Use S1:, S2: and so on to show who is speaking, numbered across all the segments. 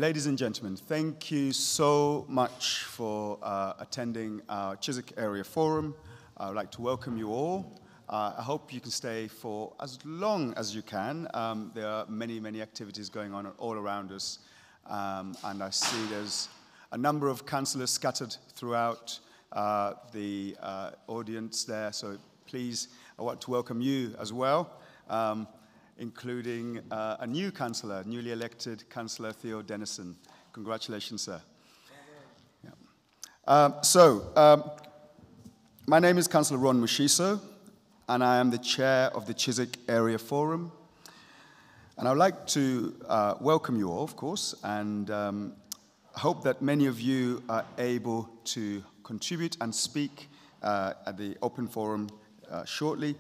S1: Ladies and gentlemen, thank you so much for attending our Chiswick Area Forum. I would like to welcome you all. I hope you can stay for as long as you can. There are many, many activities going on all around us. And I see there's a number of councillors scattered throughout the audience there. So please, I want to welcome you as well. Including a new councillor, newly elected Councillor Theo Dennison. Congratulations, sir. Yeah. My name is Councillor Ron Mushiso, and I am the chair of the Chiswick Area Forum. And I would like to welcome you all, of course, and hope that many of you are able to contribute and speak at the open forum shortly.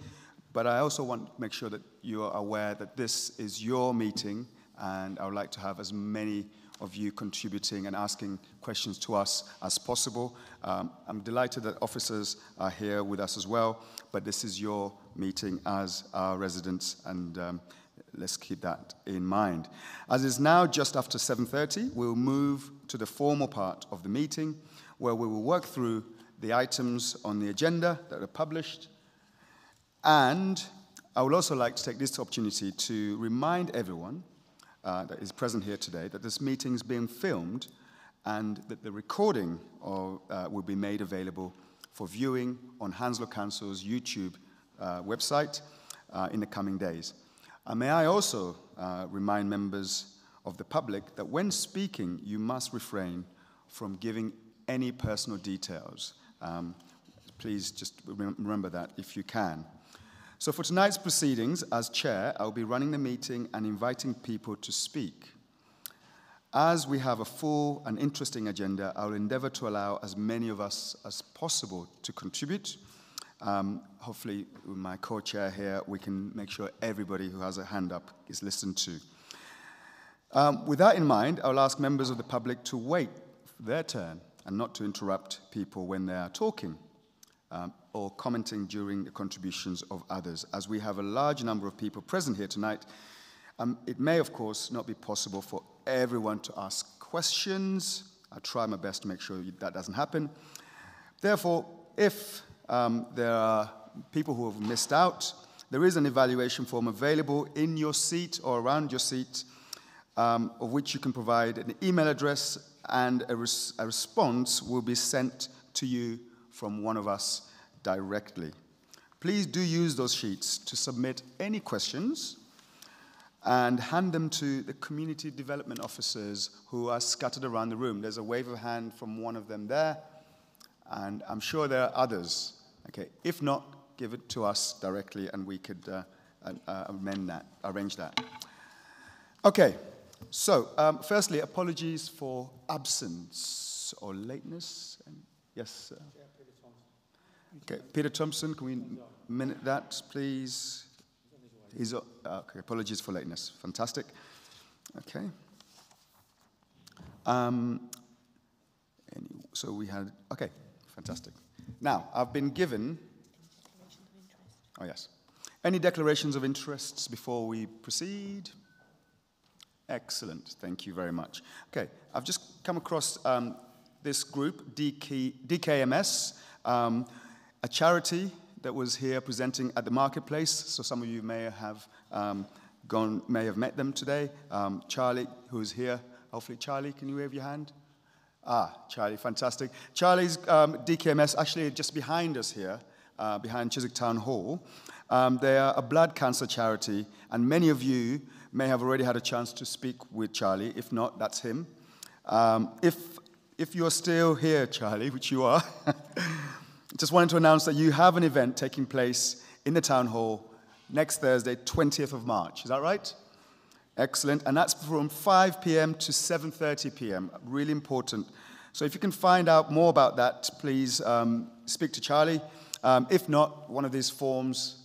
S1: But I also want to make sure that you are aware that this is your meeting, and I would like to have as many of you contributing and asking questions to us as possible. I'm delighted that officers are here with us as well, but this is your meeting as our residents, and let's keep that in mind. As it's now just after 7:30, we'll move to the formal part of the meeting, where we will work through the items on the agenda that are published. And I would also like to take this opportunity to remind everyone that is present here today that this meeting is being filmed and that the recording will be made available for viewing on Hounslow Council's YouTube website in the coming days. And may I also remind members of the public that when speaking, you must refrain from giving any personal details. Please just remember that if you can. So for tonight's proceedings, as chair, I'll be running the meeting and inviting people to speak. As we have a full and interesting agenda, I'll endeavor to allow as many of us as possible to contribute. Hopefully, with my co-chair here, we can make sure everybody who has a hand up is listened to. With that in mind, I'll ask members of the public to wait for their turn and not to interrupt people when they are talking. Or commenting during the contributions of others. As we have a large number of people present here tonight, it may, of course, not be possible for everyone to ask questions. I'll try my best to make sure that doesn't happen. Therefore, if there are people who have missed out, there is an evaluation form available in your seat or around your seat, of which you can provide an email address, and a response will be sent to you from one of us directly. Please do use those sheets to submit any questions and hand them to the community development officers who are scattered around the room. There's a wave of hand from one of them there, and I'm sure there are others. Okay, if not, give it to us directly and we could arrange that. Okay, so firstly, apologies for absence or lateness. Yes, sir. Okay, Peter Thompson, can we minute that, please? Okay, apologies for lateness. Fantastic. Okay. So we had, okay, fantastic. Now, I've been given, oh yes. Any declarations of interests before we proceed? Excellent, thank you very much. Okay, I've just come across this group, DKMS, a charity that was here presenting at the marketplace. So some of you may have met them today. Charlie, who's here. Hopefully, Charlie, can you wave your hand? Charlie, fantastic. Charlie's DKMS, actually just behind us here, behind Chiswick Town Hall. They are a blood cancer charity, and many of you may have already had a chance to speak with Charlie. If not, that's him. If you're still here, Charlie, which you are, just wanted to announce that you have an event taking place in the town hall next Thursday, 20th of March. Is that right? Excellent. And that's from 5 p.m. to 7:30 p.m. Really important. So if you can find out more about that, please speak to Charlie. If not, one of these forms,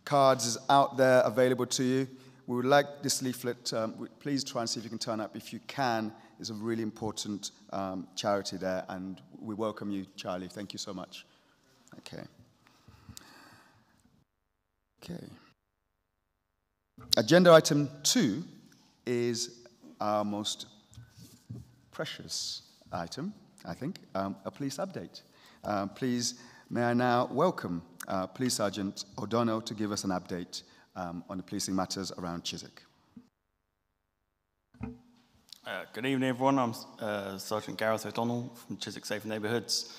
S1: cards is out there available to you. We would like this leaflet. Please try and see if you can turn up. If you can, it's a really important charity there, and we welcome you, Charlie. Thank you so much. Okay. Okay. Agenda item 2 is our most precious item, I think, a police update. Please, may I now welcome Police Sergeant O'Donnell to give us an update on the policing matters around Chiswick.
S2: Good evening, everyone. I'm Sergeant Gareth O'Donnell from Chiswick Safe Neighbourhoods.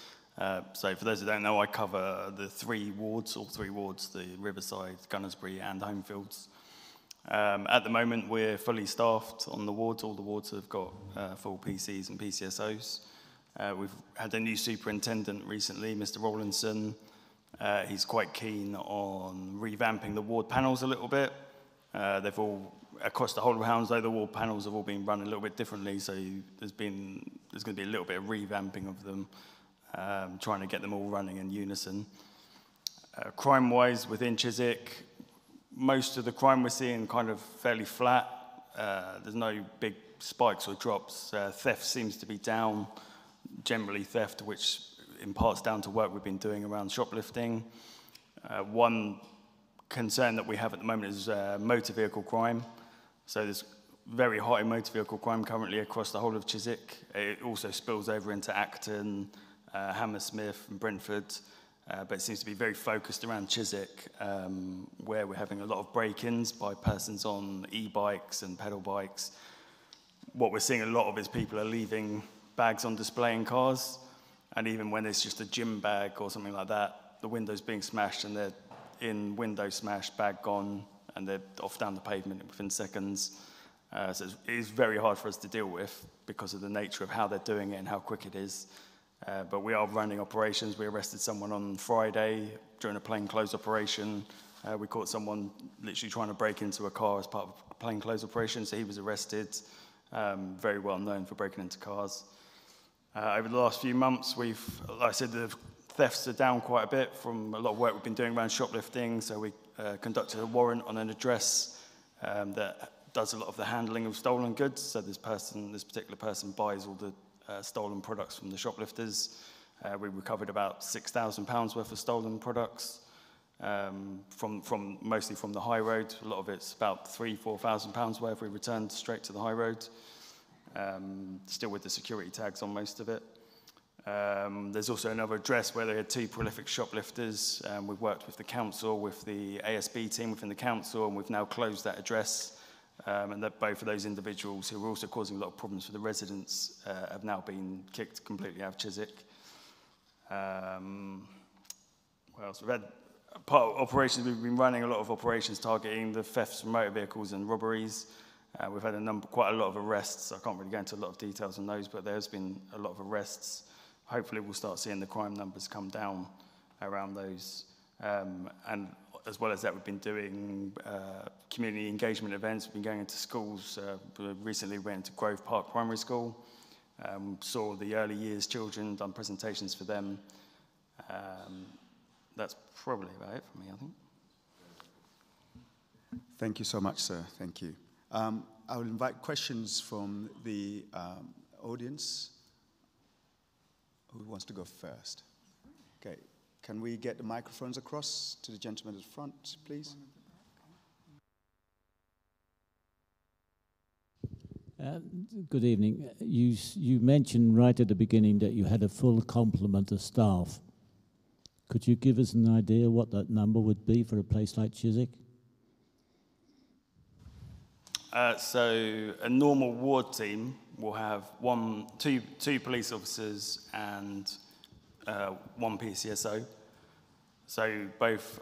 S2: So for those who don't know, I cover the all three wards, the Riverside, Gunnersbury and Homefields. At the moment, we're fully staffed on the wards. All the wards have got full PCs and PCSOs. We've had a new superintendent recently, Mr. Rawlinson. He's quite keen on revamping the ward panels a little bit. They've all, across the whole of Hounslow, the ward panels have all been run a little bit differently, so there's going to be a little bit of revamping of them, trying to get them all running in unison. Crime-wise, within Chiswick, most of the crime we're seeing kind of fairly flat. There's no big spikes or drops. Theft seems to be down, generally theft, which in part's down to work we've been doing around shoplifting. One concern that we have at the moment is motor vehicle crime. So there's very high motor vehicle crime currently across the whole of Chiswick. It also spills over into Acton, Hammersmith and Brentford, but it seems to be very focused around Chiswick, where we're having a lot of break-ins by persons on e-bikes and pedal bikes. What we're seeing a lot of is people are leaving bags on display in cars, and even when it's just a gym bag or something like that, the window's being smashed and they're in, window smashed, bag gone, and they're off down the pavement within seconds. So it is very hard for us to deal with because of the nature of how they're doing it and how quick it is. But we are running operations. We arrested someone on Friday during a plainclothes operation. We caught someone literally trying to break into a car as part of a plainclothes operation, so he was arrested. Very well known for breaking into cars. Over the last few months, like I said, the thefts are down quite a bit from a lot of work we've been doing around shoplifting. So we conducted a warrant on an address that does a lot of the handling of stolen goods. So this particular person buys all the stolen products from the shoplifters. We recovered about £6,000 worth of stolen products mostly from the high road. A lot of it's about £4,000 worth we returned straight to the high road. Still with the security tags on most of it. There's also another address where they had two prolific shoplifters. We've worked with the council, with the ASB team within the council, and we've now closed that address. And that both of those individuals who were also causing a lot of problems for the residents have now been kicked completely out of Chiswick. What else? We've had part of operations, we've been running a lot of operations targeting the thefts from motor vehicles and robberies. We've had quite a lot of arrests. I can't really go into a lot of details on those, but there's been a lot of arrests. Hopefully we'll start seeing the crime numbers come down around those. And as well as that, we've been doing community engagement events. We've been going into schools. Recently we went to Grove Park Primary School. Saw the early years children, done presentations for them. That's probably about it for me, I think.
S1: Thank you so much, sir. Thank you. I will invite questions from the audience. Who wants to go first? Okay. Can we get the microphones across to the gentleman at the front, please?
S3: Good evening. You mentioned right at the beginning that you had a full complement of staff. Could you give us an idea what that number would be for a place like Chiswick?
S2: So a normal ward team will have two police officers and one PCSO. So both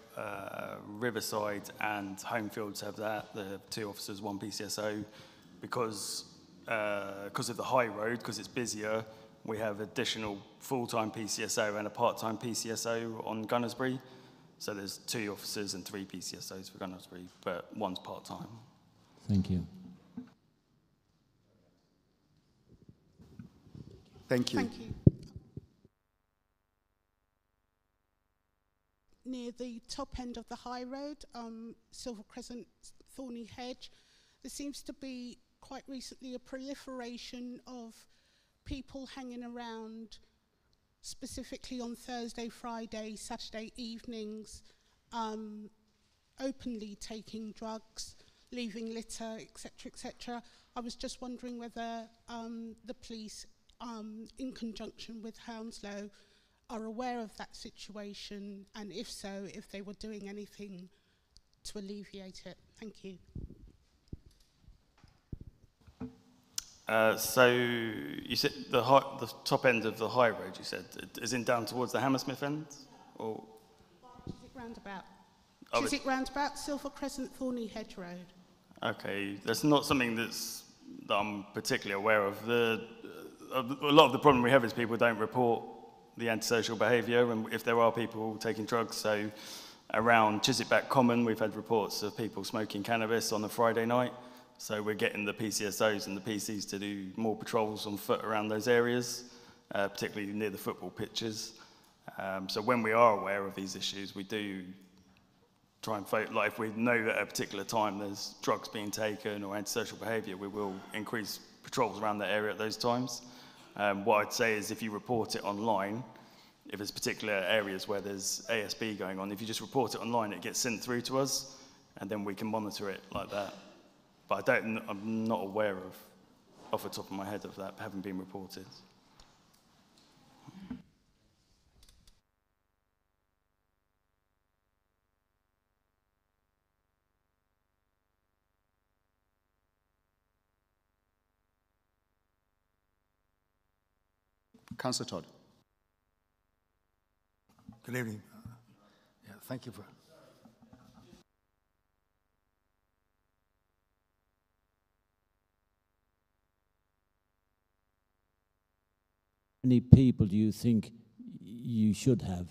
S2: Riverside and Homefields have that, the two officers, one PCSO. Because of the high road, because it's busier, we have additional full-time PCSO and a part-time PCSO on Gunnersbury. So there's 2 officers and 3 PCSOs for Gunnersbury, but one's part-time.
S3: Thank you.
S1: Thank you.
S4: Thank you. Near the top end of the high road, Silver Crescent, Thorny Hedge, there seems to be quite recently a proliferation of people hanging around, specifically on Thursday, Friday, Saturday evenings, openly taking drugs. leaving litter, etc., etc. I was just wondering whether the police, in conjunction with Hounslow, are aware of that situation, and if so, if they were doing anything to alleviate it. Thank you.
S2: So you said the top end of the high road, you said, is in down towards the Hammersmith end? Or?
S4: Chiswick Roundabout.
S2: Oh,
S4: Chiswick Roundabout, Silver Crescent, Thorney Hedge Road.
S2: Okay, that's not something that I'm particularly aware of. A lot of the problem we have is people don't report the antisocial behaviour, and if there are people taking drugs, so around Chiswick Common, we've had reports of people smoking cannabis on a Friday night. So we're getting the PCSOs and the PCs to do more patrols on foot around those areas, particularly near the football pitches. So when we are aware of these issues, we do try and like if we know that at a particular time there's drugs being taken or antisocial behaviour, we will increase patrols around that area at those times. What I'd say is if you report it online, if there's particular areas where there's ASB going on, if you just report it online, it gets sent through to us, and then we can monitor it like that. But I'm not aware of, off the top of my head, of that having been reported.
S1: Councillor Todd.
S5: Good evening. Thank you for.
S3: How many people do you think you should have?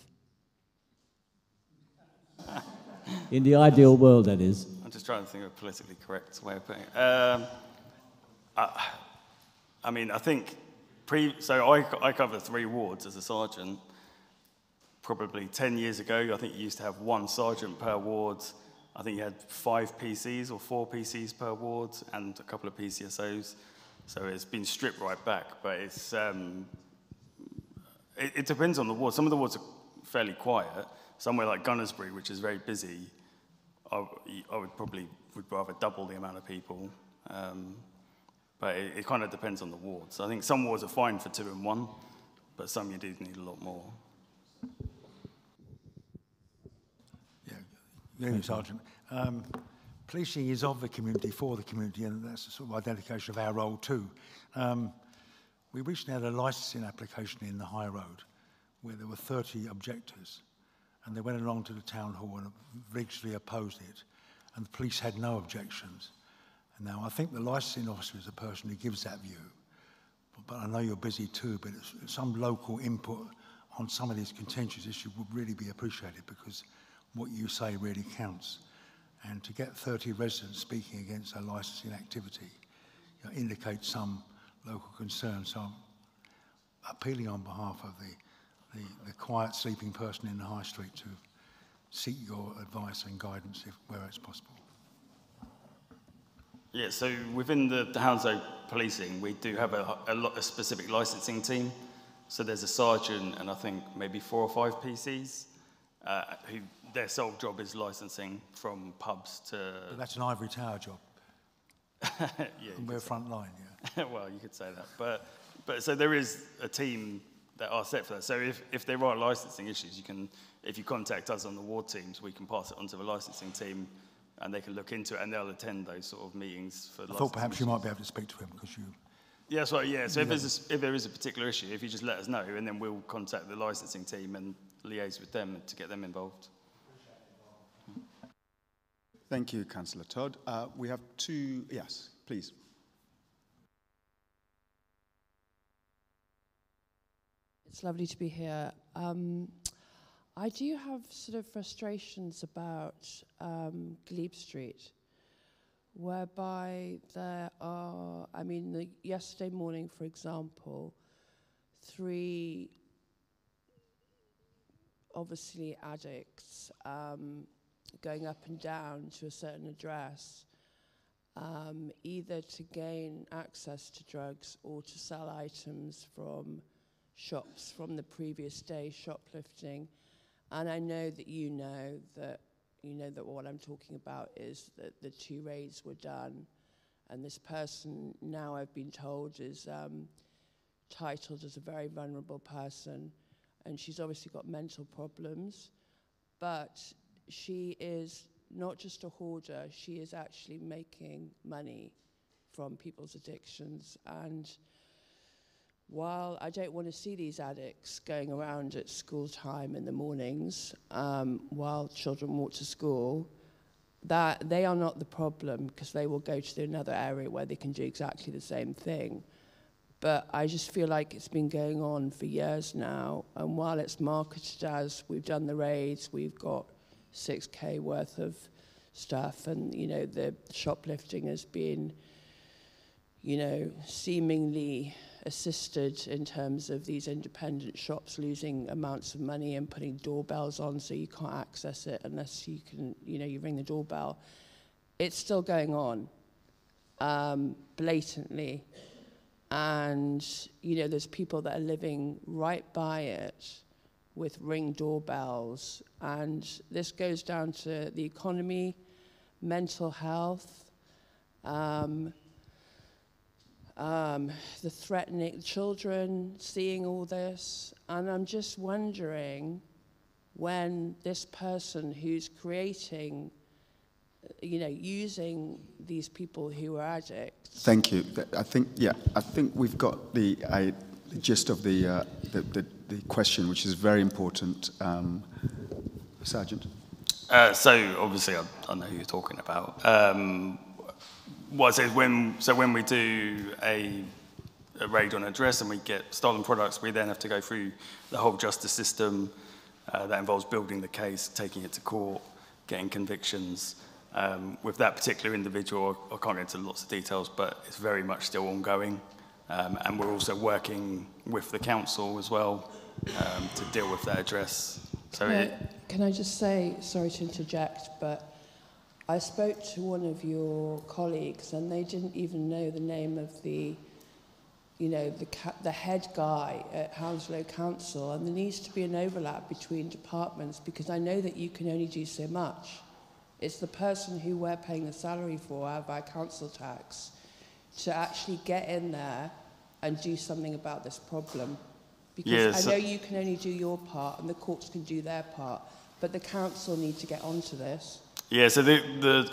S3: In the ideal world, that is.
S2: I'm just trying to think of a politically correct way of putting it. I mean, I think, so I cover 3 wards as a sergeant. Probably 10 years ago, I think you used to have 1 sergeant per ward. I think you had 5 PCs or 4 PCs per ward and a couple of PCSOs. So it's been stripped right back, but it's, it depends on the ward. Some of the wards are fairly quiet. Somewhere like Gunnersbury, which is very busy, I would rather double the amount of people. But it kind of depends on the wards. I think some wards are fine for 2 and 1, but some you do need a lot more.
S5: Good evening, Sergeant. Policing is of the community, for the community, and that's a sort of identification of our role too. We recently had a licensing application in the High Road where there were 30 objectors, and they went along to the town hall and vigorously opposed it, and the police had no objections. And now I think the licensing officer is the person who gives that view, but I know you're busy too, but some local input on some of these contentious issues would really be appreciated, because what you say really counts. And to get 30 residents speaking against a licensing activity indicates some local concern. So I'm appealing on behalf of the quiet sleeping person in the high street to seek your advice and guidance where it's possible.
S2: Yeah, so within the Hounslow policing, we do have a specific licensing team. So there's a sergeant and I think maybe 4 or 5 PCs who their sole job is licensing from pubs to...
S5: But that's an ivory tower job.
S2: Yeah,
S5: and we're front line, yeah.
S2: Well, you could say that. But so there is a team that are set for that. So if there are licensing issues, if you contact us on the ward teams, we can pass it on to the licensing team and they can look into it and they'll attend those sort of meetings for
S5: I thought perhaps you might be able to speak to him because you...
S2: Yeah, that's right, yeah. So if there is a particular issue, if you just let us know and then we'll contact the licensing team and liaise with them to get them involved.
S1: Thank you, Councillor Todd. We have 2, yes, please.
S6: It's lovely to be here. I do have sort of frustrations about Glebe Street, whereby there are, I mean, yesterday morning, for example, 3 obviously addicts going up and down to a certain address, either to gain access to drugs or to sell items from shops from the previous day, shoplifting. And I know that you know that you know that what I'm talking about is that the 2 raids were done, and this person now, I've been told, is titled as a very vulnerable person, and she's obviously got mental problems, but she is not just a hoarder, she is actually making money from people's addictions. And while I don't want to see these addicts going around at school time in the mornings while children walk to school, that they are not the problem, because they will go to another area where they can do exactly the same thing. But I just feel like it's been going on for years now, and while it's marketed as we've done the raids, we've got 6K worth of stuff, and you know the shoplifting has been, you know, seemingly assisted in terms of these independent shops losing amounts of money and putting doorbells on so you can't access it unless you can, you know, you ring the doorbell. It's still going on, blatantly. And, you know, there's people that are living right by it with Ring doorbells. And this goes down to the economy, mental health, the threatening children, seeing all this. And I'm just wondering when this person who's creating, you know, using these people who are addicts.
S1: Thank you. I think we've got the gist of the question, which is very important. Sergeant.
S2: So obviously, I know who you're talking about. What I say is when we do a raid on an address and we get stolen products, we then have to go through the whole justice system. That involves building the case, taking it to court, getting convictions. With that particular individual, I can't get into lots of details, but it's very much still ongoing. And we're also working with the council as well to deal with that address. So
S6: can I just say, sorry to interject, but I spoke to one of your colleagues and they didn't even know the name of the, you know, the head guy at Hounslow Council, and there needs to be an overlap between departments, because I know that you can only do so much. It's the person who we're paying the salary for out of our council tax to actually get in there and do something about this problem. Because I know you can only do your part and the courts can do their part, but the council need to get onto this.
S2: Yeah, so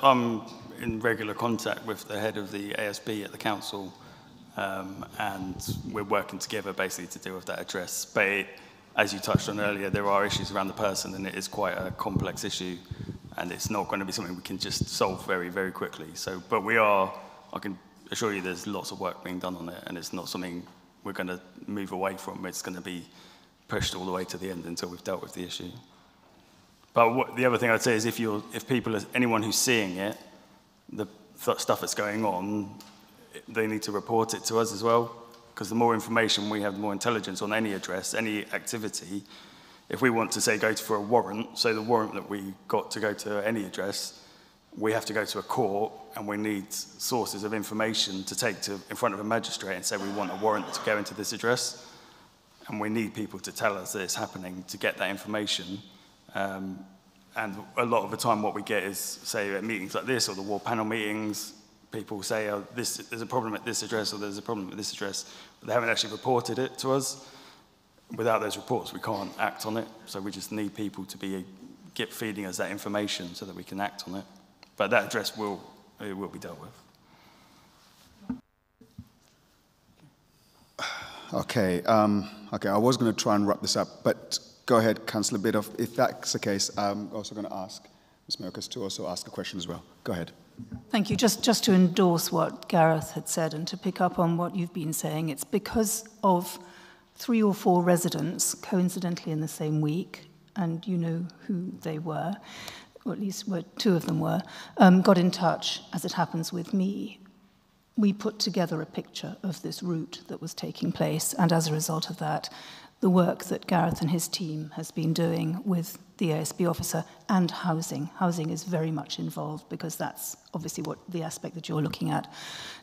S2: I'm in regular contact with the head of the ASB at the council, and we're working together basically to deal with that address. But as you touched on earlier, there are issues around the person, and it is quite a complex issue, and it's not going to be something we can just solve very, very quickly. So, but I can assure you there's lots of work being done on it, and it's not something we're going to move away from. It's going to be pushed all the way to the end until we've dealt with the issue. But the other thing I'd say is anyone who's seeing it, the stuff that's going on, they need to report it to us as well, because the more information we have, the more intelligence on any address, any activity. If we want to, say, go for a warrant, so the warrant that we got to go to any address, we have to go to a court, and we need sources of information to take in front of a magistrate and say we want a warrant to go into this address. And we need people to tell us that it's happening to get that information. And a lot of the time what we get is, say, at meetings like this or the ward panel meetings, people say, oh, there's a problem at this address or there's a problem at this address, but they haven't actually reported it to us. Without those reports, we can't act on it. So we just need people to get feeding us that information so that we can act on it. But that address will be dealt with.
S1: Okay, I was going to try and wrap this up, but go ahead, Councillor Bidoff. If that's the case, I'm also going to ask Ms. Milkers to also ask a question as well. Go ahead.
S7: Thank you. Just to endorse what Gareth had said and to pick up on what you've been saying, it's because of 3 or 4 residents, coincidentally in the same week, and you know who they were, or at least 2 of them were, got in touch, as it happens with me. We put together a picture of this route that was taking place, and as a result of that, the work that Gareth and his team has been doing with the ASB officer and housing. Housing is very much involved because that's obviously what the aspect that you're looking at.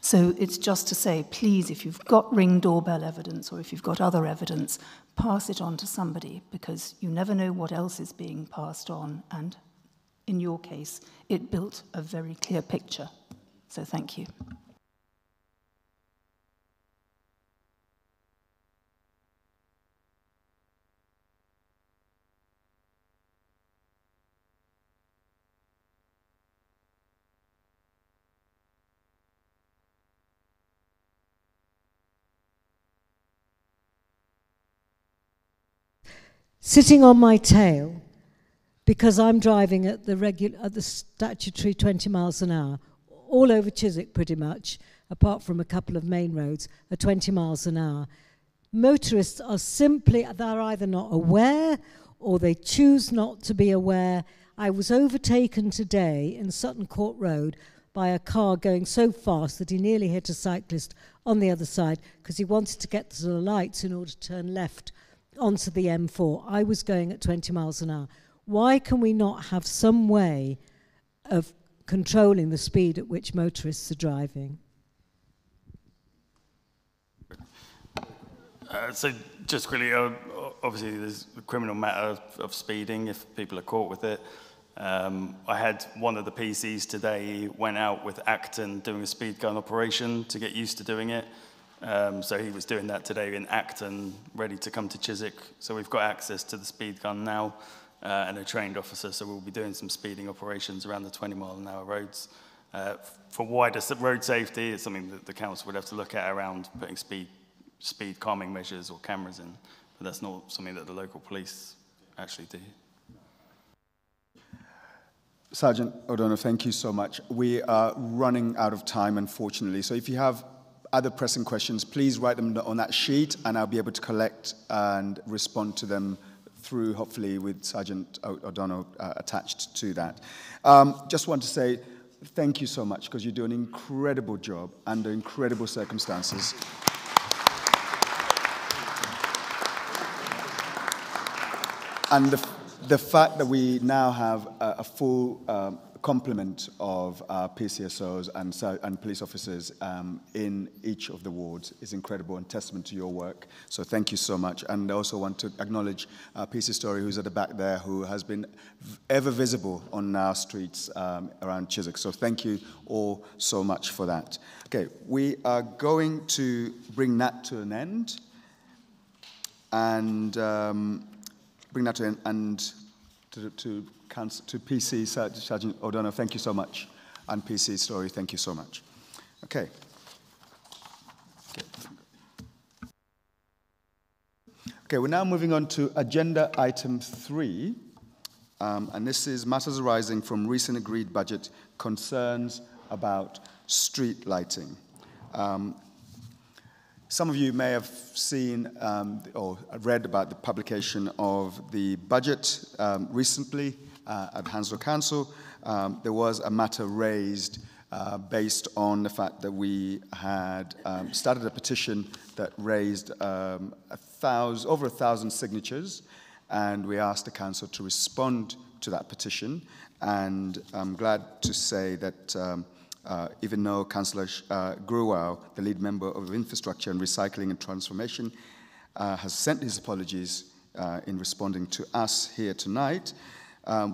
S7: So it's just to say, please, if you've got Ring doorbell evidence or if you've got other evidence, pass it on to somebody, because you never know what else is being passed on, and in your case, it built a very clear picture. So thank you.
S8: Sitting on my tail, because I'm driving at the statutory 20 miles an hour, all over Chiswick pretty much, apart from a couple of main roads, are 20 miles an hour. Motorists are simply, they're either not aware or they choose not to be aware. I was overtaken today in Sutton Court Road by a car going so fast that he nearly hit a cyclist on the other side because he wanted to get to the lights in order to turn left onto the M4. I was going at 20 miles an hour. Why can we not have some way of controlling the speed at which motorists are driving?
S2: So just really, obviously there's a criminal matter of speeding if people are caught with it. I had one of the PCs today went out with Acton doing a speed gun operation to get used to doing it. So he was doing that today in Acton, ready to come to Chiswick. So we've got access to the speed gun now and a trained officer, so we'll be doing some speeding operations around the 20-mile-an-hour roads. For wider road safety, it's something that the council would have to look at around putting speed calming measures or cameras in, but that's not something that the local police actually do.
S1: Sergeant O'Donnell, thank you so much. We are running out of time, unfortunately, so if you have other pressing questions, please write them on that sheet and I'll be able to collect and respond to them through, hopefully, with Sergeant O'Donnell attached to that. Just want to say thank you so much because you do an incredible job under incredible circumstances. And the fact that we now have a full complement of PCSOs and police officers in each of the wards is incredible and testament to your work. So thank you so much. And I also want to acknowledge PC Story, who's at the back there, who has been ever visible on our streets around Chiswick. So thank you all so much for that. Okay, we are going to bring that to an end. And bring that to an end to PC, Sergeant O'Donnell, thank you so much. And PC Story, thank you so much. Okay. Okay, we're now moving on to agenda item 3. And this is matters arising from recent agreed budget concerns about street lighting. Some of you may have seen or read about the publication of the budget recently at Hounslow Council. There was a matter raised based on the fact that we had started a petition that raised over 1,000 signatures, and we asked the council to respond to that petition. And I'm glad to say that even though Councillor Gruwau, the lead member of Infrastructure and Recycling and Transformation, has sent his apologies in responding to us here tonight,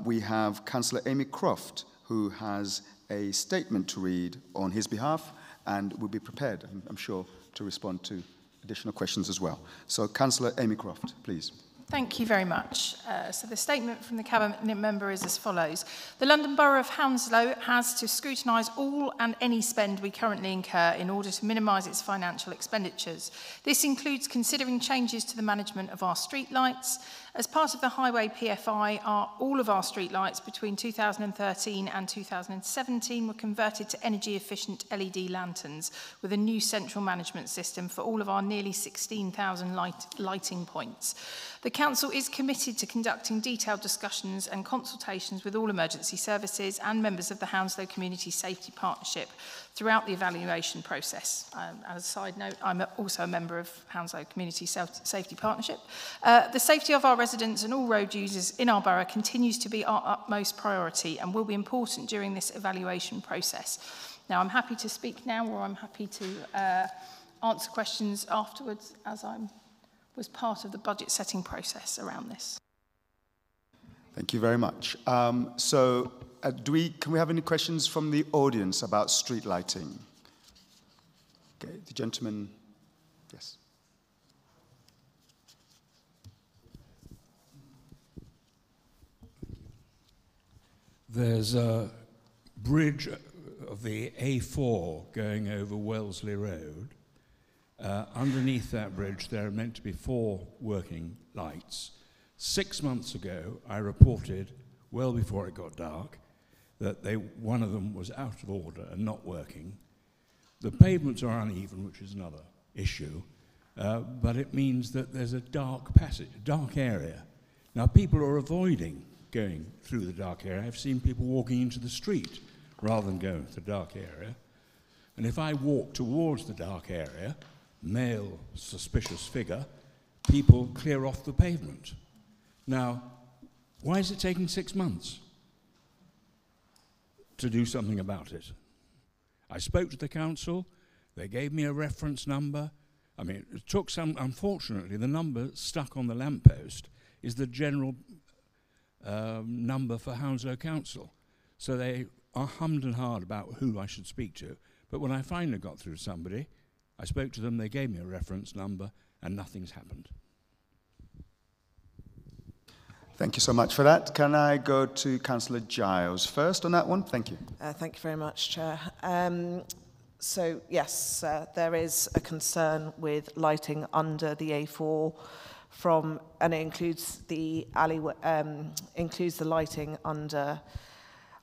S1: we have Councillor Amy Croft, who has a statement to read on his behalf and will be prepared, I'm sure, to respond to additional questions as well. So, Councillor Amy Croft, please.
S9: Thank you very much. So the statement from the Cabinet member is as follows. The London Borough of Hounslow has to scrutinise all and any spend we currently incur in order to minimise its financial expenditures. This includes considering changes to the management of our streetlights. As part of the Highway PFI, all of our streetlights between 2013 and 2017 were converted to energy-efficient LED lanterns with a new central management system for all of our nearly 16,000 lighting points. The Council is committed to conducting detailed discussions and consultations with all emergency services and members of the Hounslow Community Safety Partnership throughout the evaluation process. As a side note, I'm also a member of Hounslow Community Safety Partnership. The safety of our residents and all road users in our borough continues to be our utmost priority and will be important during this evaluation process. Now, I'm happy to speak now, or I'm happy to answer questions afterwards, as I was part of the budget setting process around this.
S1: Thank you very much. So Can we have any questions from the audience about street lighting? Okay, the gentleman, yes.
S10: There's a bridge of the A4 going over Wellesley Road. Underneath that bridge, there are meant to be 4 working lights. 6 months ago, I reported, well before it got dark, that one of them was out of order and not working. The pavements are uneven, which is another issue, but it means that there's a dark passage, dark area. Now, people are avoiding going through the dark area. I've seen people walking into the street rather than going to the dark area. And if I walk towards the dark area, male suspicious figure, people clear off the pavement. Now, why is it taking 6 months to do something about it? I spoke to the council, they gave me a reference number. I mean, it took some, unfortunately, the number stuck on the lamppost is the general number for Hounslow Council. So they are hummed and hard about who I should speak to. But when I finally got through to somebody, I spoke to them, they gave me a reference number, and nothing's happened.
S1: Thank you so much for that. Can I go to Councillor Giles first on that one? Thank you.
S11: Thank you very much, Chair. So, yes, there is a concern with lighting under the A4 and it includes the alleyway, includes the lighting under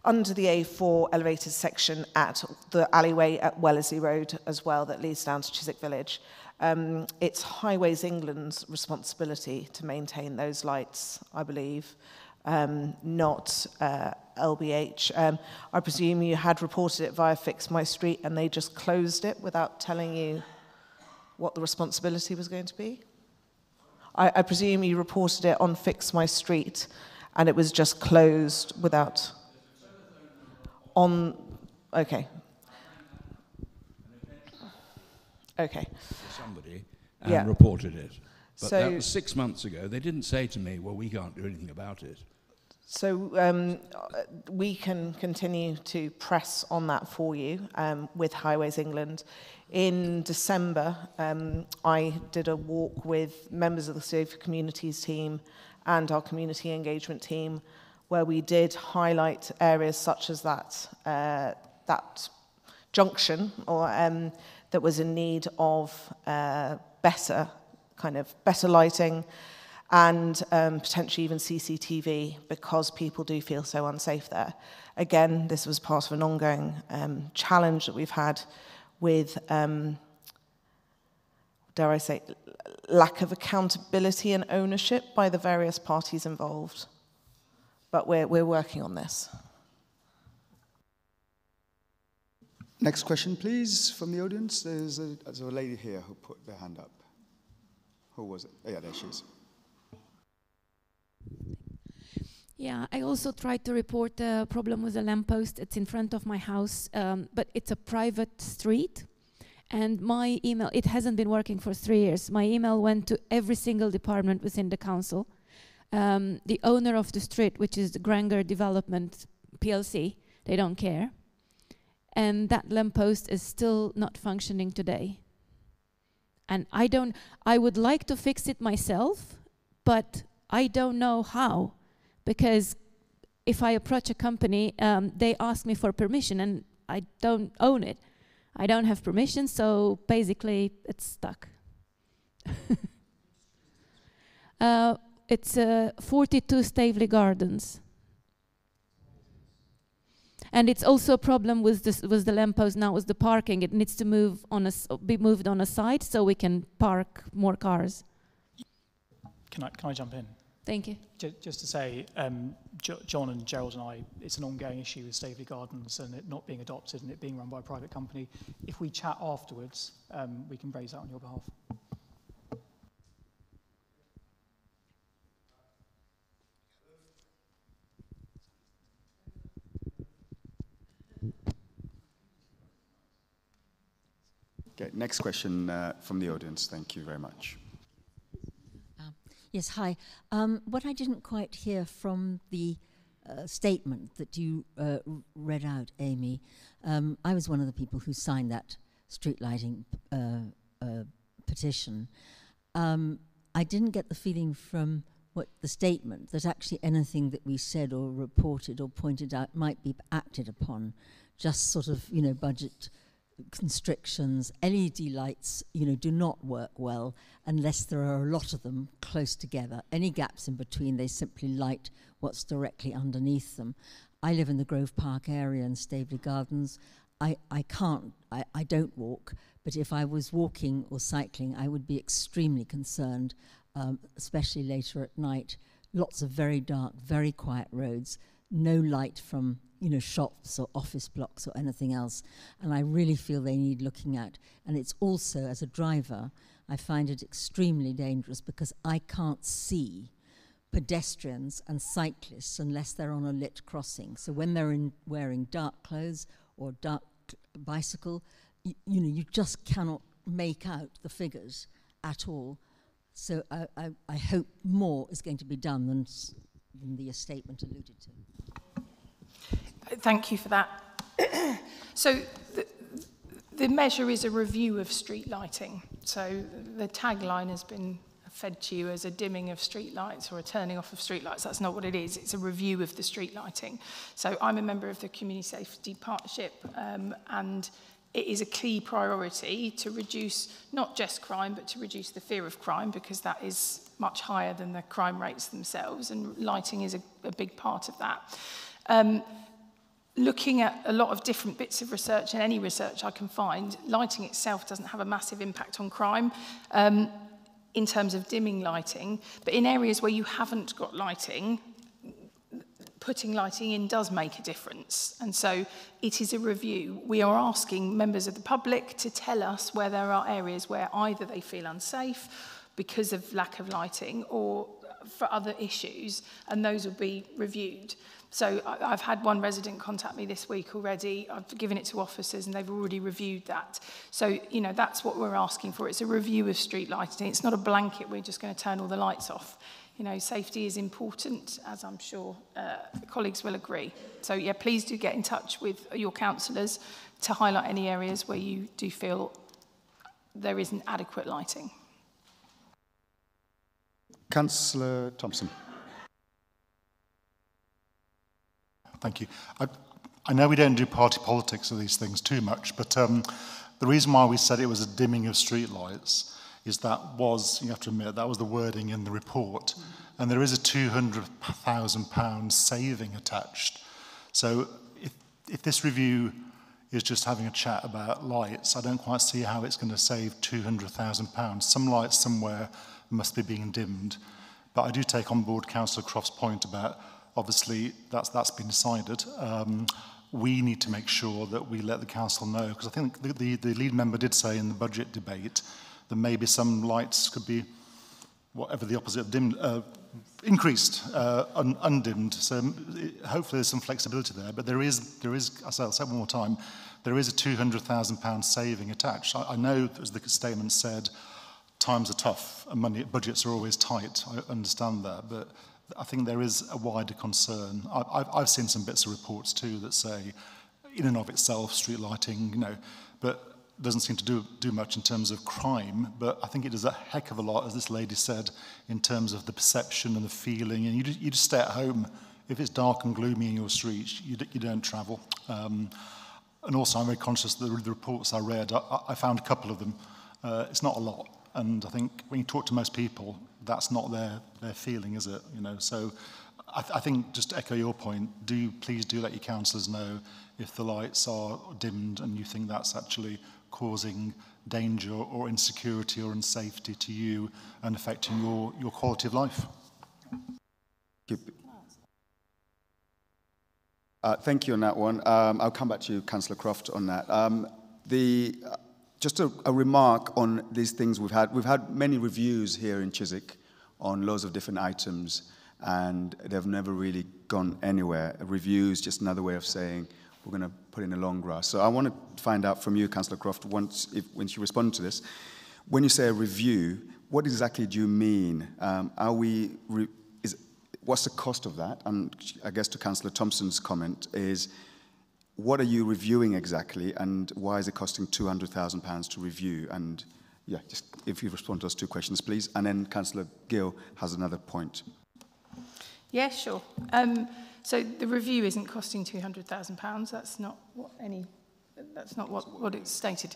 S11: the A4 elevated section at the alleyway at Wellesley Road as well that leads down to Chiswick Village. It's Highways England's responsibility to maintain those lights, I believe, not LBH. I presume you had reported it via Fix My Street and they just closed it without telling you what the responsibility was going to be? I presume you reported it on Fix My Street and it was just closed without... Okay. Okay.
S10: Somebody and reported it. But so, that was 6 months ago. They didn't say to me, well, we can't do anything about it.
S11: So we can continue to press on that for you with Highways England. In December, I did a walk with members of the Safe Communities team and our community engagement team where we did highlight areas such as that junction or that was in need of better lighting and potentially even CCTV because people do feel so unsafe there. Again, this was part of an ongoing challenge that we've had with, dare I say, lack of accountability and ownership by the various parties involved. But we're working on this.
S1: Next question, please, from the audience. There's a lady here who put their hand up. Who was it? Oh, yeah, there she is.
S12: Yeah, I also tried to report a problem with the lamppost. It's in front of my house, but it's a private street. And my email, it hasn't been working for 3 years. My email went to every single department within the council. The owner of the street, which is the Granger Development PLC, they don't care. And that lamppost is still not functioning today. And I would like to fix it myself, but I don't know how. Because if I approach a company, they ask me for permission and I don't own it. I don't have permission, so basically it's stuck. It's 42 Staveley Gardens. And it's also a problem with the lamppost now, with the parking. It needs to be moved on a side so we can park more cars.
S13: Can I jump in?
S12: Thank you.
S13: Just to say, John and Gerald and I, it's an ongoing issue with Staveley Gardens and it not being adopted and it being run by a private company. If we chat afterwards, we can raise that on your behalf.
S1: Okay, next question from the audience. Thank you very much.
S14: Yes, hi. What I didn't quite hear from the statement that you read out, Amy, I was one of the people who signed that street lighting petition. I didn't get the feeling from what the statement that actually anything that we said or reported or pointed out might be acted upon. Just sort of, you know, budget constrictions. LED lights, you know, do not work well unless there are a lot of them close together. Any gaps in between, they simply light what's directly underneath them. I live in the Grove Park area in Staveley Gardens. I don't walk, but if I was walking or cycling, I would be extremely concerned, especially later at night. Lots of very dark, very quiet roads, no light from, you know, shops or office blocks or anything else. And I really feel they need looking at. And it's also, as a driver, I find it extremely dangerous because I can't see pedestrians and cyclists unless they're on a lit crossing. So when they're wearing dark clothes or dark bicycle, you know, you just cannot make out the figures at all. So I hope more is going to be done than the statement alluded to.
S9: Thank you for that. So the measure is a review of street lighting. So the tagline has been fed to you as a dimming of street lights or a turning off of street lights. That's not what it is. It's a review of the street lighting. So I'm a member of the Community Safety Partnership, and it is a key priority to reduce not just crime, but to reduce the fear of crime, because that is much higher than the crime rates themselves, and lighting is a big part of that. Looking at a lot of different bits of research, and any research I can find, lighting itself doesn't have a massive impact on crime in terms of dimming lighting, but in areas where you haven't got lighting, putting lighting in does make a difference. And so it is a review. We are asking members of the public to tell us where there are areas where either they feel unsafe because of lack of lighting or for other issues, and those will be reviewed. So I've had one resident contact me this week already. I've given it to officers and they've already reviewed that. So, you know, that's what we're asking for. It's a review of street lighting. It's not a blanket, we're just going to turn all the lights off. You know, safety is important, as I'm sure colleagues will agree. So, yeah, please do get in touch with your councillors to highlight any areas where you do feel there isn't adequate lighting.
S1: Councillor Thompson.
S15: Thank you. I know we don't do party politics of these things too much, but the reason why we said it was a dimming of streetlights is that was, you have to admit, that was the wording in the report. And there is a £200,000 saving attached. So if this review is just having a chat about lights, I don't quite see how it's going to save £200,000. Some lights somewhere must be being dimmed. But I do take on board Councillor Croft's point about, obviously, that's been decided. We need to make sure that we let the council know, because I think the lead member did say in the budget debate that maybe some lights could be, whatever the opposite of dimmed, increased, undimmed. So hopefully there's some flexibility there. But there is, I'll say it one more time, there is a £200,000 saving attached. I know, as the statement said, times are tough and budgets are always tight. I understand that, but I think there is a wider concern. I've seen some bits of reports too that say, in and of itself, street lighting, you know, but doesn't seem to do much in terms of crime. But I think it does a heck of a lot, as this lady said, in terms of the perception and the feeling. And you just stay at home. If it's dark and gloomy in your streets, you don't travel. And also, I'm very conscious that the reports I read, I found a couple of them. It's not a lot. And I think when you talk to most people, that's not their feeling, is it? You know, so I think, just to echo your point, please do let your councillors know if the lights are dimmed and you think that's actually causing danger or insecurity or unsafety to you and affecting your quality of life.
S1: Thank you on that one. I'll come back to you, Councillor Croft, on that. Just a remark on these things we've had. We've had many reviews here in Chiswick on loads of different items, and they've never really gone anywhere. A review is just another way of saying we're going to put in the long grass. So I want to find out from you, Councillor Croft, when you respond to this, when you say a review, what exactly do you mean? what's the cost of that? And I guess to Councillor Thompson's comment is, what are you reviewing exactly, and why is it costing £200,000 to review? And yeah, just if you respond to those two questions, please. And then Councillor Gill has another point.
S9: Yeah, sure. So the review isn't costing £200,000. That's not what what it's stated.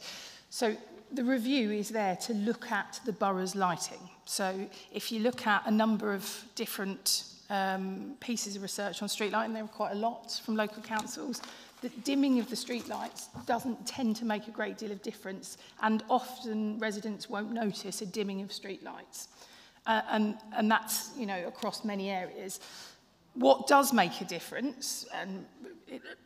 S9: So the review is there to look at the borough's lighting. So if you look at a number of different pieces of research on street lighting, there are quite a lot from local councils. The dimming of the street lights doesn't tend to make a great deal of difference, and often residents won't notice a dimming of street lights. And that's, you know, across many areas. What does make a difference, and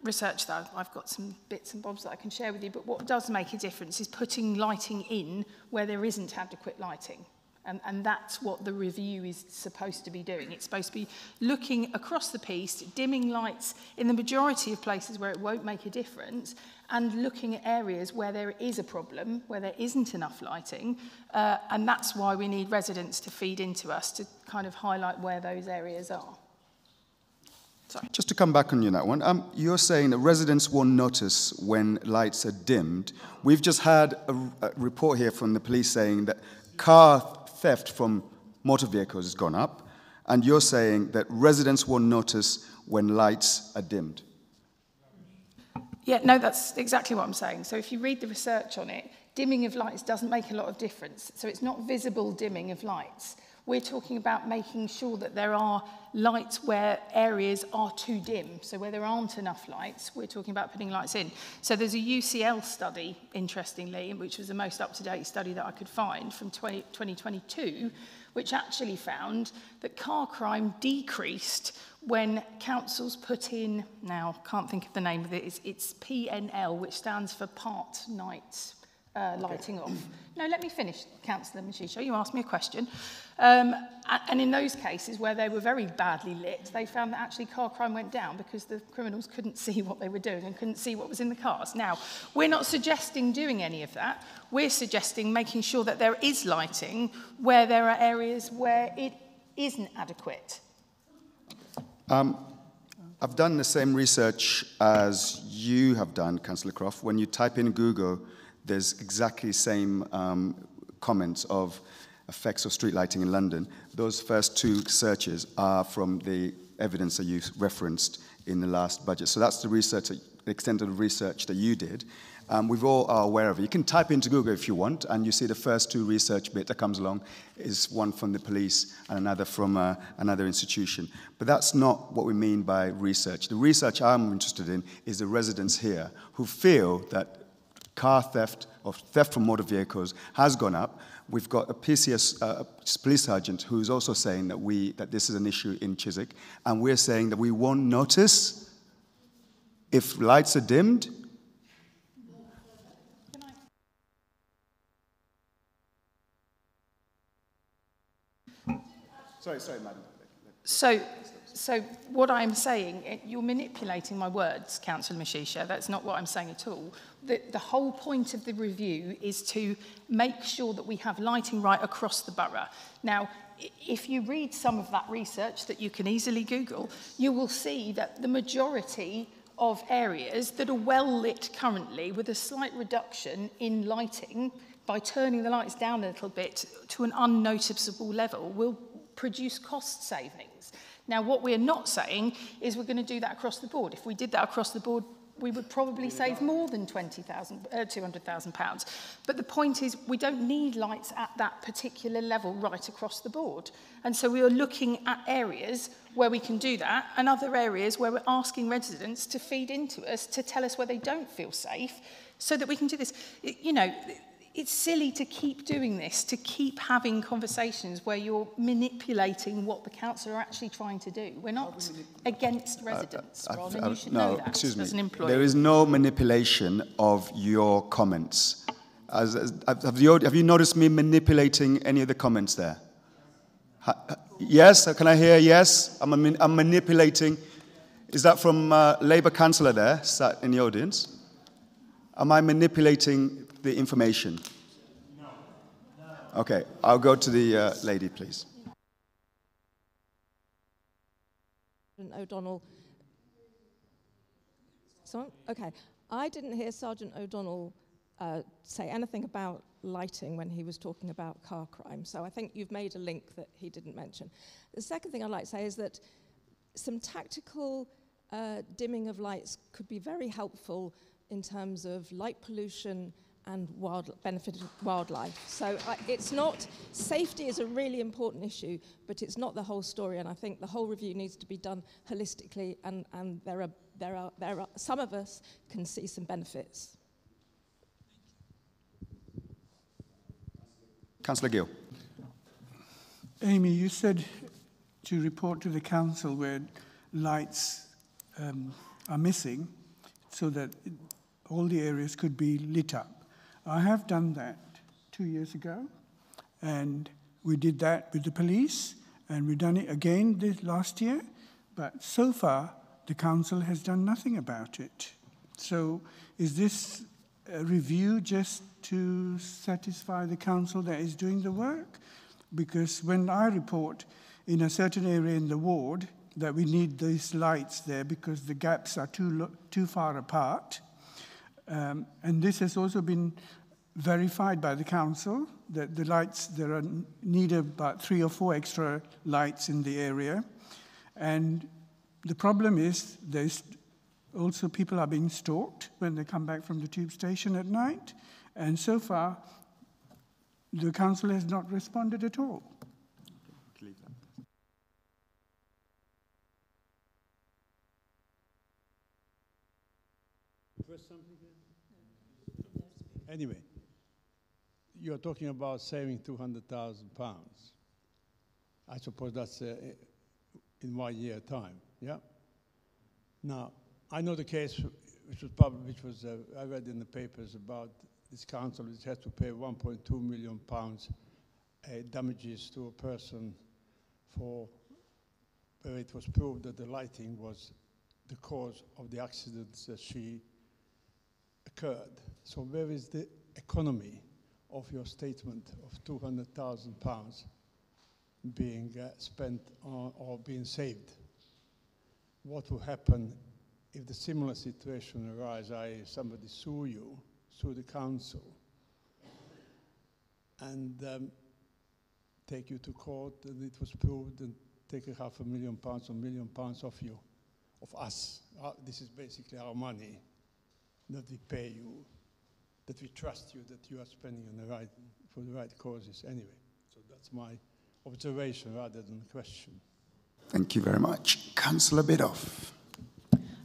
S9: research that I've got some bits and bobs that I can share with you, but what does make a difference is putting lighting in where there isn't adequate lighting. And that's what the review is supposed to be doing. It's supposed to be looking across the piece, dimming lights in the majority of places where it won't make a difference, and looking at areas where there is a problem, where there isn't enough lighting. And that's why we need residents to feed into us to kind of highlight where those areas are. Sorry.
S1: Just to come back on you on that one, you're saying that residents won't notice when lights are dimmed. We've just had a report here from the police saying that car theft from motor vehicles has gone up, and you're saying that residents won't notice when lights are dimmed.
S9: Yeah, no, that's exactly what I'm saying. So if you read the research on it, dimming of lights doesn't make a lot of difference. So it's not visible dimming of lights. We're talking about making sure that there are lights where areas are too dim. So where there aren't enough lights, we're talking about putting lights in. So there's a UCL study, interestingly, which was the most up-to-date study that I could find from 2022, which actually found that car crime decreased when councils put in, now can't think of the name of it, it's PNL, which stands for part night lighting off. No, let me finish, Councillor Mashisho. You asked me a question. And in those cases where they were very badly lit, they found that actually car crime went down because the criminals couldn't see what they were doing and couldn't see what was in the cars. Now, we're not suggesting doing any of that. We're suggesting making sure that there is lighting where there are areas where it isn't adequate.
S1: I've done the same research as you have done, Councillor Croft. When you type in Google, there's exactly the same comments of effects of street lighting in London. Those first two searches are from the evidence that you referenced in the last budget. So that's the research, the extent of the research that you did. We all are aware of it. You can type into Google if you want, and you see the first two research bit that comes along is one from the police and another from another institution. But that's not what we mean by research. The research I'm interested in is the residents here who feel that car theft or theft from motor vehicles has gone up. We've got a PCS police sergeant who's also saying that this is an issue in Chiswick, and we're saying that we won't notice if lights are dimmed. Sorry, madam.
S9: So what I'm saying, you're manipulating my words, Councillor Mashisha. That's not what I'm saying at all. The whole point of the review is to make sure that we have lighting right across the borough. Now, if you read some of that research that you can easily Google, you will see that the majority of areas that are well lit currently with a slight reduction in lighting by turning the lights down a little bit to an unnoticeable level will produce cost savings. Now, what we're not saying is we're going to do that across the board. If we did that across the board, we would probably save more than £200,000. But the point is, we don't need lights at that particular level right across the board. And so we are looking at areas where we can do that, and other areas where we're asking residents to feed into us to tell us where they don't feel safe, so that we can do this. You know, it's silly to keep doing this, to keep having conversations where you're manipulating what the council are actually trying to do. We're not against residents, Ron, and you should know that as an employee.
S1: There is no manipulation of your comments. Have you noticed me manipulating any of the comments there? Yes? Can I hear yes? I'm manipulating. Is that from Labour councillor there, sat in the audience? Am I manipulating the information? No. Okay, I'll go to the lady, please.
S6: O'Donnell. Okay, I didn't hear Sergeant O'Donnell say anything about lighting when he was talking about car crime, so I think you've made a link that he didn't mention. The second thing I'd like to say is that some tactical dimming of lights could be very helpful in terms of light pollution and benefit of wildlife. So it's not, safety is a really important issue, but it's not the whole story, and I think the whole review needs to be done holistically, and there are some of us can see some benefits.
S1: Councillor Gill.
S16: Amy, you said to report to the council where lights are missing so that all the areas could be lit up. I have done that 2 years ago, and we did that with the police, and we've done it again this last year, but so far the council has done nothing about it. So is this a review just to satisfy the council that is doing the work? Because when I report in a certain area in the ward that we need these lights there because the gaps are too far apart, and this has also been verified by the council, that the lights, there are needed about 3 or 4 extra lights in the area. And the problem is there's also people are being stalked when they come back from the tube station at night. And so far, the council has not responded at all.
S17: Anyway, you're talking about saving £200,000. I suppose that's in 1 year time, yeah? Now, I know the case which was I read in the papers about this council which had to pay £1.2 million damages to a person for where it was proved that the lighting was the cause of the accidents that she occurred. So where is the economy of your statement of £200,000 being spent on, or being saved? What will happen if the similar situation arises, i.e. somebody sue the council, and take you to court, and it was proved, and take £500,000 or £1 million off you, of us. This is basically our money that we pay you, that we trust you, that you are spending on for the right causes anyway. So that's my observation rather than question.
S1: Thank you very much. Councillor Bidoff.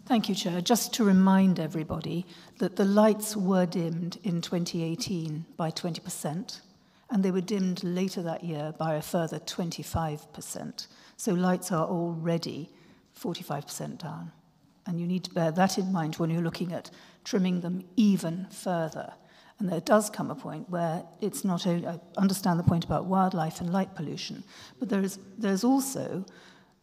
S7: Thank you, Chair. Just to remind everybody that the lights were dimmed in 2018 by 20%, and they were dimmed later that year by a further 25%. So lights are already 45% down. And you need to bear that in mind when you're looking at trimming them even further. And there does come a point where it's not only, I understand the point about wildlife and light pollution, but there's also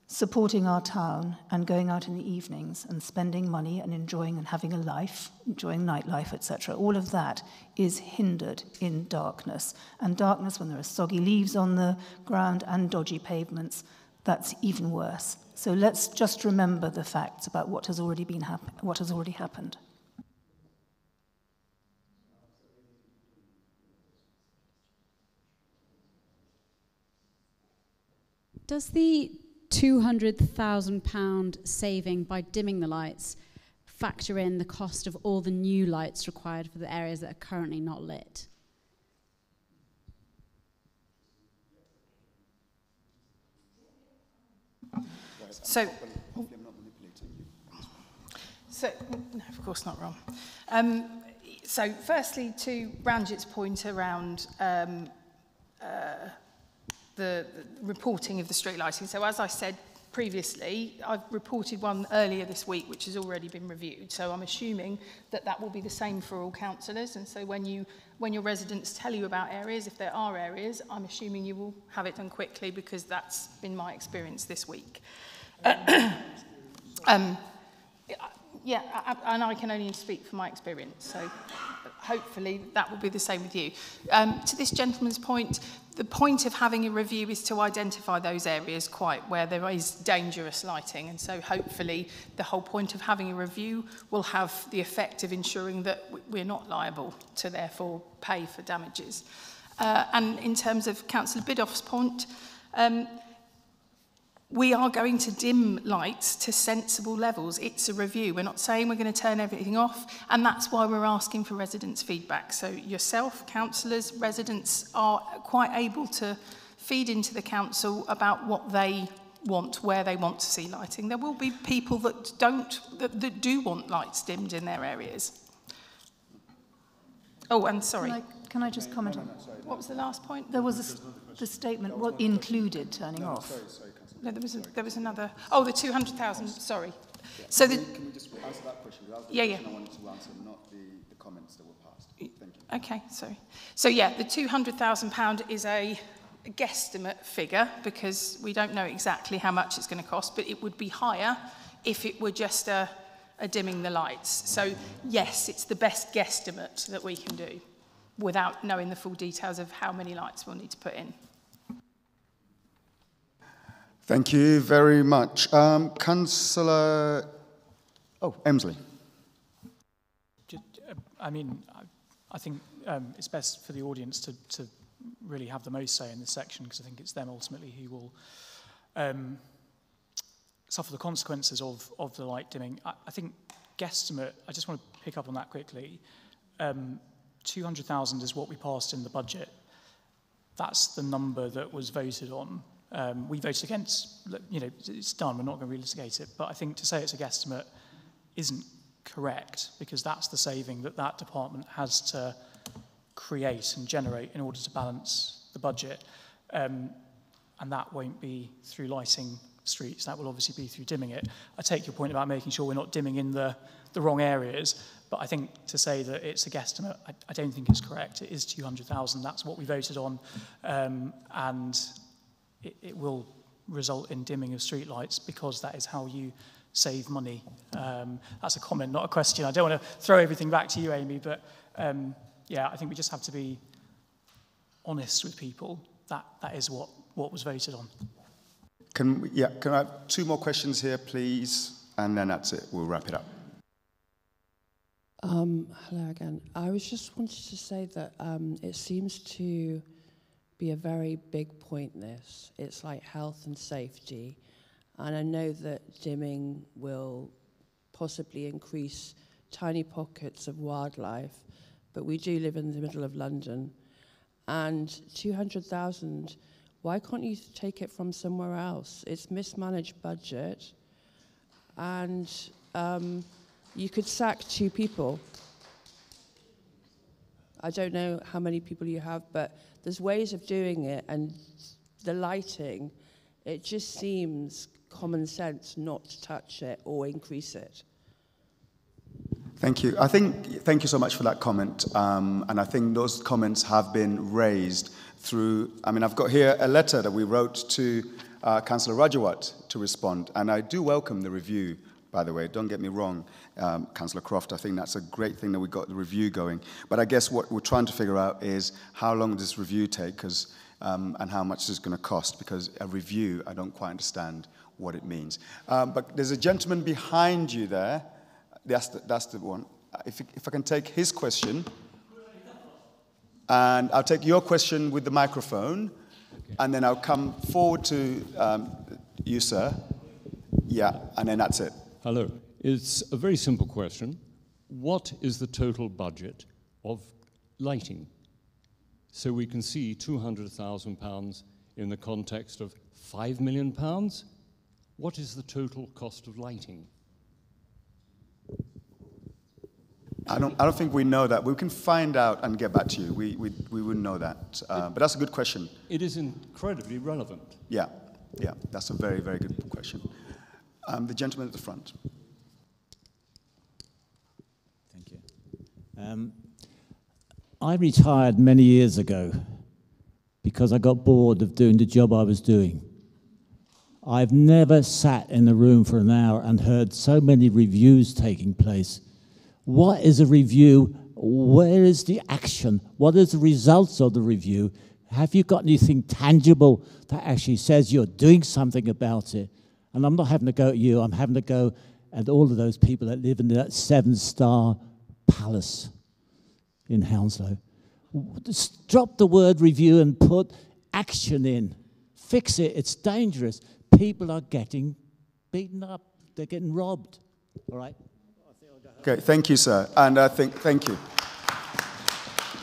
S7: supporting our town and going out in the evenings and spending money and enjoying and having a life, enjoying nightlife, etc. All of that is hindered in darkness. And darkness, when there are soggy leaves on the ground and dodgy pavements, that's even worse. So let's just remember the facts about what has already happened.
S18: Does the £200,000 saving by dimming the lights factor in the cost of all the new lights required for the areas that are currently not lit?
S9: So, no, of course not, Ron. So firstly, to Ranjit's point around the reporting of the street lighting. So as I said previously, I've reported one earlier this week which has already been reviewed. So I'm assuming that that will be the same for all councillors. And so when your residents tell you about areas, if there are areas, I'm assuming you will have it done quickly because that's been my experience this week. Yeah, and I can only speak from my experience, so hopefully that will be the same with you. To this gentleman's point, the point of having a review is to identify those areas quite where there is dangerous lighting, and so hopefully the whole point of having a review will have the effect of ensuring that we're not liable to therefore pay for damages. And in terms of Councillor Bidoff's point, we are going to dim lights to sensible levels. It's a review. We're not saying we're going to turn everything off, and that's why we're asking for residents' feedback. So yourself, councillors, residents are quite able to feed into the council about what they want, where they want to see lighting. There will be people that do want lights dimmed in their areas. Oh, and sorry.
S7: Can I just comment on?
S9: What was the last point?
S7: There was the statement, what included turning off?
S9: No, there was another. Oh, the 200,000. Sorry. So the.
S1: Can we just answer that question? That was the
S9: Yeah.
S1: question I wanted to answer, not the comments that were passed. Thank you.
S9: Okay, sorry. So yeah, the £200,000 is a guesstimate figure because we don't know exactly how much it's going to cost, but it would be higher if it were just a dimming the lights. So yes, it's the best guesstimate that we can do without knowing the full details of how many lights we'll need to put in.
S1: Thank you very much. Councillor Emsley.
S13: I mean, I think it's best for the audience to really have the most say in this section, because I think it's them ultimately who will suffer the consequences of the light dimming. I think guesstimate, I just want to pick up on that quickly. 200,000 is what we passed in the budget. That's the number that was voted on. We voted against, it's done, we're not going to relitigate it. But I think to say it's a guesstimate isn't correct, because that's the saving that department has to create and generate in order to balance the budget. And that won't be through lighting streets, that will obviously be through dimming it. I take your point about making sure we're not dimming in the wrong areas, but I think to say that it's a guesstimate, I don't think it's correct. It is 200,000, that's what we voted on, and it will result in dimming of streetlights because that is how you save money. That's a comment, not a question. I don't want to throw everything back to you, Amy, but yeah, I think we just have to be honest with people. That is what was voted on.
S1: Can I have two more questions here, please? And then that's it. We'll wrap it up.
S6: Hello again. I was just wanted to say that it seems to be a very big point, this. It's like health and safety. And I know that dimming will possibly increase tiny pockets of wildlife, but we do live in the middle of London. And 200,000, why can't you take it from somewhere else? It's mismanaged budget, and you could sack 2 people. I don't know how many people you have, but there's ways of doing it, and the lighting, it just seems common sense not to touch it or increase it.
S1: Thank you. Thank you so much for that comment. And I think those comments have been raised through, I've got here a letter that we wrote to Councillor Rajawat to respond. And I do welcome the review, by the way. Don't get me wrong, Councillor Croft. I think that's a great thing that we got the review going. But I guess what we're trying to figure out is how long does this review take, and how much is it going to cost? Because a review, I don't quite understand what it means. But there's a gentleman behind you there. That's the one. If I can take his question, and I'll take your question with the microphone, okay. And then I'll come forward to you, sir. Yeah, and then that's it.
S19: Hello. It's a very simple question. What is the total budget of lighting? So we can see £200,000 in the context of £5 million. What is the total cost of lighting?
S1: I don't think we know that. We can find out and get back to you. We wouldn't know that. But that's a good question.
S19: It is incredibly relevant.
S1: Yeah, that's a very, very good question. The gentleman at the front.
S3: Thank you. I retired many years ago because I got bored of doing the job I was doing. I've never sat in a room for an hour and heard so many reviews taking place. What is a review? Where is the action? What is the results of the review? Have you got anything tangible that actually says you're doing something about it? And I'm not having to go at you, I'm having to go at all of those people that live in that 7-star palace in Hounslow. Just drop the word review and put action in. Fix it, it's dangerous. People are getting beaten up, they're getting robbed. All right?
S1: Okay, thank you, sir. And thank you.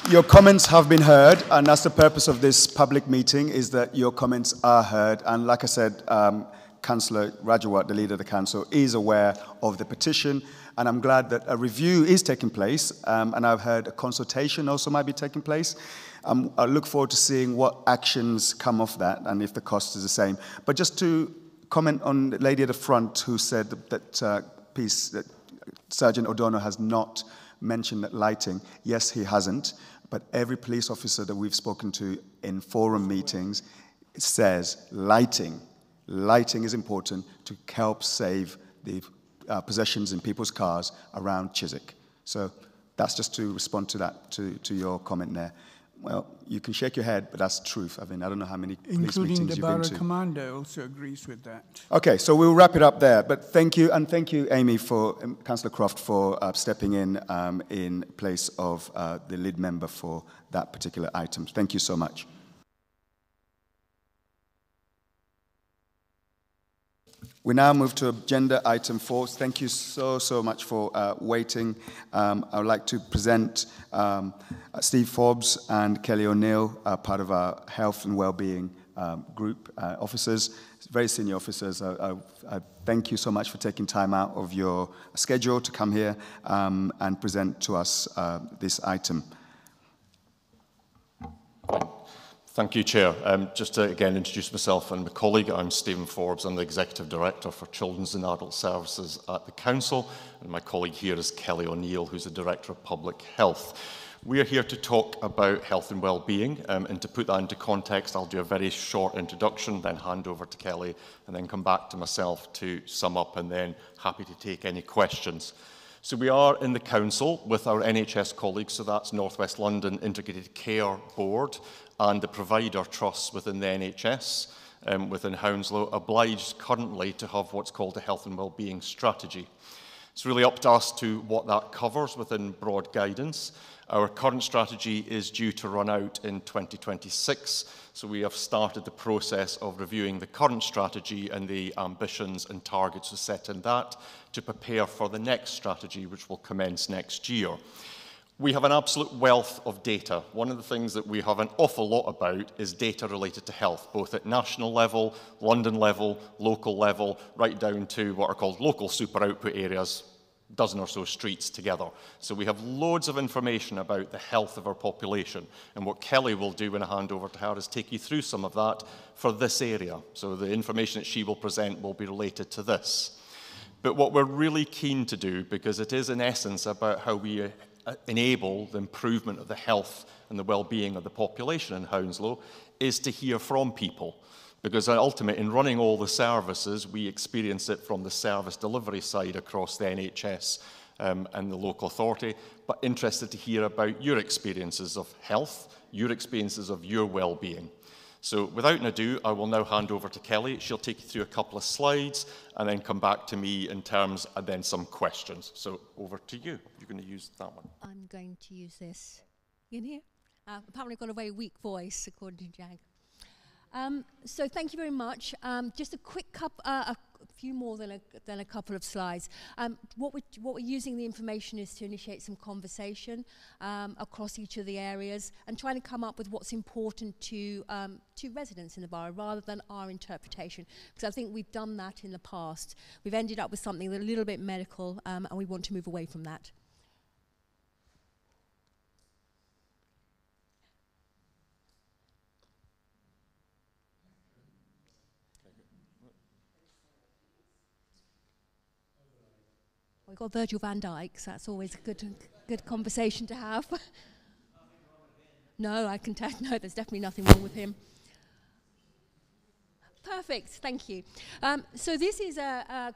S1: Your comments have been heard, and that's the purpose of this public meeting, is that your comments are heard. And like I said, Councillor Rajawat, the leader of the council, is aware of the petition, and I'm glad that a review is taking place, and I've heard a consultation also might be taking place. I look forward to seeing what actions come off that, and if the cost is the same. But just to comment on the lady at the front who said that Sergeant O'Donnell has not mentioned that lighting. Yes, he hasn't, but every police officer that we've spoken to in forum meetings says lighting. Lighting is important to help save the possessions in people's cars around Chiswick. So that's just to respond to that, to your comment there. Well, you can shake your head, but that's the truth. I mean, I don't know how many police meetings you've been to.
S16: Including the borough commander also agrees with that.
S1: Okay, so we'll wrap it up there. But thank you, and thank you, Amy, for Councillor Croft, for stepping in place of the lead member for that particular item. Thank you so much. We now move to agenda item 4. Thank you so much for waiting. I would like to present Steve Forbes and Kelly O'Neill, part of our health and well-being group officers, very senior officers. I thank you so much for taking time out of your schedule to come here and present to us this item.
S20: Thank you, Chair. Just to again introduce myself and my colleague, I'm Stephen Forbes. I'm the Executive Director for Children's and Adult Services at the Council, and my colleague here is Kelly O'Neill, who's the Director of Public Health. We are here to talk about health and well-being, and to put that into context, I'll do a very short introduction, then hand over to Kelly, and then come back to myself to sum up, and then happy to take any questions. So we are in the Council with our NHS colleagues, so that's North West London Integrated Care Board, and the provider trusts within the NHS, within Hounslow, obliged currently to have what's called a health and wellbeing strategy. It's really up to us to what that covers within broad guidance. Our current strategy is due to run out in 2026, so we have started the process of reviewing the current strategy and the ambitions and targets set in that to prepare for the next strategy, which will commence next year. We have an absolute wealth of data. One of the things that we have an awful lot about is data related to health, both at national level, London level, local level, right down to what are called local super output areas, a dozen or so streets together. So we have loads of information about the health of our population. And what Kelly will do when I hand over to her is take you through some of that for this area. So the information that she will present will be related to this. But what we're really keen to do, because it is in essence about how we enable the improvement of the health and the well-being of the population in Hounslow, is to hear from people. Because ultimately, in running all the services, we experience it from the service delivery side across the NHS and the local authority, but interested to hear about your experiences of health, your experiences of your well-being. So without an ado, I will now hand over to Kelly. She'll take you through a couple of slides and then come back to me in terms and then some questions. So over to you. You're going to use that one.
S21: I'm going to use this. You can hear? Apparently I've got a very weak voice, according to Jag. So thank you very much. Just a quick a few more than a couple of slides. What we're using the information is to initiate some conversation across each of the areas and trying to come up with what's important to residents in the borough rather than our interpretation, because I think we've done that in the past. We've ended up with something that's a little bit medical, and we want to move away from that. We've got Virgil van Dijk, so that's always a good conversation to have. No, I can tell. No, there's definitely nothing wrong with him. Perfect, thank you. So this is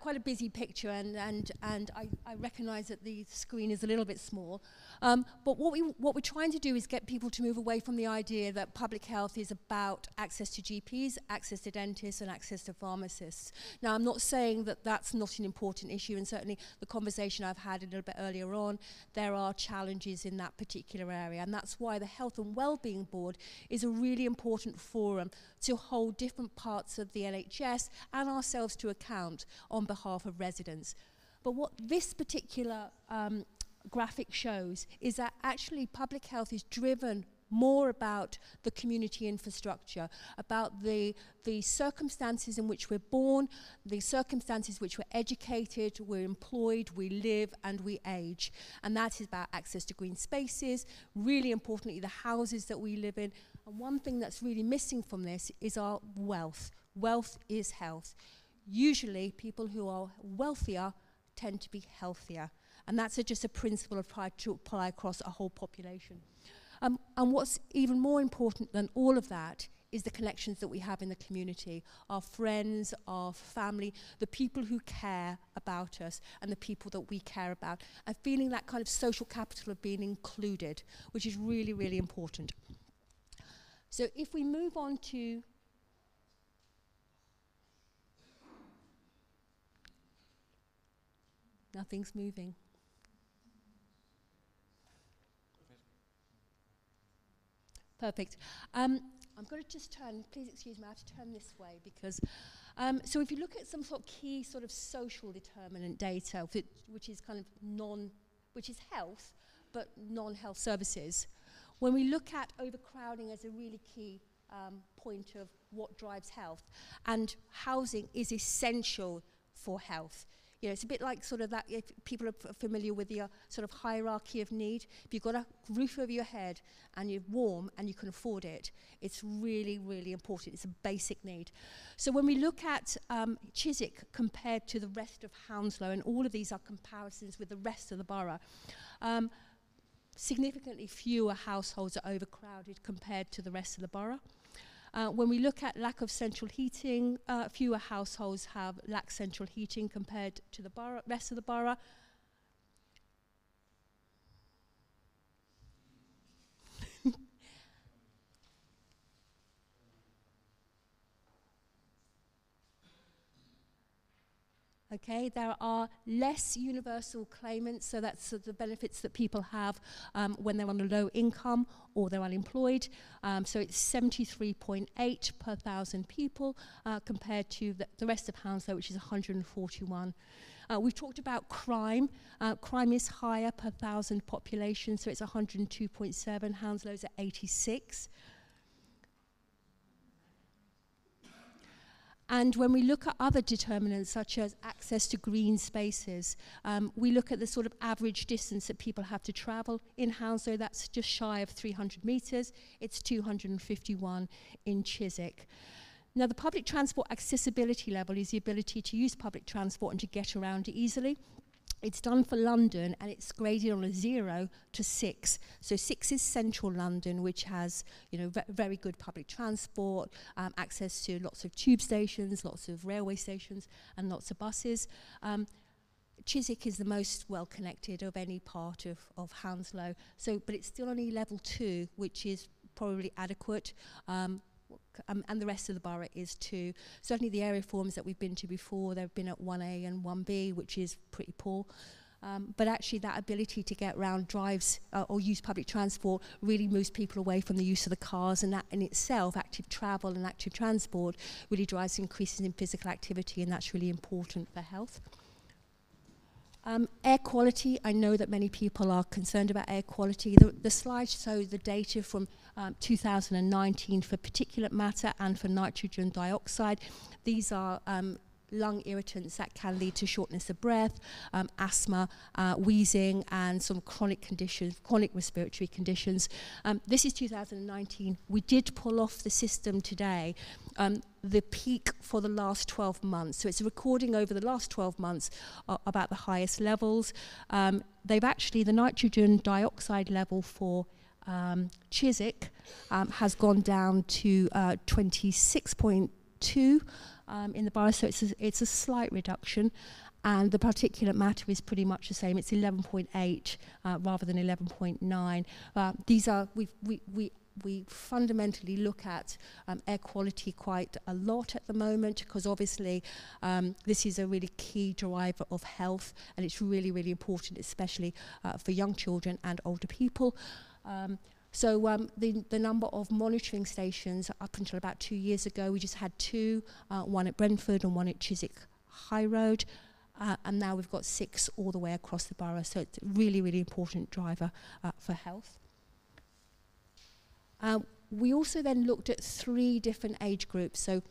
S21: quite a busy picture, and I recognise that the screen is a little bit small. But what we're trying to do is get people to move away from the idea that public health is about access to GPs, access to dentists, and access to pharmacists. Now, I'm not saying that that's not an important issue, and certainly the conversation I've had a little bit earlier on, there are challenges in that particular area, and that's why the Health and Wellbeing Board is a really important forum to hold different parts of the NHS and ourselves to account on behalf of residents. But what this particular graphic shows is that actually public health is driven more about the community infrastructure, about the circumstances in which we're born, the circumstances which we're educated, we're employed, we live, and we age. And that is about access to green spaces, really importantly, the houses that we live in. And one thing that's really missing from this is our wealth. Wealth is health. Usually, people who are wealthier tend to be healthier. And that's just a principle to apply across a whole population. And what's even more important than all of that is the connections that we have in the community, our friends, our family, the people who care about us and the people that we care about, and feeling that kind of social capital of being included, which is really, really important. So if we move on to nothing's moving. Perfect. I'm going to just turn, please excuse me, I have to turn this way because, so if you look at some sort of key sort of social determinant data, which is kind of which is health, but non-health services, when we look at overcrowding as a really key point of what drives health, and housing is essential for health. You know, it's a bit like sort of that, if people are familiar with the sort of hierarchy of need. If you've got a roof over your head and you're warm and you can afford it, it's really, really important. It's a basic need. So when we look at Chiswick compared to the rest of Hounslow, and all of these are comparisons with the rest of the borough, significantly fewer households are overcrowded compared to the rest of the borough. When we look at lack of central heating, fewer households lack central heating compared to the rest of the borough. Okay, there are less universal claimants, so that's the benefits that people have when they're on a low income or they're unemployed. So it's 73.8 per 1,000 people compared to the rest of Hounslow, which is 141. We've talked about crime. Crime is higher per 1,000 population, so it's 102.7. Hounslows at 86. And when we look at other determinants, such as access to green spaces, we look at the sort of average distance that people have to travel. In Hounslow, that's just shy of 300 metres. It's 251 in Chiswick. Now, the public transport accessibility level is the ability to use public transport and to get around easily. It's done for London, and it's graded on a 0 to 6. So 6 is central London, which has, you know, very good public transport, access to lots of tube stations, lots of railway stations, and lots of buses. Chiswick is the most well-connected of any part of Hounslow. So, but it's still only level 2, which is probably adequate. And the rest of the borough is 2. Certainly the area forums that we've been to before, they've been at 1A and 1B, which is pretty poor. But actually that ability to get around drives or use public transport really moves people away from the use of the cars, and that in itself, active travel and active transport, really drives increases in physical activity, and that's really important for health. Air quality, I know that many people are concerned about air quality. The slide shows the data from 2019 for particulate matter and for nitrogen dioxide. These are lung irritants that can lead to shortness of breath, asthma, wheezing, and some chronic conditions, chronic respiratory conditions. This is 2019. We did pull off the system today, the peak for the last 12 months. So it's a recording over the last 12 months about the highest levels. They've actually, the nitrogen dioxide level for Chiswick has gone down to 26.2
S4: 2 in the borough, so it's a slight reduction. And the particulate matter is pretty much the same. It's 11.8 rather than 11.9. These are, we fundamentally look at air quality quite a lot at the moment, because obviously this is a really key driver of health, and it's really, really important, especially for young children and older people. So the number of monitoring stations up until about 2 years ago, we just had 2, one at Brentford and one at Chiswick High Road. And now we've got 6 all the way across the borough, so it's a really, really important driver for health. We also then looked at 3 different age groups, so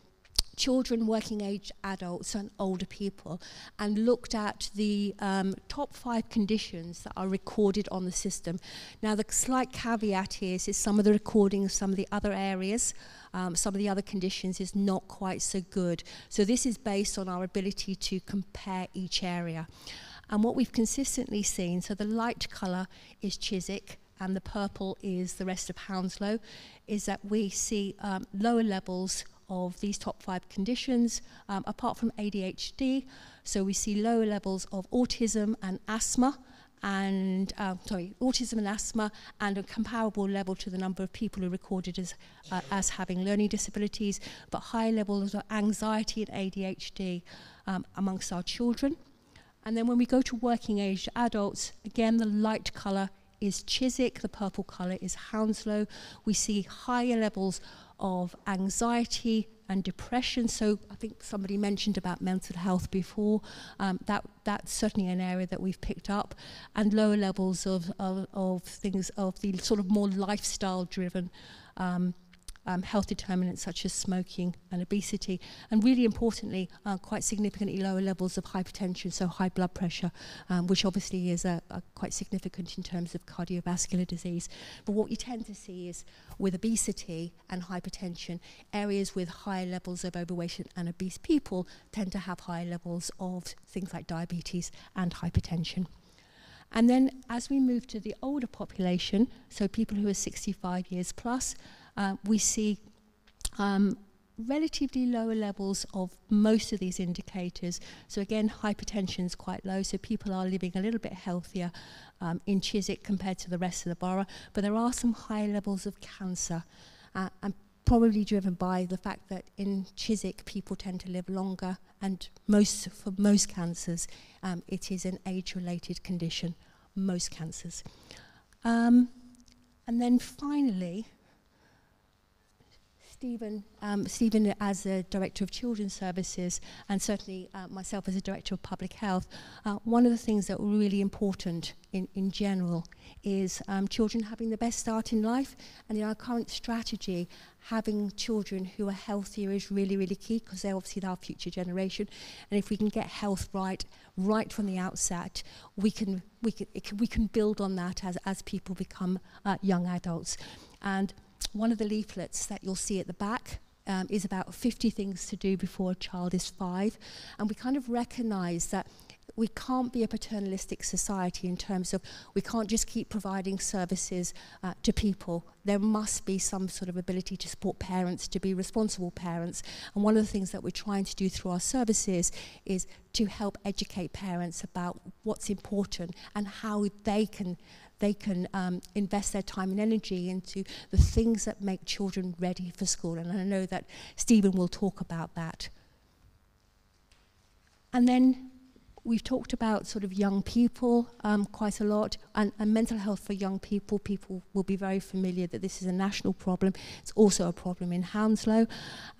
S4: children, working age adults and older people, and looked at the top 5 conditions that are recorded on the system. Now the slight caveat here is some of the recording of some of the other areas, some of the other conditions is not quite so good. So this is based on our ability to compare each area. And what we've consistently seen, so the light colour is Chiswick and the purple is the rest of Hounslow, is that we see lower levels of these top 5 conditions, apart from ADHD. So we see lower levels of autism and asthma, and autism and asthma, and a comparable level to the number of people who are recorded as having learning disabilities, but high levels of anxiety and ADHD amongst our children. And then when we go to working age adults, again the light colour is Chiswick, the purple colour is Hounslow. We see higher levels of anxiety and depression. So I think somebody mentioned about mental health before. That's certainly an area that we've picked up, and lower levels of things of the sort of more lifestyle-driven health determinants such as smoking and obesity, and really importantly, quite significantly lower levels of hypertension, so high blood pressure, which obviously is quite significant in terms of cardiovascular disease. But what you tend to see is with obesity and hypertension, areas with high levels of overweight and obese people tend to have high levels of things like diabetes and hypertension. And then as we move to the older population, so people who are 65 years plus, we see relatively lower levels of most of these indicators. So again, hypertension is quite low, so people are living a little bit healthier in Chiswick compared to the rest of the borough. But there are some high levels of cancer, and probably driven by the fact that in Chiswick people tend to live longer, and for most cancers it is an age-related condition, most cancers. And then finally, Stephen as a Director of Children's Services, and certainly myself as a Director of Public Health, one of the things that were really important in general is children having the best start in life, and in our current strategy, having children who are healthier is really, really key, because they're obviously our future generation, and if we can get health right from the outset, we can build on that as people become young adults. And one of the leaflets that you'll see at the back is about 50 things to do before a child is 5. And we kind of recognise that we can't be a paternalistic society in terms of we can't just keep providing services to people. There must be some sort of ability to support parents, to be responsible parents. And one of the things that we're trying to do through our services is to help educate parents about what's important and how they can invest their time and energy into the things that make children ready for school. And I know that Stephen will talk about that. And then we've talked about sort of young people quite a lot, and mental health for young people. People will be very familiar that this is a national problem. It's also a problem in Hounslow.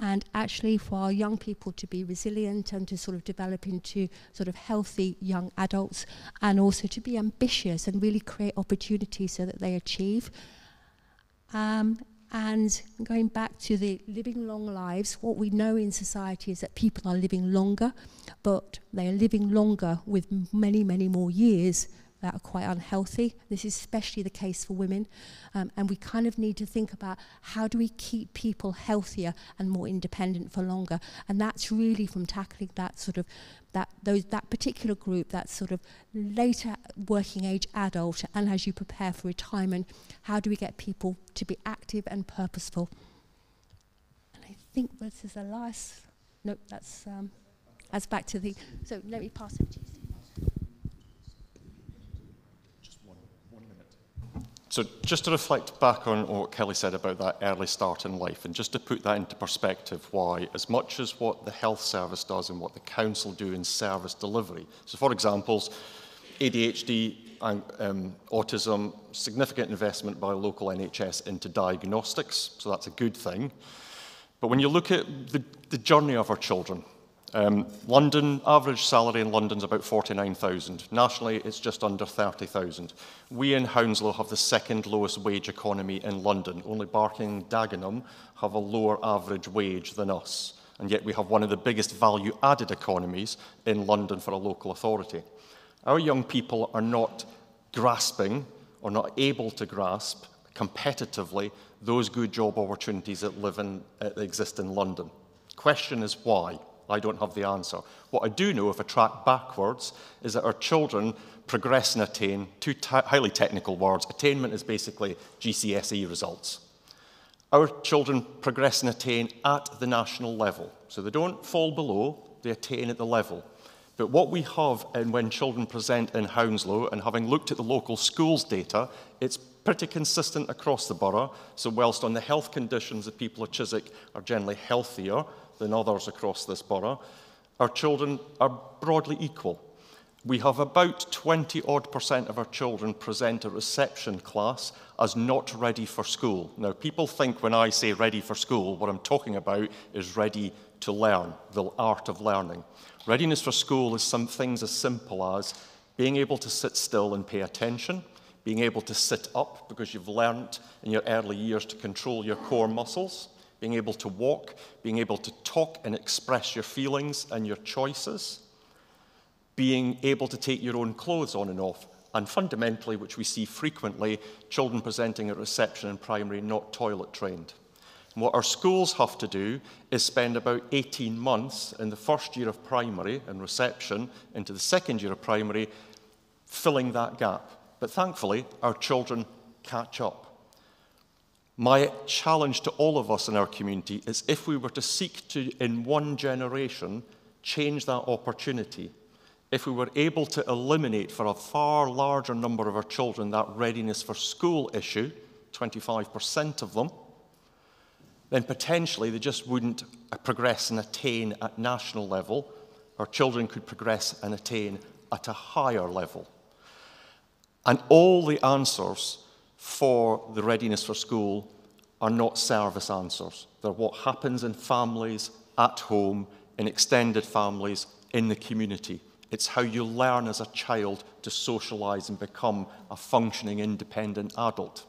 S4: And actually for our young people to be resilient and to sort of develop into sort of healthy young adults, and also to be ambitious and really create opportunities so that they achieve. And going back to the living long lives, what we know in society is that people are living longer, but they are living longer with many, many more years that are quite unhealthy. This is especially the case for women. And we kind of need to think about how do we keep people healthier and more independent for longer. And that's really from tackling that sort of, that particular group, that sort of later working age adult, and as you prepare for retirement, how do we get people to be active and purposeful? And I
S21: think this is the last. Nope, that's back to the. So let me pass it to you.
S20: So just to reflect back on what Kelly said about that early start in life, and just to put that into perspective, why, as much as what the health service does and what the council do in service delivery. So for examples, ADHD and autism, significant investment by local NHS into diagnostics, so that's a good thing. But when you look at the journey of our children, London, average salary in London is about 49,000. Nationally, it's just under 30,000. We in Hounslow have the second lowest wage economy in London. Only Barking and Dagenham have a lower average wage than us. And yet we have one of the biggest value-added economies in London for a local authority. Our young people are not grasping or not able to grasp competitively those good job opportunities that exist in London. Question is why? I don't have the answer. What I do know, if I track backwards, is that our children progress and attain, two highly technical words. Attainment is basically GCSE results. Our children progress and attain at the national level. So they don't fall below, they attain at the level. But what we have, and when children present in Hounslow, and having looked at the local schools data, it's pretty consistent across the borough. So whilst on the health conditions, the people of Chiswick are generally healthier than others across this borough, our children are broadly equal. We have about 20% of our children present at reception class as not ready for school. Now, people think when I say ready for school, what I'm talking about is ready to learn, the art of learning. Readiness for school is some things as simple as being able to sit still and pay attention, being able to sit up because you've learnt in your early years to control your core muscles, being able to walk, being able to talk and express your feelings and your choices, being able to take your own clothes on and off, and fundamentally, which we see frequently, children presenting at reception in primary not toilet trained. And what our schools have to do is spend about 18 months in the first year of primary and reception into the second year of primary filling that gap. But thankfully, our children catch up. My challenge to all of us in our community is if we were to seek to, in one generation, change that opportunity, if we were able to eliminate for a far larger number of our children that readiness for school issue, 25% of them, then potentially they just wouldn't progress and attain at national level. Our children could progress and attain at a higher level. And all the answers for the readiness for school are not service answers. They're what happens in families, at home, in extended families, in the community. It's how you learn as a child to socialise and become a functioning, independent adult.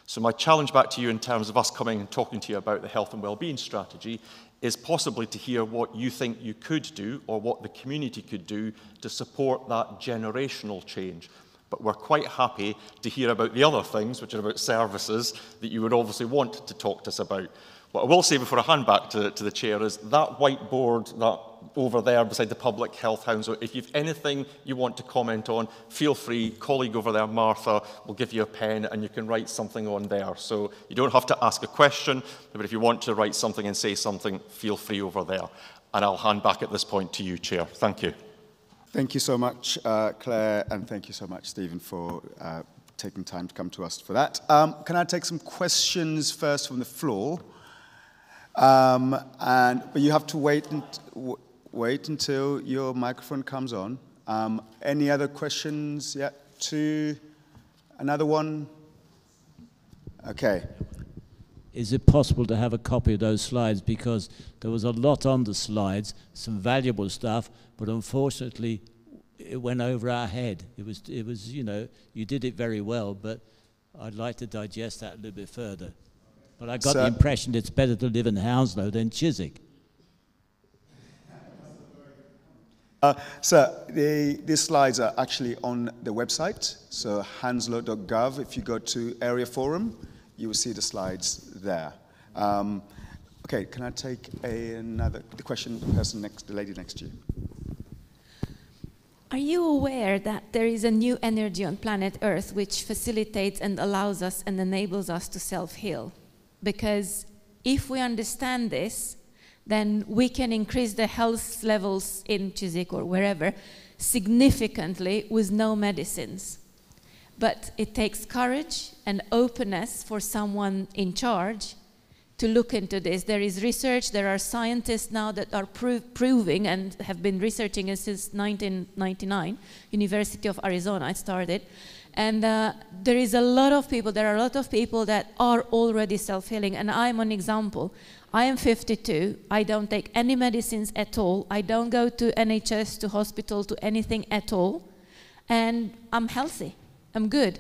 S20: So my challenge back to you in terms of us coming and talking to you about the health and wellbeing strategy is possibly to hear what you think you could do or what the community could do to support that generational change. But we're quite happy to hear about the other things, which are about services, that you would obviously want to talk to us about. What I will say before I hand back to the chair is that whiteboard, that over there beside the Public Health Hounslow, if you've anything you want to comment on, feel free. Colleague over there, Martha, will give you a pen and you can write something on there. So you don't have to ask a question, but if you want to write something and say something, feel free over there. And I'll hand back at this point to you, Chair. Thank you.
S1: Thank you so much, Claire, and thank you so much, Stephen, for taking time to come to us for that. Can I take some questions first from the floor? But you have to wait until your microphone comes on. Any other questions yet? Another one? Okay.
S3: Is it possible to have a copy of those slides? Because there was a lot on the slides, some valuable stuff, but unfortunately it went over our head. It was, you know, you did it very well, but I'd like to digest that a little bit further. But I got the impression it's better to live in Hounslow than Chiswick.
S1: So these slides are actually on the website, so hounslow.gov. If you go to Area Forum, you will see the slides there. Okay, can I take the question, the lady next to you?
S12: Are you aware that there is a new energy on planet Earth which facilitates and allows us and enables us to self-heal? Because if we understand this, then we can increase the health levels in Chiswick or wherever significantly with no medicines. But it takes courage and openness for someone in charge to look into this. There is research, there are scientists now that are proving and have been researching it since 1999, University of Arizona, I started. And there are a lot of people that are already self-healing, and I'm an example. I am 52, I don't take any medicines at all, I don't go to NHS, to hospital, to anything at all, and I'm healthy, I'm good.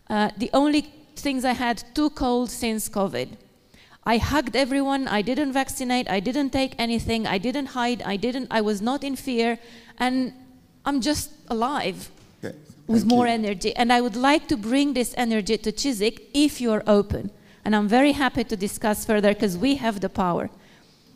S12: The only things I had 2 colds since COVID. I hugged everyone, I didn't vaccinate, I didn't take anything, I didn't hide, I was not in fear, and I'm just alive.
S1: Okay.
S12: With more energy. And I would like to bring this energy to Chiswick if you're open. And I'm very happy to discuss further because we have the power.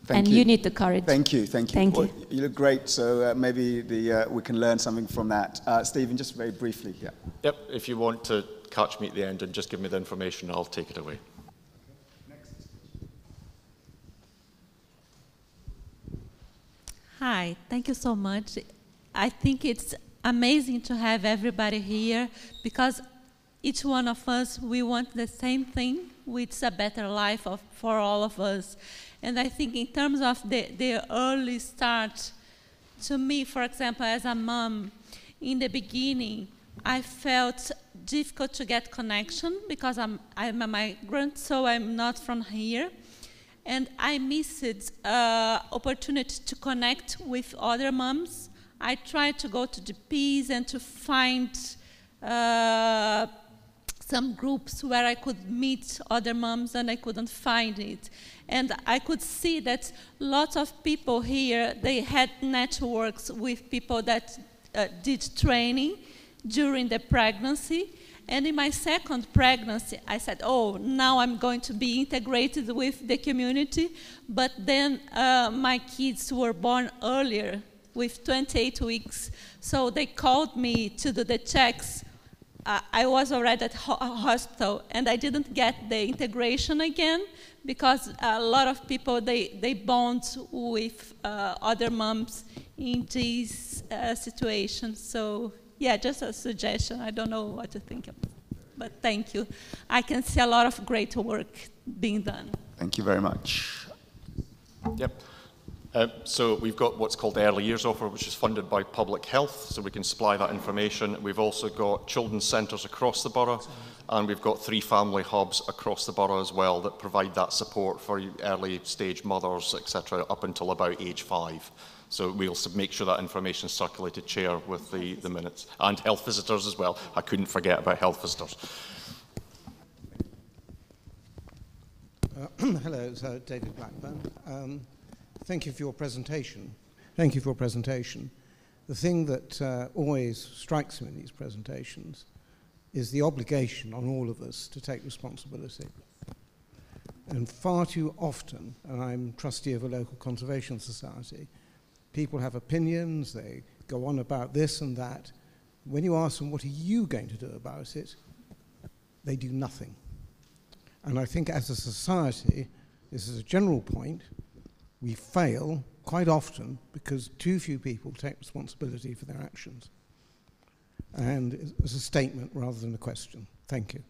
S12: And you need the courage.
S1: Thank you, thank you.
S12: Thank you.
S1: You look great, so maybe we can learn something from that. Stephen, just very briefly. Yeah.
S20: Yep, if you want to catch me at the end and just give me the information, I'll take it away.
S5: Hi, thank you so much. I think it's amazing to have everybody here because each one of us, we want the same thing, which is a better life for all of us. And I think in terms of the early start, to me, for example, as a mom, in the beginning, I felt difficult to get connection because I'm a migrant, so I'm not from here. And I missed opportunity to connect with other moms. I tried to go to GPs and to find some groups where I could meet other moms, and I couldn't find it. And I could see that lots of people here, they had networks with people that did training during the pregnancy. And in my second pregnancy, I said, oh, now I'm going to be integrated with the community. But then my kids were born earlier, with 28 weeks. So they called me to do the checks. I was already at hospital, and I didn't get the integration again because a lot of people, they bond with other moms in these situations. So yeah, just a suggestion. I don't know what to think of, but thank you. I can see a lot of great work being done.
S1: Thank you very much.
S20: Yep. So we've got what's called the Early Years Offer, which is funded by Public Health, so we can supply that information. We've also got children's centres across the borough, and we've got 3 family hubs across the borough as well that provide that support for early stage mothers, etc., up until about age 5. So we'll make sure that information is circulated, Chair, with the minutes. And health visitors as well. I couldn't forget about health visitors.
S22: Hello, it's David Blackburn. Thank you for your presentation. Thank you for your presentation. The thing that always strikes me in these presentations is the obligation on all of us to take responsibility. And far too often, and I'm trustee of a local conservation society, people have opinions, they go on about this and that. When you ask them, what are you going to do about it? They do nothing. And I think as a society, this is a general point, we fail quite often because too few people take responsibility for their actions. And it's a statement rather than a question. Thank you.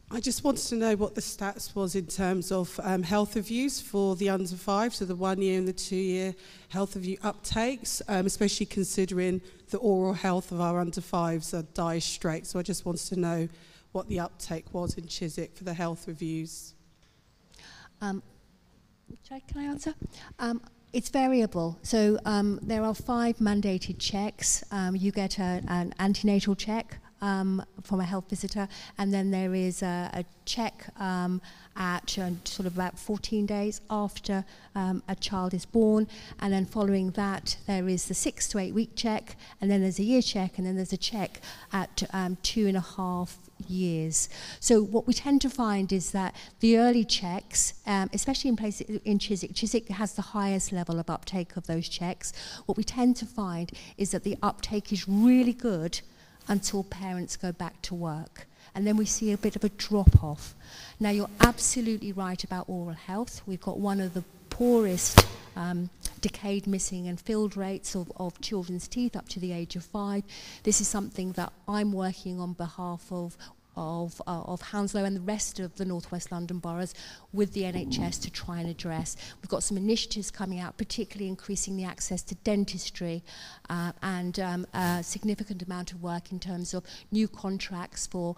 S23: I just wanted to know what the stats was in terms of health reviews for the under 5, so the 1 year and the 2 year health review uptakes, especially considering the oral health of our under 5s are dire straits. So I just wanted to know what the uptake was in Chiswick for the health reviews.
S4: Can I answer? It's variable. So there are 5 mandated checks. You get an antenatal check from a health visitor, and then there is a check at sort of about 14 days after a child is born, and then following that there is the 6 to 8 week check, and then there's a year check, and then there's a check at 2.5 years. So what we tend to find is that the early checks, especially in places in Chiswick has the highest level of uptake of those checks. What we tend to find is that the uptake is really good until parents go back to work. And then we see a bit of a drop-off. Now, you're absolutely right about oral health. We've got one of the poorest decayed, missing and filled rates of children's teeth up to the age of 5. This is something that I'm working on behalf of Hounslow and the rest of the North West London boroughs with the NHS to try and address. We've got some initiatives coming out, particularly increasing the access to dentistry and a significant amount of work in terms of new contracts for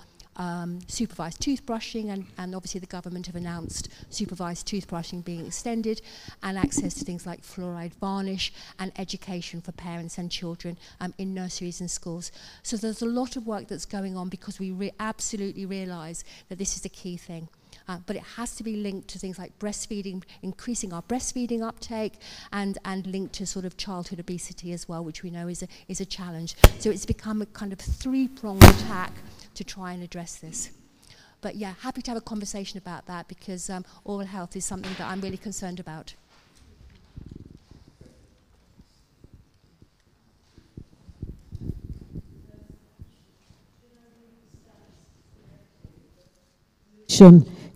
S4: supervised toothbrushing, and obviously the government have announced supervised toothbrushing being extended, and access to things like fluoride varnish and education for parents and children in nurseries and schools. So there's a lot of work that's going on because we absolutely realise that this is the key thing. But it has to be linked to things like breastfeeding, increasing our breastfeeding uptake, and linked to sort of childhood obesity as well, which we know is a challenge. So it's become a kind of three-pronged attack to try and address this. But yeah, happy to have a conversation about that, because oral health is something that I'm really concerned about.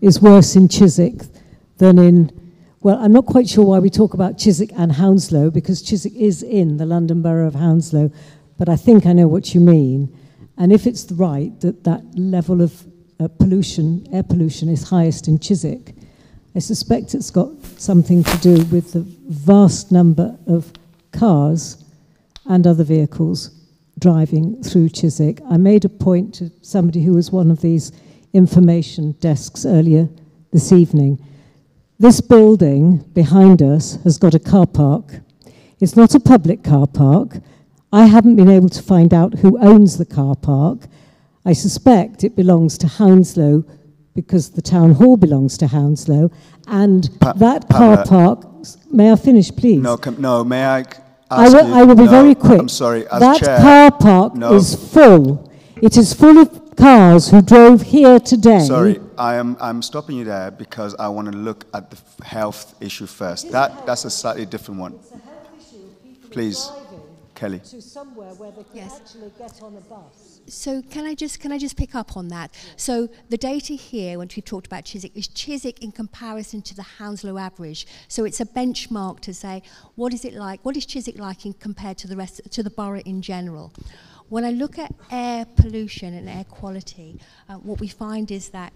S2: Is worse in Chiswick than in, well, I'm not quite sure why we talk about Chiswick and Hounslow, because Chiswick is in the London Borough of Hounslow, but I think I know what you mean. And if it's right that that level of pollution, air pollution, is highest in Chiswick, I suspect it's got something to do with the vast number of cars and other vehicles driving through Chiswick. I made a point to somebody who was one of these information desks earlier this evening. This building behind us has got a car park. It's not a public car park. I haven't been able to find out who owns the car park. I suspect it belongs to Hounslow because the town hall belongs to Hounslow, and that car park, may I finish, please?
S1: No, may I ask
S2: I will be very quick.
S1: I'm sorry, as
S2: that
S1: chair,
S2: car park is full. It is full of cars who drove here today.
S1: Sorry, I'm stopping you there because I want to look at the health issue first. That's a slightly different one.
S2: It's a health issue of people
S1: Please, Kelly.
S2: to somewhere where they can actually get on a bus.
S4: So can I just pick up on that? So the data here, when we've talked about Chiswick, is Chiswick in comparison to the Hounslow average. So it's a benchmark to say, what is it like? What is Chiswick like compared to the rest, to the borough in general? When I look at air pollution and air quality, what we find is that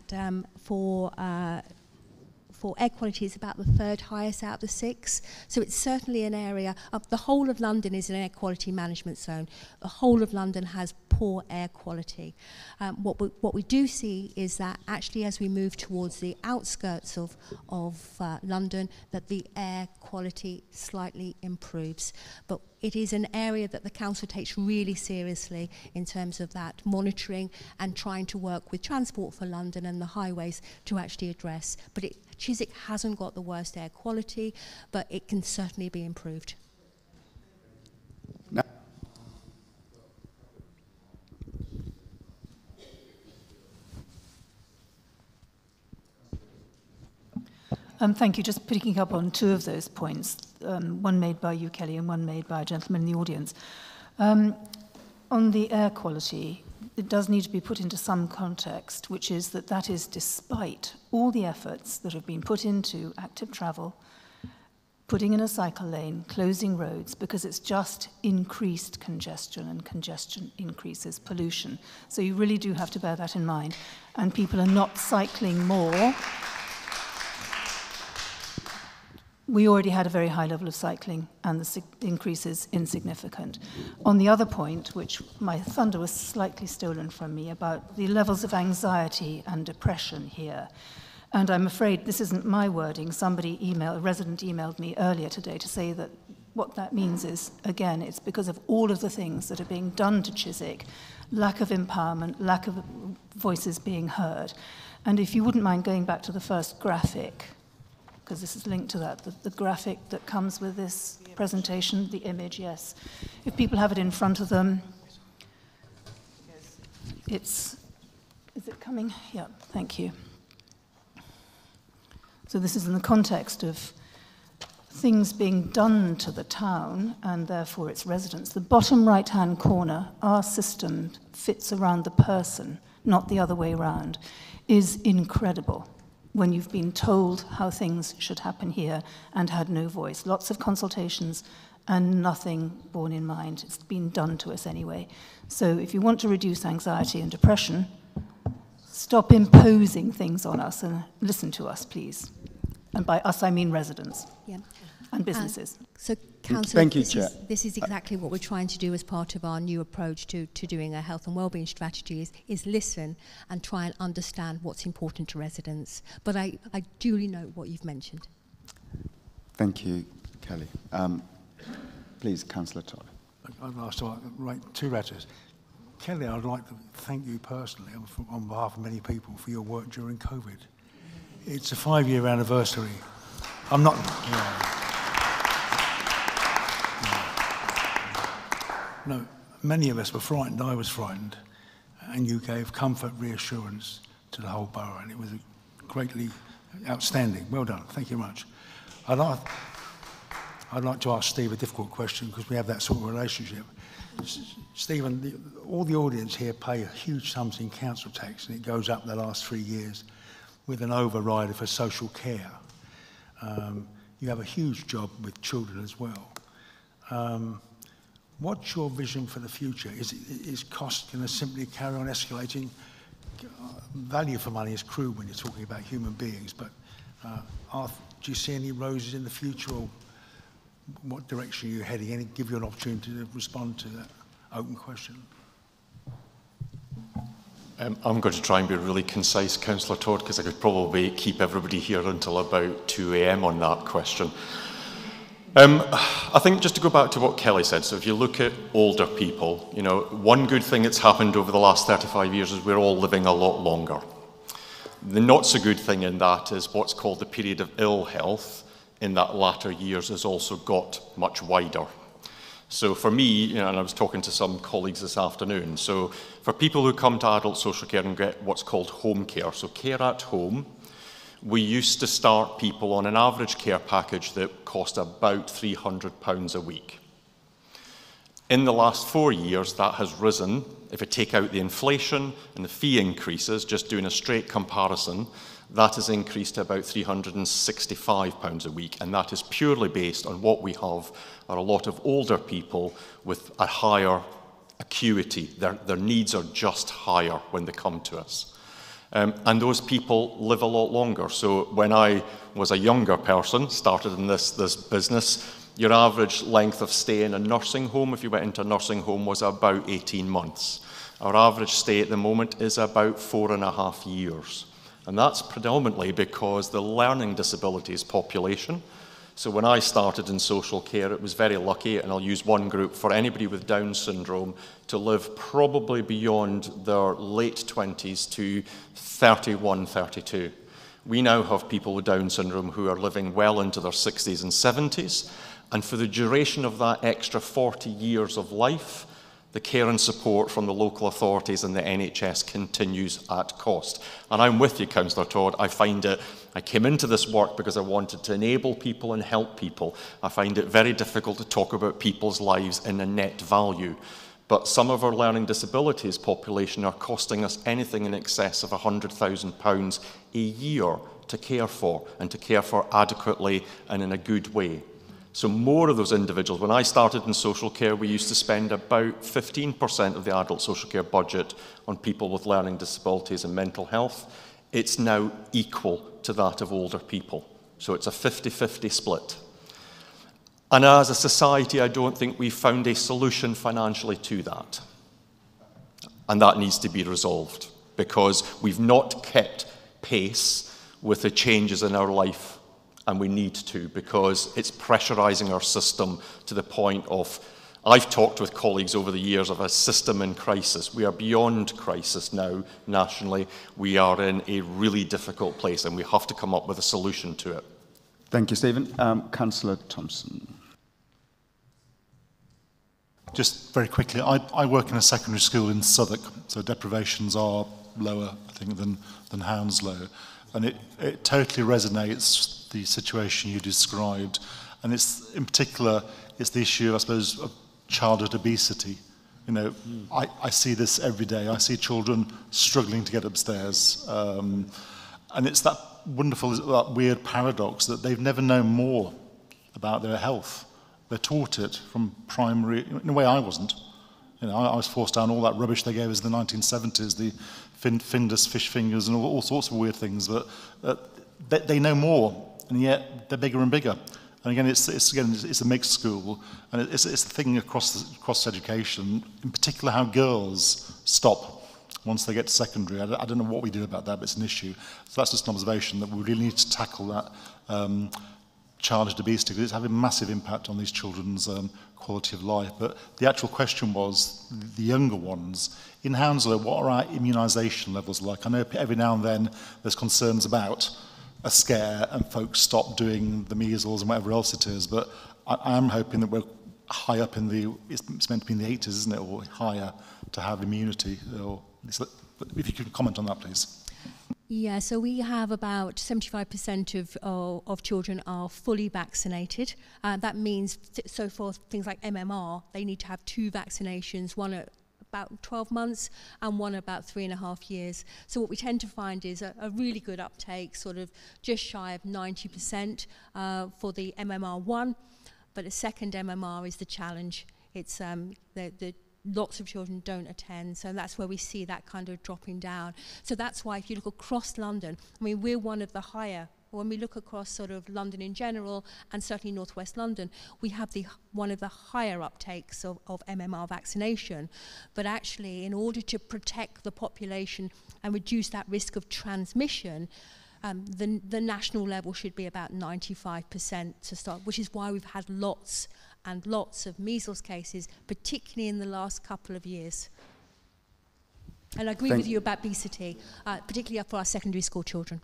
S4: for air quality, it's about the third highest out of the 6. So it's certainly an area, the whole of London is an air quality management zone. The whole of London has poor air quality. What we do see is that actually as we move towards the outskirts of London, that the air quality slightly improves. But it is an area that the council takes really seriously in terms of that monitoring and trying to work with Transport for London and the highways to actually address. But Chiswick hasn't got the worst air quality, but it can certainly be improved.
S7: Thank you. Just picking up on two of those points, one made by you, Kelly, and one made by a gentleman in the audience. On the air quality, it does need to be put into some context, which is that is despite all the efforts that have been put into active travel, putting in a cycle lane, closing roads, because it's just increased congestion, and congestion increases pollution. So you really do have to bear that in mind. And people are not cycling more. We already had a very high level of cycling, and the increase is insignificant. On the other point, which my thunder was slightly stolen from me, about the levels of anxiety and depression here, and I'm afraid this isn't my wording. A resident emailed me earlier today to say that what that means is, again, it's because of all of the things that are being done to Chiswick, lack of empowerment, lack of voices being heard. And if you wouldn't mind going back to the first graphic, because this is linked to that, the graphic that comes with this presentation, the image, yes. If people have it in front of them, is it coming? Yeah, thank you. So this is in the context of things being done to the town and therefore its residents. The bottom right-hand corner, our system fits around the person, not the other way around, is incredible when you've been told how things should happen here and had no voice. Lots of consultations and nothing borne in mind. It's been done to us anyway. So if you want to reduce anxiety and depression, stop imposing things on us and listen to us, please. And by us, I mean residents and businesses.
S21: So, Councillor,
S1: Thank you, Chair.
S21: This is exactly what we're trying to do as part of our new approach to doing a health and wellbeing strategy is listen and try and understand what's important to residents. But I duly note what you've mentioned.
S1: Thank you, Kelly. Please, Councillor Todd.
S8: I'd like to write 2 letters. Kelly, I'd like to thank you personally on behalf of many people for your work during COVID. It's a 5-year anniversary. I'm not... No, many of us were frightened. I was frightened. And you gave comfort, reassurance to the whole borough, and it was greatly outstanding. Well done. Thank you very much. I'd like to ask Steve a difficult question because we have that sort of relationship. Stephen, all the audience here pay huge sums in council tax, and it goes up the last 3 years with an overrider for social care. You have a huge job with children as well. What's your vision for the future? Is cost going to simply carry on escalating? Value for money is crude when you're talking about human beings, but do you see any roses in the future, or what direction are you heading in? And give you an opportunity to respond to that open question.
S20: I'm going to try and be really concise, Councillor Todd, because I could probably keep everybody here until about 2 a.m. on that question. I think just to go back to what Kelly said, so if you look at older people, you know, one good thing that's happened over the last 35 years is we're all living a lot longer. The not so good thing in that is what's called the period of ill health in that latter years has also got much wider. So for me, you know, and I was talking to some colleagues this afternoon, so for people who come to adult social care and get what's called home care, so care at home, we used to start people on an average care package that cost about £300 a week. In the last 4 years, that has risen. If you take out the inflation and the fee increases, just doing a straight comparison, that has increased to about £365 a week, and that is purely based on what we have are a lot of older people with a higher acuity. Their needs are just higher when they come to us. And those people live a lot longer. So when I was a younger person, started in this business, your average length of stay in a nursing home, if you went into a nursing home, was about 18 months. Our average stay at the moment is about 4.5 years. And that's predominantly because the learning disabilities population. So when I started in social care, it was very lucky, and I'll use one group, for anybody with Down syndrome to live probably beyond their late 20s to 31, 32. We now have people with Down syndrome who are living well into their 60s and 70s, and for the duration of that extra 40 years of life, the care and support from the local authorities and the NHS continues at cost. And I'm with you, Councillor Todd. I came into this work because I wanted to enable people and help people. I find it very difficult to talk about people's lives in a net value. But some of our learning disabilities population are costing us anything in excess of £100,000 a year to care for, and to care for adequately and in a good way. So more of those individuals, when I started in social care, we used to spend about 15% of the adult social care budget on people with learning disabilities and mental health. It's now equal to that of older people. So it's a 50-50 split. And as a society, I don't think we've found a solution financially to that. And that needs to be resolved, because we've not kept pace with the changes in our life. And we need to, because it's pressurising our system to the point of, I've talked with colleagues over the years of a system in crisis. We are beyond crisis now, nationally. We are in a really difficult place, and we have to come up with a solution to it.
S1: Thank you, Stephen. Councillor Thompson.
S15: Just very quickly, I work in a secondary school in Southwark, so deprivations are lower, I think, than Hounslow. And it totally resonates, the situation you described. And it's, in particular, it's the issue, I suppose, of childhood obesity. You know, I see this every day. I see children struggling to get upstairs. And it's that wonderful, that weird paradox that they've never known more about their health. They're taught it from primary, in a way I wasn't. You know, I was forced down all that rubbish they gave us in the 1970s, the Findus, fish fingers, and all sorts of weird things. But they know more, and yet they're bigger and bigger. And again, it's a mixed school, and it's a thing across education, in particular how girls stop once they get to secondary. I don't know what we do about that, but it's an issue. So that's just an observation that we really need to tackle that childhood obesity, because it's having a massive impact on these children's quality of life. But the actual question was, the younger ones, in Hounslow, what are our immunisation levels like? I know every now and then there's concerns about a scare and folks stop doing the measles and whatever else it is, but I am hoping that we're high up in the, it's meant to be in the 80s, isn't it, or higher, to have immunity. Or, if you could comment on that, please.
S4: Yeah, so we have about 75% of children are fully vaccinated. That means, so for things like MMR, they need to have 2 vaccinations, one at about 12 months and one about 3.5 years. So what we tend to find is a really good uptake, sort of just shy of 90% for the MMR1, but a second MMR is the challenge. It's lots of children don't attend, so that's where we see that kind of dropping down. So that's why if you look across London, I mean, we're one of the higher, when we look across sort of London in general, and certainly northwest London, we have one of the higher uptakes of MMR vaccination. But actually, in order to protect the population and reduce that risk of transmission, the national level should be about 95% to start, which is why we've had lots and lots of measles cases, particularly in the last couple of years. And I agree with you about obesity, particularly for our secondary school children.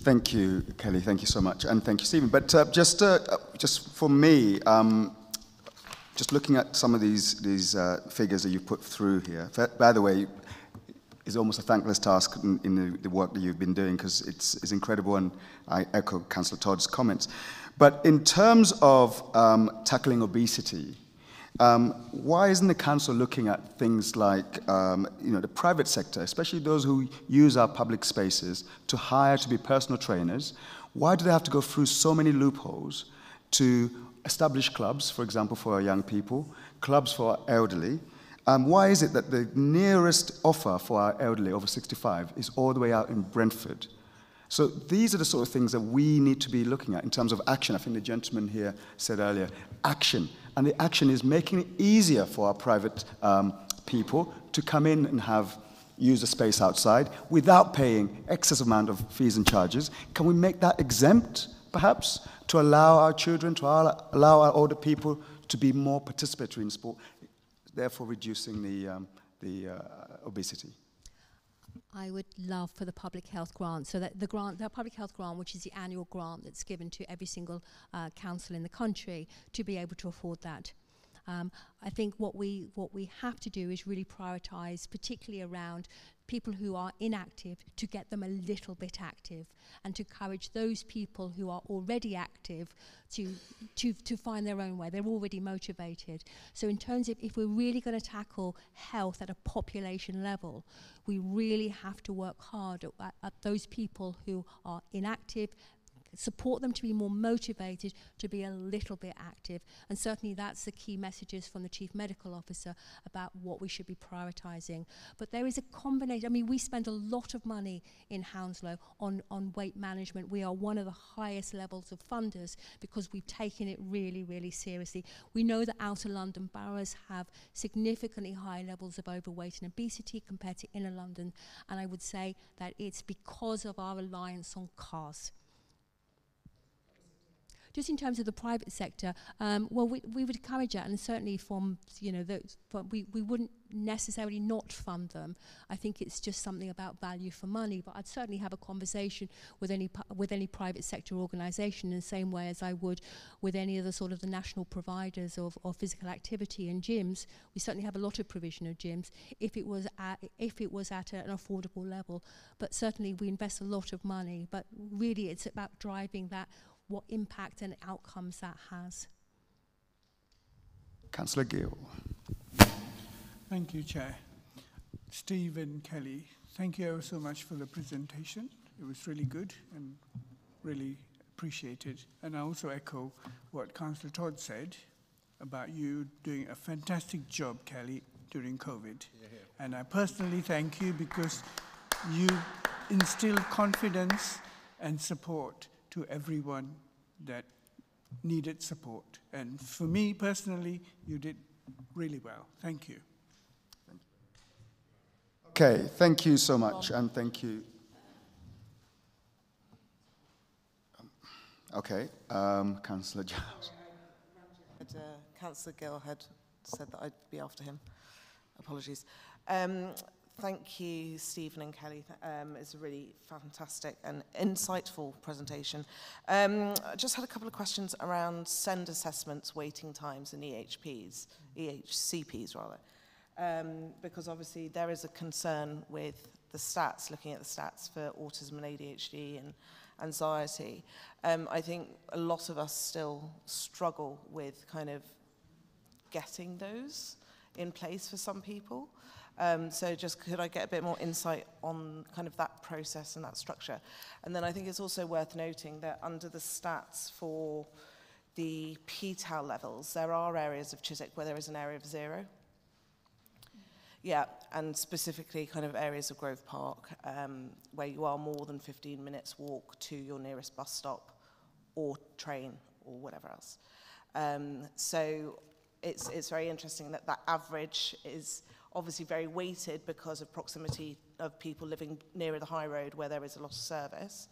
S1: Thank you, Kelly. Thank you so much. And thank you, Stephen. But just for me, just looking at some of these figures that you put through here, by the way, it's almost a thankless task in the work that you've been doing, because it's incredible, and I echo Councillor Todd's comments. But in terms of tackling obesity, why isn't the council looking at things like the private sector, especially those who use our public spaces, to hire to be personal trainers? Why do they have to go through so many loopholes to establish clubs, for example, for our young people, clubs for our elderly? Why is it that the nearest offer for our elderly over 65 is all the way out in Brentford? So these are the sort of things that we need to be looking at in terms of action. I think the gentleman here said earlier, action. And the action is making it easier for our private people to come in and use the space outside without paying excess amount of fees and charges. Can we make that exempt, perhaps, to allow our children, to allow our older people to be more participatory in sport, therefore reducing the obesity?
S4: I would love for the public health grant, so that the public health grant, which is the annual grant that's given to every single council in the country, to be able to afford that. I think what we have to do is really prioritise, particularly around people who are inactive, to get them a little bit active, and to encourage those people who are already active to find their own way. They're already motivated. So in terms of, if we're really going to tackle health at a population level, we really have to work hard at those people who are inactive, support them to be more motivated to be a little bit active. And certainly that's the key messages from the Chief Medical Officer about what we should be prioritising. But there is a combination. I mean, we spend a lot of money in Hounslow on weight management. We are one of the highest levels of funders because we've taken it really, really seriously. We know that outer London boroughs have significantly high levels of overweight and obesity compared to inner London. And I would say that it's because of our reliance on cars. Just in terms of the private sector, well, we would encourage that, and certainly from, we wouldn't necessarily not fund them. I think it's just something about value for money, but I'd certainly have a conversation with any private sector organisation in the same way as I would with any of the sort of the national providers of physical activity and gyms. We certainly have a lot of provision of gyms if it was at an affordable level, but certainly we invest a lot of money, but really it's about driving that what impact and outcomes that has.
S1: Councillor Gill.
S16: Thank you, Chair. Steve and Kelly, thank you ever so much for the presentation. It was really good and really appreciated. And I also echo what Councillor Todd said about you doing a fantastic job, Kelly, during COVID. And I personally thank you because you instilled confidence and support to everyone that needed support. And for me personally, you did really well. Thank you.
S1: Okay, thank you so much, and thank you. Okay, Councillor Giles.
S10: Councillor Gill had said that I'd be after him. Apologies. Thank you, Stephen and Kelly. It's a really fantastic and insightful presentation. I just had a couple of questions around SEND assessments, waiting times, and EHCPs rather. Because obviously there is a concern with the stats, looking at the stats for autism and ADHD and anxiety. I think a lot of us still struggle with kind of getting those in place for some people. So just could I get a bit more insight on kind of that process and that structure? And then I think it's also worth noting that under the stats for the PTAL levels, there are areas of Chiswick where there is an area of 0. Yeah, and specifically kind of areas of Grove Park where you are more than 15 minutes walk to your nearest bus stop or train or whatever else. So it's very interesting that that average is obviously very weighted because of proximity of people living nearer the high road where there is a lot of service.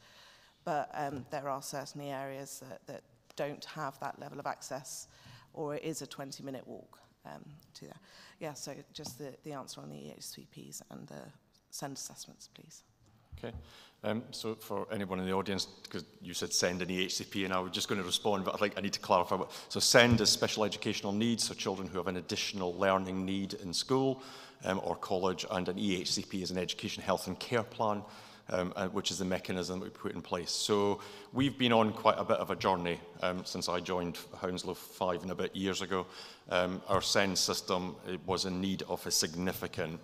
S10: But there are certainly areas that don't have that level of access, or it is a 20-minute walk to there. Yeah, so just the answer on the EHCPs and the SEND assessments, please.
S20: Okay. So for anyone in the audience, because you said SEND and EHCP, and I was just going to respond, but I need to clarify. So SEND is special educational needs, so children who have an additional learning need in school or college, and an EHCP is an education, health and care plan, which is the mechanism that we put in place. So we've been on quite a bit of a journey since I joined Hounslow 5 and a bit years ago. Our SEND system was in need of a significant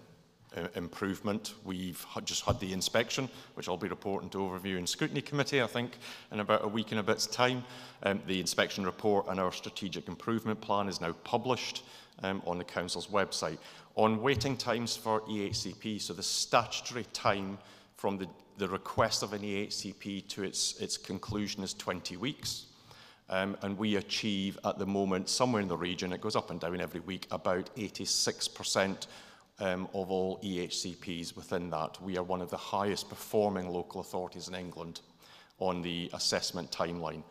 S20: improvement. We've just had the inspection, which I'll be reporting to Overview and Scrutiny Committee, I think, in about a week and a bit's time. The inspection report and our strategic improvement plan is now published on the Council's website. On waiting times for EHCP, so the statutory time from the request of an EHCP to its conclusion is 20 weeks. And we achieve, at the moment, somewhere in the region, it goes up and down every week, about 86% of all EHCPs within that. We are one of the highest performing local authorities in England on the assessment timeline.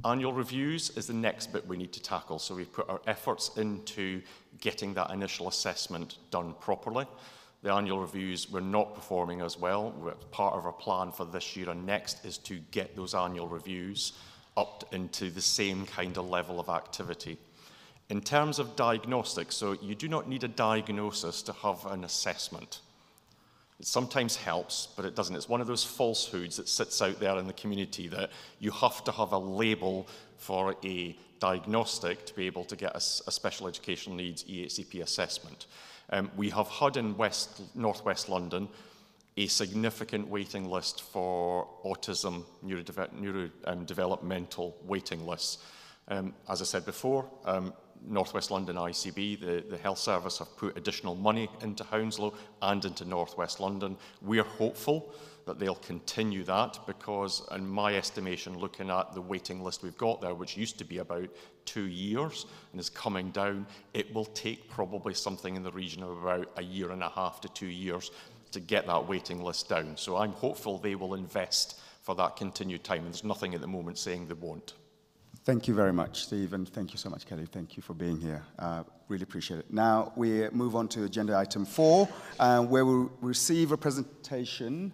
S20: Annual reviews is the next bit we need to tackle. So we've put our efforts into getting that initial assessment done properly. The annual reviews, we're not performing as well. Part of our plan for this year and next is to get those annual reviews up into the same kind of level of activity. In terms of diagnostics, so you do not need a diagnosis to have an assessment. It sometimes helps, but it doesn't. It's one of those falsehoods that sits out there in the community that you have to have a label for a diagnostic to be able to get a special educational needs EHCP assessment. We have had in northwest London a significant waiting list for autism neurodevelopmental waiting lists. As I said before, Northwest London ICB, the health service, have put additional money into Hounslow and into Northwest London. We're hopeful that they'll continue that because, in my estimation, looking at the waiting list we've got there, which used to be about 2 years and is coming down, it will take probably something in the region of about 1.5 to 2 years to get that waiting list down. So I'm hopeful they will invest for that continued time, and there's nothing at the moment saying they won't.
S1: Thank you very much, Steve, and thank you so much, Kelly. Thank you for being here. Really appreciate it. Now we move on to agenda item 4, where we'll receive a presentation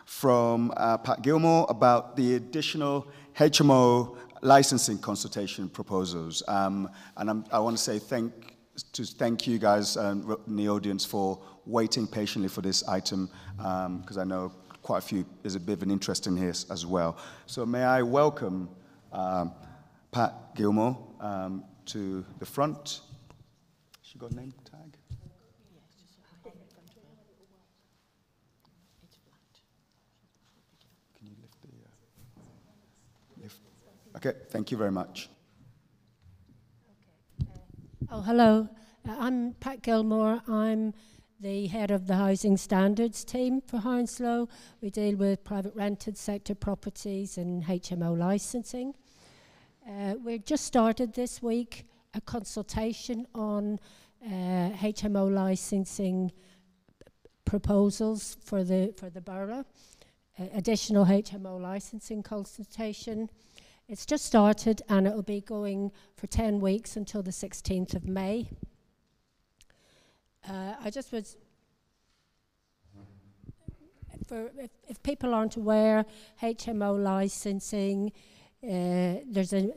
S1: from Pat Gilmore about the additional HMO licensing consultation proposals. And I want to say thank you guys in the audience for waiting patiently for this item, because I know quite a few, there's a bit of an interest in here as well. So may I welcome Pat Gilmore to the front. She got a name tag? Can you lift the lift? Okay, thank you very much.
S11: Oh, hello. I'm Pat Gilmore. I'm the head of the Housing Standards team for Hounslow. We deal with private rented sector properties and HMO licensing. We've just started this week a consultation on HMO licensing proposals for the borough, additional HMO licensing consultation. It's just started and it will be going for 10 weeks until the 16th of May. I just was, if people aren't aware, HMO licensing, there's a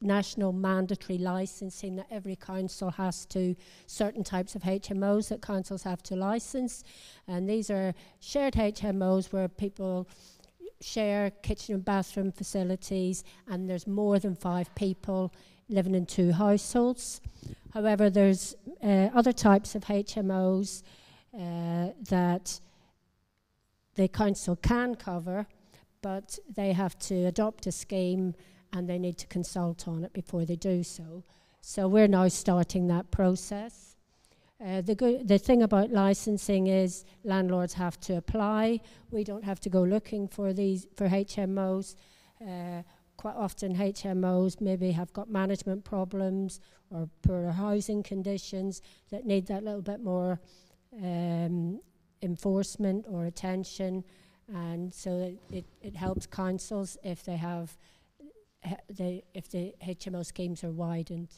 S11: national mandatory licensing that every council has to, certain types of HMOs that councils have to license, and these are shared HMOs where people share kitchen and bathroom facilities and there's more than 5 people living in 2 households. However, there's other types of HMOs that the council can cover, but they have to adopt a scheme and they need to consult on it before they do so. So we're now starting that process. The thing about licensing is landlords have to apply. We don't have to go looking for HMOs. Quite often HMOs maybe have got management problems or poor housing conditions that need that little bit more enforcement or attention, and so it helps councils if they have if the HMO schemes are widened.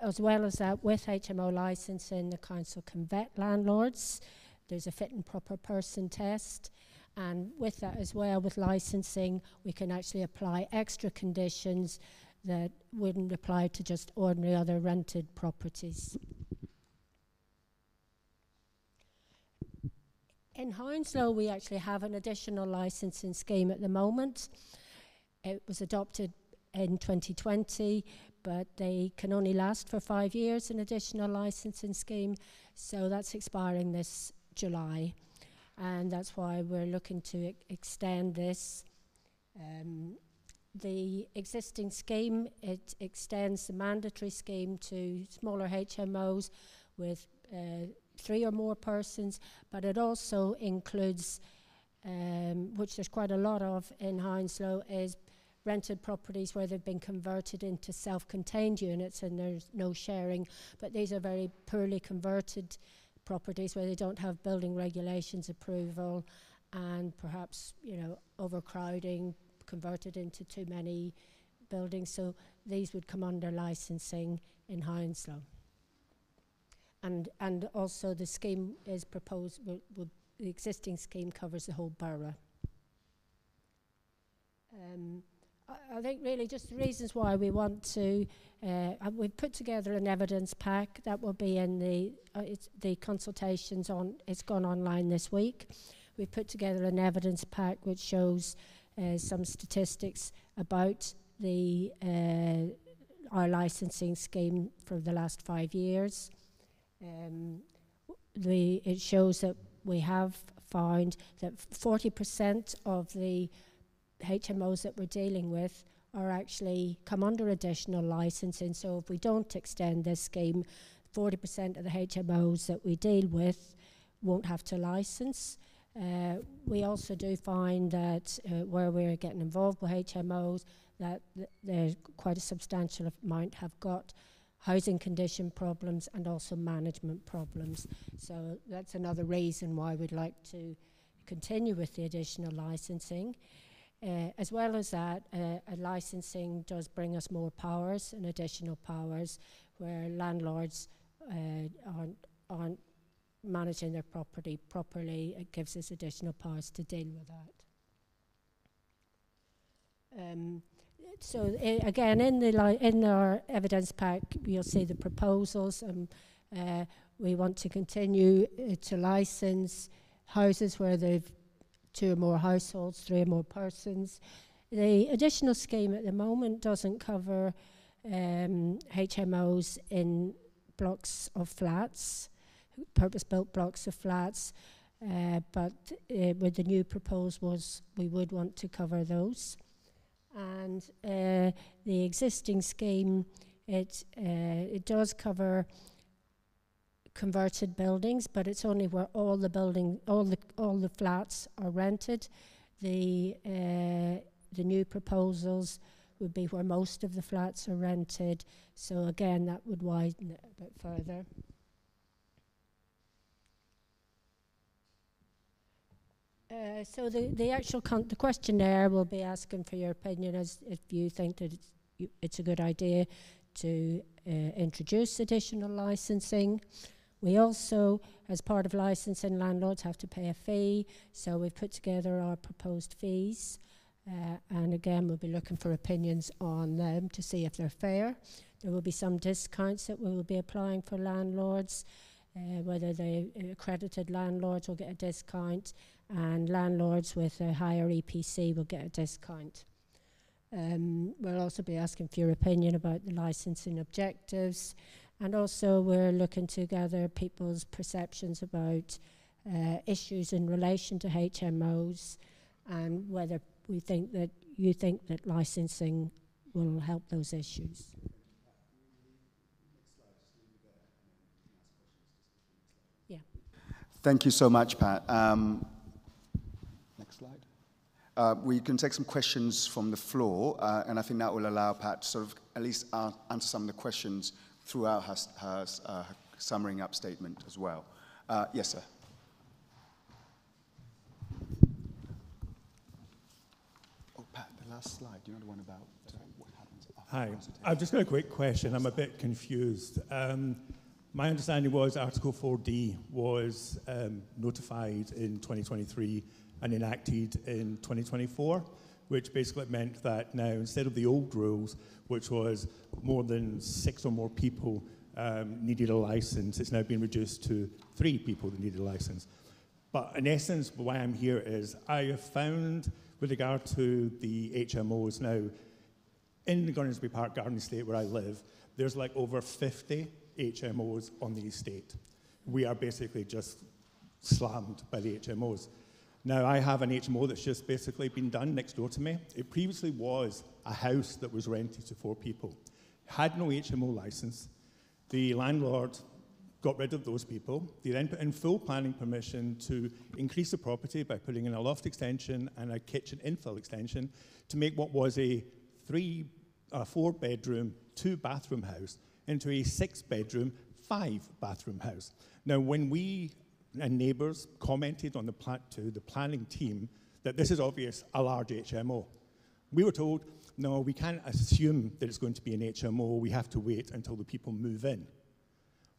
S11: As well as that, with HMO licensing, the council can vet landlords. There's a fit and proper person test. And with that as well, with licensing, we can actually apply extra conditions that wouldn't apply to just ordinary other rented properties. In Hounslow, we actually have an additional licensing scheme at the moment. It was adopted in 2020, but they can only last for 5 years, an additional licensing scheme. So that's expiring this July. And that's why we're looking to extend this. The existing scheme, it extends the mandatory scheme to smaller HMOs with 3 or more persons, but it also includes, which there's quite a lot of in Hounslow, is rented properties where they've been converted into self-contained units and there's no sharing, but these are very poorly converted properties where they don't have building regulations approval and perhaps, you know, overcrowding, converted into too many buildings. So these would come under licensing in Hounslow. And also the scheme is proposed, the existing scheme covers the whole borough. I think really just the reasons why we want to, we've put together an evidence pack that will be in the consultations on, it's gone online this week. We've put together an evidence pack which shows some statistics about our licensing scheme for the last 5 years. It shows that we have found that 40% of the HMOs that we're dealing with are actually come under additional licensing. So if we don't extend this scheme, 40% of the HMOs that we deal with won't have to license. We also do find that where we're getting involved with HMOs, that there's quite a substantial amount have got housing condition problems and also management problems. So that's another reason why we'd like to continue with the additional licensing. As well as that, a licensing does bring us more powers and additional powers where landlords aren't managing their property properly. It gives us additional powers to deal with that. So again, in our evidence pack, you'll see the proposals. We want to continue to license houses where they've 2 or more households, 3 or more persons. The additional scheme at the moment doesn't cover HMOs in blocks of flats, purpose-built blocks of flats, but with the new proposals, we would want to cover those. And the existing scheme, it does cover converted buildings, but it's only where all the flats are rented. The new proposals would be where most of the flats are rented. So again, that would widen it a bit further. So the actual the questionnaire will be asking for your opinion as if you think that it's a good idea to introduce additional licensing. We also, as part of licensing, landlords have to pay a fee, so we've put together our proposed fees. And again, we'll be looking for opinions on them to see if they're fair. There will be some discounts that we will be applying for landlords, whether the accredited landlords will get a discount, and landlords with a higher EPC will get a discount. We'll also be asking for your opinion about the licensing objectives, and also we're looking to gather people's perceptions about issues in relation to HMOs, and whether you think that licensing will help those issues. Yeah.
S1: Thank you so much, Pat. Next slide. We can take some questions from the floor, and I think that will allow Pat to sort of at least answer some of the questions throughout her summarizing up statement as well. Yes, sir. Oh, Pat, the last slide. Do you know the one about what happens after?
S14: Hi. I've just got a quick question. I'm a bit confused. My understanding was Article 4D was notified in 2023 and enacted in 2024, which basically meant that now, instead of the old rules, which was more than 6 or more people needed a license, it's now been reduced to 3 people that needed a license. But in essence, why I'm here is I have found, with regard to the HMOs now, in the Gardensbury Park Garden Estate where I live, there's like over 50 HMOs on the estate. We are basically just slammed by the HMOs. Now, I have an HMO that's just basically been done next door to me. It previously was a house that was rented to 4 people. Had no HMO license. The landlord got rid of those people. They then put in full planning permission to increase the property by putting in a loft extension and a kitchen infill extension to make what was a 4-bedroom, 2-bathroom house into a 6-bedroom, 5-bathroom house. Now, when we and neighbours commented on to the planning team that this is obvious a large HMO, we were told, no, we can't assume that it's going to be an HMO. We have to wait until the people move in.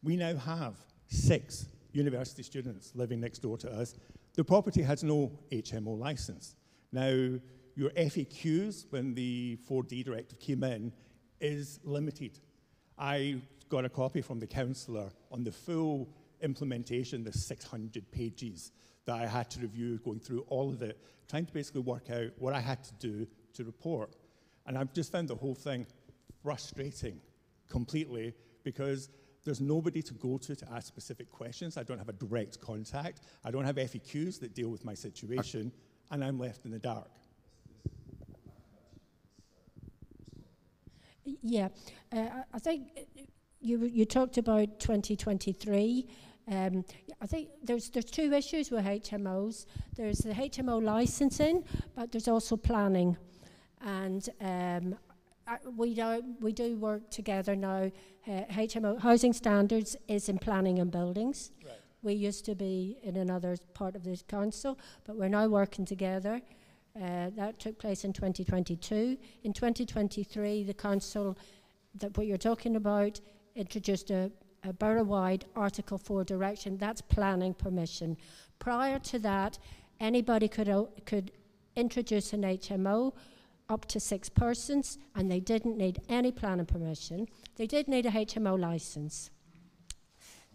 S14: We now have 6 university students living next door to us. The property has no HMO licence. Now, your FAQs, when the 4D directive came in, is limited. I got a copy from the councillor on the full implementation, the 600 pages that I had to review, going through all of it, trying to basically work out what I had to do to report. And I've just found the whole thing frustrating completely, because there's nobody to go to ask specific questions. I don't have a direct contact. I don't have FAQs that deal with my situation, and I'm left in the dark.
S11: Yeah, I think you talked about 2023. I think there's 2 issues with HMOs. There's the HMO licensing, but there's also planning. And we do work together now. HMO housing standards is in planning and buildings. Right. We used to be in another part of the council, but we're now working together. That took place in 2022. In 2023, the council, that what you're talking about, introduced a borough-wide Article 4 direction. That's planning permission. Prior to that, anybody could introduce an HMO up to 6 persons, and they didn't need any planning permission. They did need a HMO license,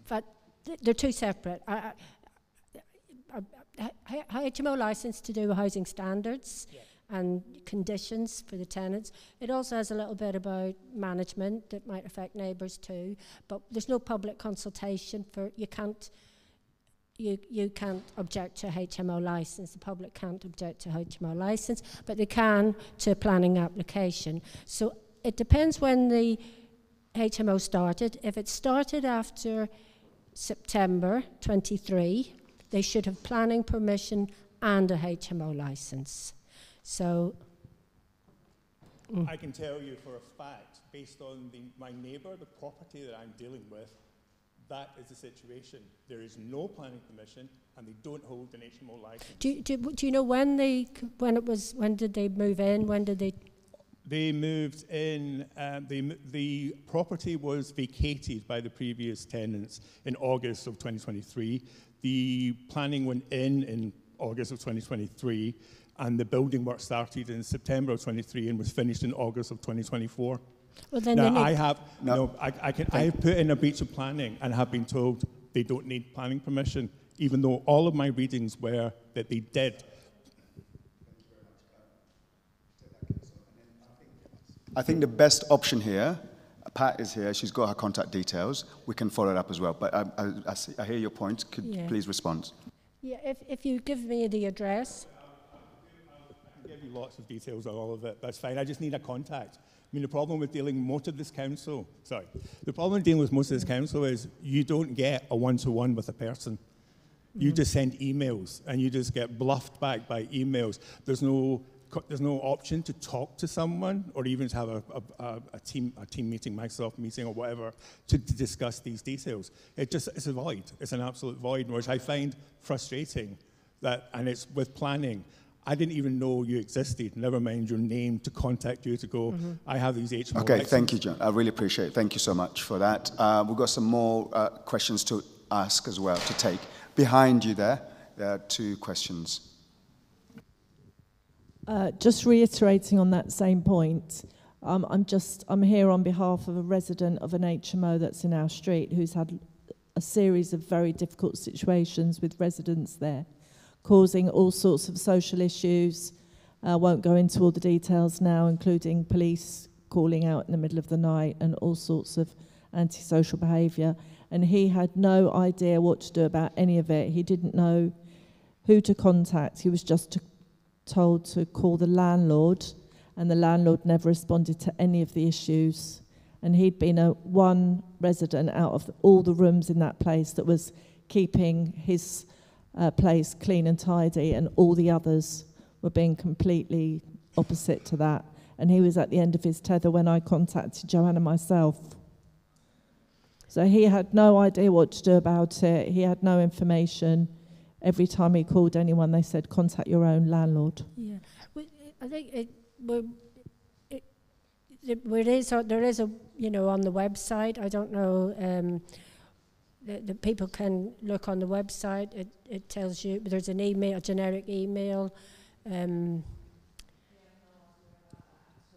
S11: but they're 2 separate. HMO license to do with housing standards, yeah, and conditions for the tenants. It also has a little bit about management that might affect neighbours too, but there's no public consultation for, you can't object to a HMO licence. The public can't object to a HMO licence, but they can to a planning application. So it depends when the HMO started. If it started after September 23, they should have planning permission and a HMO licence. So
S14: I can tell you for a fact, based on my neighbour, the property that I'm dealing with, that is the situation. There is no planning permission, and they don't hold an HMO license.
S11: Do you know when did they move in? When did they?
S14: They moved in. The property was vacated by the previous tenants in August of 2023. The planning went in August of 2023, and the building work started in September of 23 and was finished in August of 2024.
S11: Well, then
S14: now I have put in a breach of planning and have been told they don't need planning permission, even though all of my readings were that they did.
S1: I think the best option here, Pat is here, she's got her contact details, we can follow it up as well, but I hear your point, could you please respond?
S11: Yeah, if you give me the address.
S14: I can give you lots of details on all of it, that's fine, I just need a contact. I mean, the problem with dealing most of this council, the problem with dealing with most of this council is you don't get a one-to-one with a person. You just send emails, and you just get bluffed back by emails. There's no option to talk to someone, or even to have a team meeting, Microsoft meeting, or whatever, to discuss these details. It's a void. It's an absolute void, which I find frustrating. And it's with planning. I didn't even know you existed, never mind your name, to contact you to go, I have these HMO
S1: Okay,
S14: licenses.
S1: thank you, John. I really appreciate it. Thank you so much for that. We've got some more questions to ask as well, to take. Behind you there are 2 questions.
S9: Just reiterating on that same point, I'm here on behalf of a resident of an HMO that's in our street who's had a series of very difficult situations with residents there, causing all sorts of social issues. I won't go into all the details now, including police calling out in the middle of the night and all sorts of antisocial behaviour. And he had no idea what to do about any of it. He didn't know who to contact. He was just told to call the landlord, and the landlord never responded to any of the issues. And he'd been one resident out of all the rooms in that place that was keeping his place clean and tidy, and all the others were being completely opposite to that. And he was at the end of his tether when I contacted Joanna myself. So he had no idea what to do about it. He had no information. Every time he called anyone, they said, contact your own landlord.
S11: Yeah, I think there is a, on the website, I don't know, the people can look on the website. It tells you, there's an email, a generic email.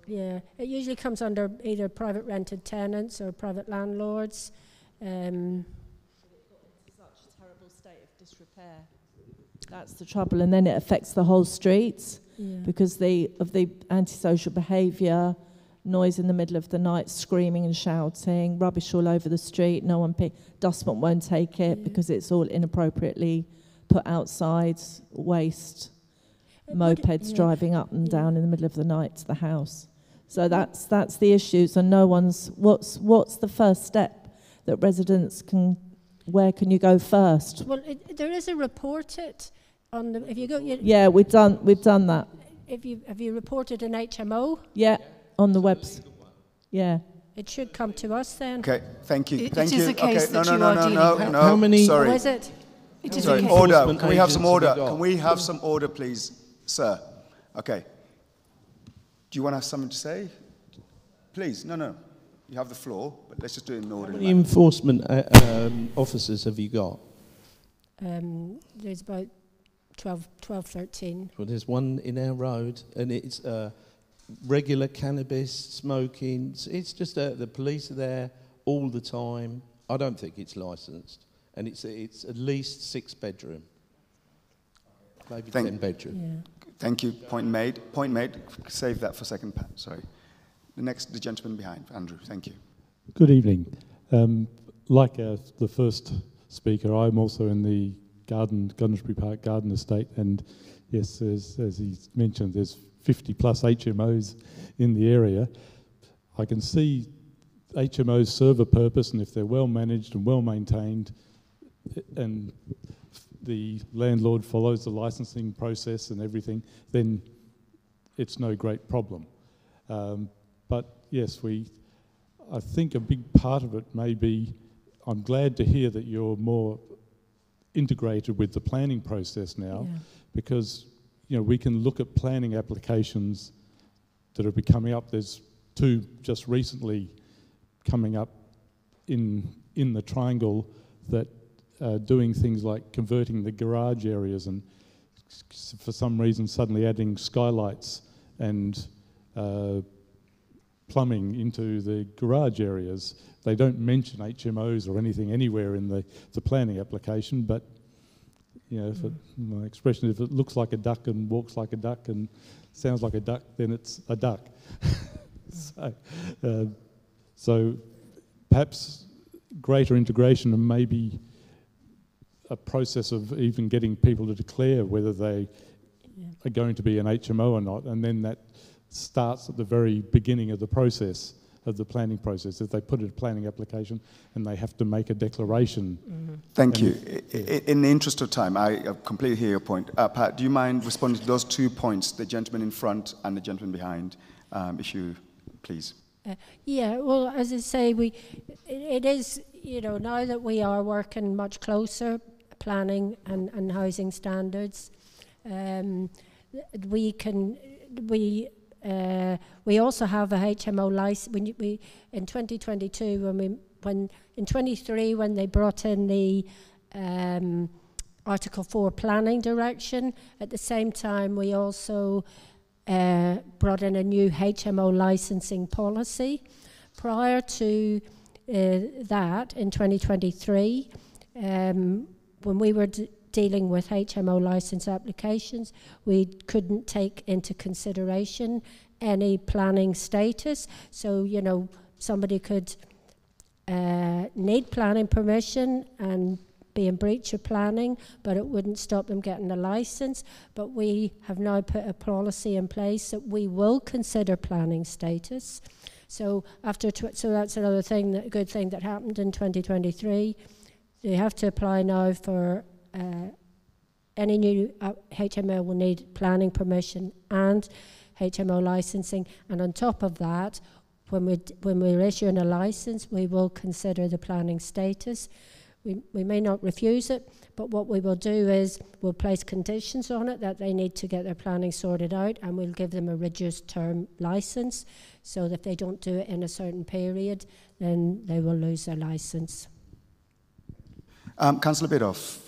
S11: Yeah, it usually comes under either private rented tenants or private landlords.
S9: Such a terrible state of disrepair. That's the trouble, and then it affects the whole street because of the antisocial behaviour, noise in the middle of the night, screaming and shouting, rubbish all over the street. No one dustman won't take it because it's all inappropriately put outside. Waste, mopeds driving up and down in the middle of the night to the house. So that's the issue. So no one's. What's the first step that residents can? Where can you go first?
S11: Well, there is a report on the. If you go.
S9: Yeah, we've done that.
S11: Have you reported an HMO?
S9: Yeah, on the website. Yeah.
S11: It should come to us then.
S1: Okay, thank you.
S7: It is a case that you are dealing with.
S1: No.
S7: How many?
S1: Sorry.
S11: What is it?
S7: It is
S1: Sorry,
S7: a case.
S1: order. Can we have some order? Can we have some order, please, sir? Okay. Do you want to have something to say? Please, no. You have the floor, but let's just do it in order.
S17: How many enforcement officers have you got?
S11: There's about 12, 13.
S17: Well, there's one in our road, and it's regular cannabis smoking. It's just the police are there all the time. I don't think it's licensed, and it's at least 6 bedroom, maybe 10 bedroom.
S11: Yeah.
S1: Thank you. Point made. Point made. Save that for a second, Pat. Sorry. The gentleman behind, Andrew. Thank you.
S6: Good evening. Like the first speaker, I'm also in the Gardensbury Park Garden Estate, and yes, as he mentioned, there's 50 plus HMOs in the area. I can see HMOs serve a purpose, and if they're well managed and well maintained, and the landlord follows the licensing process and everything, then it's no great problem. But yes, I think a big part of it may be, I'm glad to hear that you're more integrated with the planning process now, because we can look at planning applications that are coming up. There's 2 just recently coming up in the triangle that are doing things like converting the garage areas and for some reason suddenly adding skylights and plumbing into the garage areas. They don't mention HMOs or anything anywhere in the planning application, but my expression, if it looks like a duck and walks like a duck and sounds like a duck, then it's a duck. So perhaps greater integration and maybe a process of even getting people to declare whether they are going to be an HMO or not, and then that starts at the very beginning of the process, of the planning process. If they put in a planning application and they have to make a declaration.
S1: Mm-hmm. Thank you. In the interest of time, I completely hear your point. Pat, do you mind responding to those 2 points, the gentleman in front and the gentleman behind, if you please?
S11: Yeah, well, as I say, it is, now that we are working much closer, planning and housing standards, we also have a HMO license. In 2022, in 23, when they brought in the Article 4 planning direction, at the same time we also brought in a new HMO licensing policy. Prior to that, in 2023, when we were dealing with HMO license applications, we couldn't take into consideration any planning status. So, somebody could need planning permission and be in breach of planning, but it wouldn't stop them getting a license. But we have now put a policy in place that we will consider planning status. So so that's another thing, a good thing that happened in 2023. You have to apply now for any new HMO will need planning permission and HMO licensing, and on top of that, when we're issuing a license, we will consider the planning status. We may not refuse it, but what we will do is we'll place conditions on it that they need to get their planning sorted out, and we'll give them a reduced term license, so that if they don't do it in a certain period, then they will lose their license.
S1: Councillor Bidoff.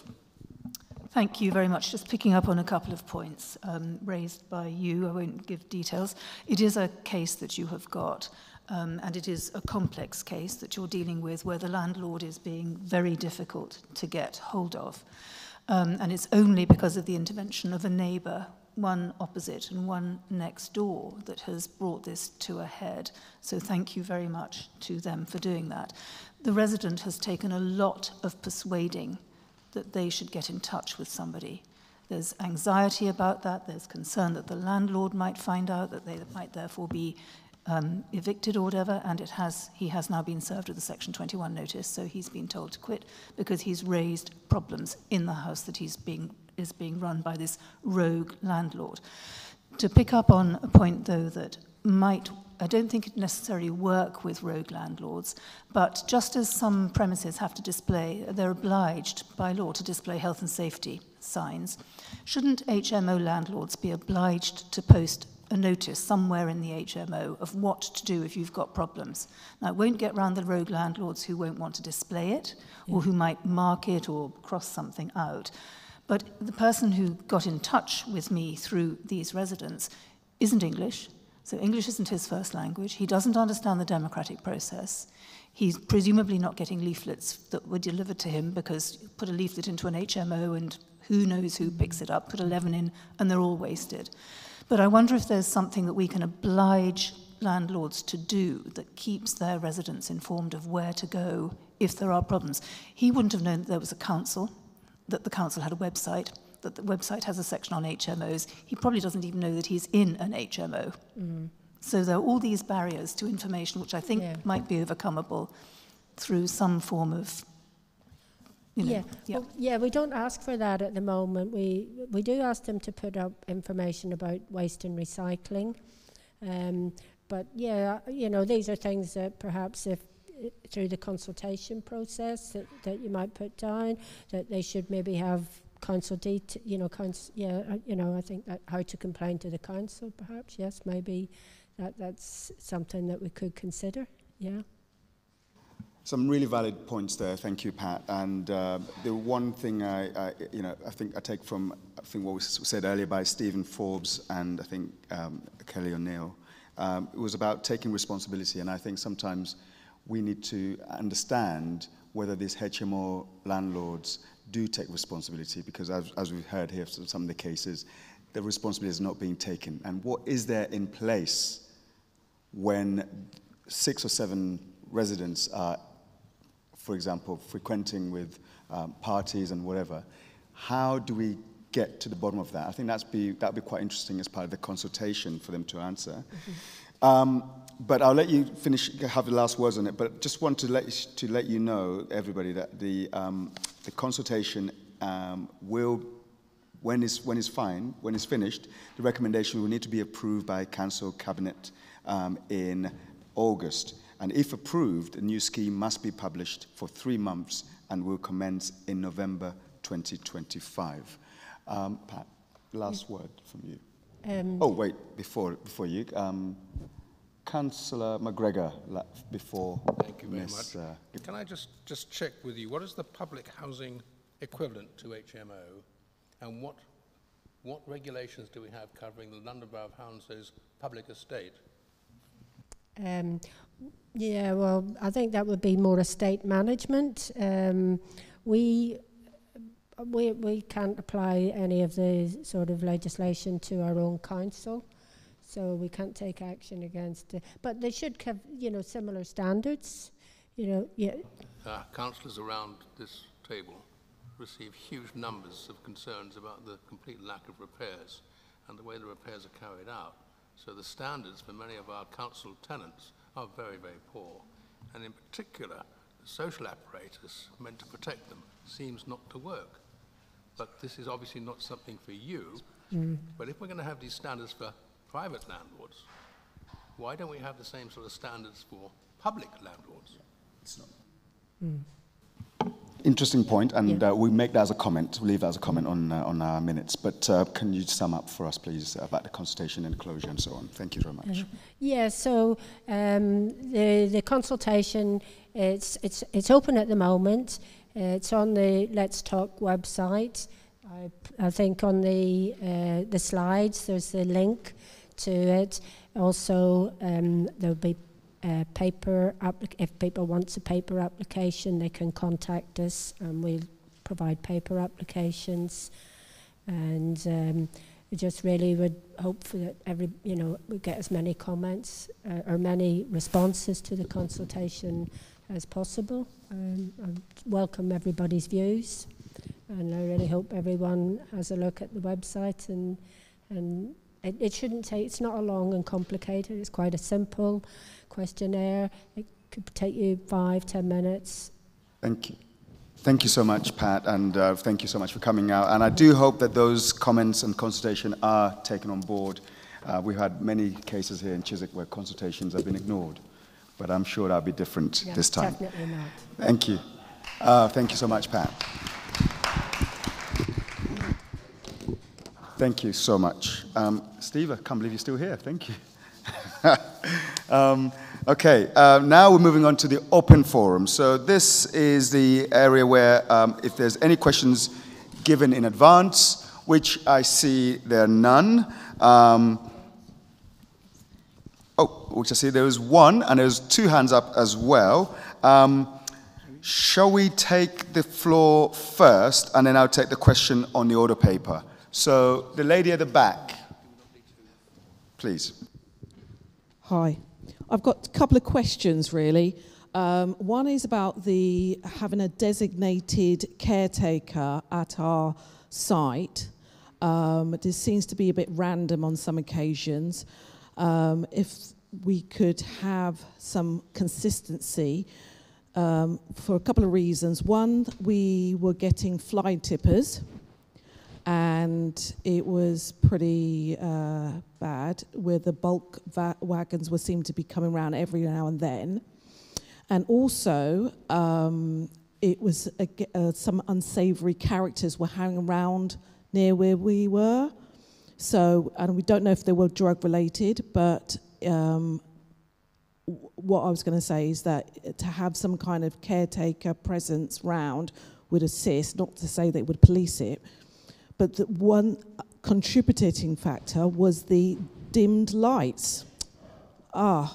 S7: Thank you very much. Just picking up on a couple of points raised by you. I won't give details. It is a case that you have got, and it is a complex case that you're dealing with, where the landlord is being very difficult to get hold of. And it's only because of the intervention of a neighbour, one opposite and one next door, that has brought this to a head. So thank you very much to them for doing that. The resident has taken a lot of persuading that they should get in touch with somebody. There's anxiety about that. There's concern that the landlord might find out, that they might therefore be evicted or whatever, and he has now been served with a Section 21 notice, so he's been told to quit because he's raised problems in the house that is being run by this rogue landlord. To pick up on a point, though, that I don't think it necessarily work with rogue landlords, but just as some premises have to they're obliged by law to display health and safety signs, shouldn't HMO landlords be obliged to post a notice somewhere in the HMO of what to do if you've got problems? Now, it won't get round the rogue landlords who won't want to display it, or who might mark it or cross something out. But the person who got in touch with me through these residents isn't English, So English isn't his first language. He doesn't understand the democratic process. He's presumably not getting leaflets that were delivered to him, because you put a leaflet into an HMO and who knows who picks it up, put 11 in, and they're all wasted. But I wonder if there's something that we can oblige landlords to do that keeps their residents informed of where to go if there are problems. He wouldn't have known that there was a council, that the council had a website, that the website has a section on HMOs. He probably doesn't even know that he's in an HMO. Mm. So there are all these barriers to information, which I think might be overcomable through some form of, you know.
S11: Well, we don't ask for that at the moment. We do ask them to put up information about waste and recycling. But yeah, you know, these are things that perhaps if through the consultation process that you might put down, that they should maybe have council I think that how to complain to the council, perhaps, yes, maybe that's something that we could consider, yeah.
S1: Some really valid points there. Thank you, Pat. And the one thing I think I take from what was said earlier by Stephen Forbes and I think Kelly O'Neill, it was about taking responsibility. And I think sometimes we need to understand whether these HMO landlords do take responsibility, because as we've heard here from some of the cases, the responsibility is not being taken. And what is there in place when 6 or 7 residents are, for example, frequenting with parties and whatever? How do we get to the bottom of that? I think that'd be quite interesting as part of the consultation for them to answer. Mm-hmm. But I'll let you have the last words on it. But just want to let you know, everybody, that the consultation will, when it's finished, the recommendation will need to be approved by Council Cabinet in August. And if approved, a new scheme must be published for 3 months and will commence in November 2025. Pat, last word from you. Oh, wait, before you. Councillor McGregor, before.
S13: Thank you very much. Can I just check with you, what is the public housing equivalent to HMO, and what regulations do we have covering the London Borough of Hounslow's public estate?
S11: Yeah, well, I think that would be more estate management. We can't apply any of the sort of legislation to our own council, so we can't take action against it. But they should have, similar standards.
S13: Councillors around this table receive huge numbers of concerns about the complete lack of repairs and the way the repairs are carried out. So the standards for many of our council tenants are very, very poor. And in particular, the social apparatus meant to protect them seems not to work. But this is obviously not something for you. Mm. But if we're going to have these standards for private landlords, why don't we have the same sort of standards for public landlords?
S1: It's not. Mm. Interesting point, and we make that as a comment, we'll leave that as a comment on our minutes. But can you sum up for us, please, about the consultation and closure and so on? Thank you very much.
S11: So the consultation, it's open at the moment. It's on the Let's Talk website. I think on the slides there's the link to it. Also, there'll be if people want a paper application, they can contact us and we'll provide paper applications. And we just really would hope for that we get as many comments or many responses to the consultation as possible. I welcome everybody's views, and I really hope everyone has a look at the website. And it shouldn't take, it's not a long and complicated, it's quite a simple questionnaire. It could take you 5-10 minutes.
S1: Thank you. Thank you so much, Pat, and thank you so much for coming out. And I do hope that those comments and consultation are taken on board. We've had many cases here in Chiswick where consultations have been ignored, but I'm sure that'll be different this time.
S11: Definitely not.
S1: Thank you. Thank you so much, Pat. Thank you so much. Steve, I can't believe you're still here. Thank you. Okay, now we're moving on to the open forum. So this is the area where if there's any questions given in advance, which I see there are none, Oh, which I see there was one, and there's 2 hands up as well. Shall we take the floor first, and then I'll take the question on the order paper? So the lady at the back, please.
S3: Hi. I've got a couple of questions, really. One is about having a designated caretaker at our site. This seems to be a bit random on some occasions. If we could have some consistency for a couple of reasons. One, we were getting fly tippers, and it was pretty bad, where the bulk wagons seemed to be coming around every now and then. And also, it was some unsavoury characters were hanging around near where we were. So, and we don't know if they were drug related, but what I was going to say is that to have some kind of caretaker presence round would assist, not to say they would police it, but the one contributing factor was the dimmed lights.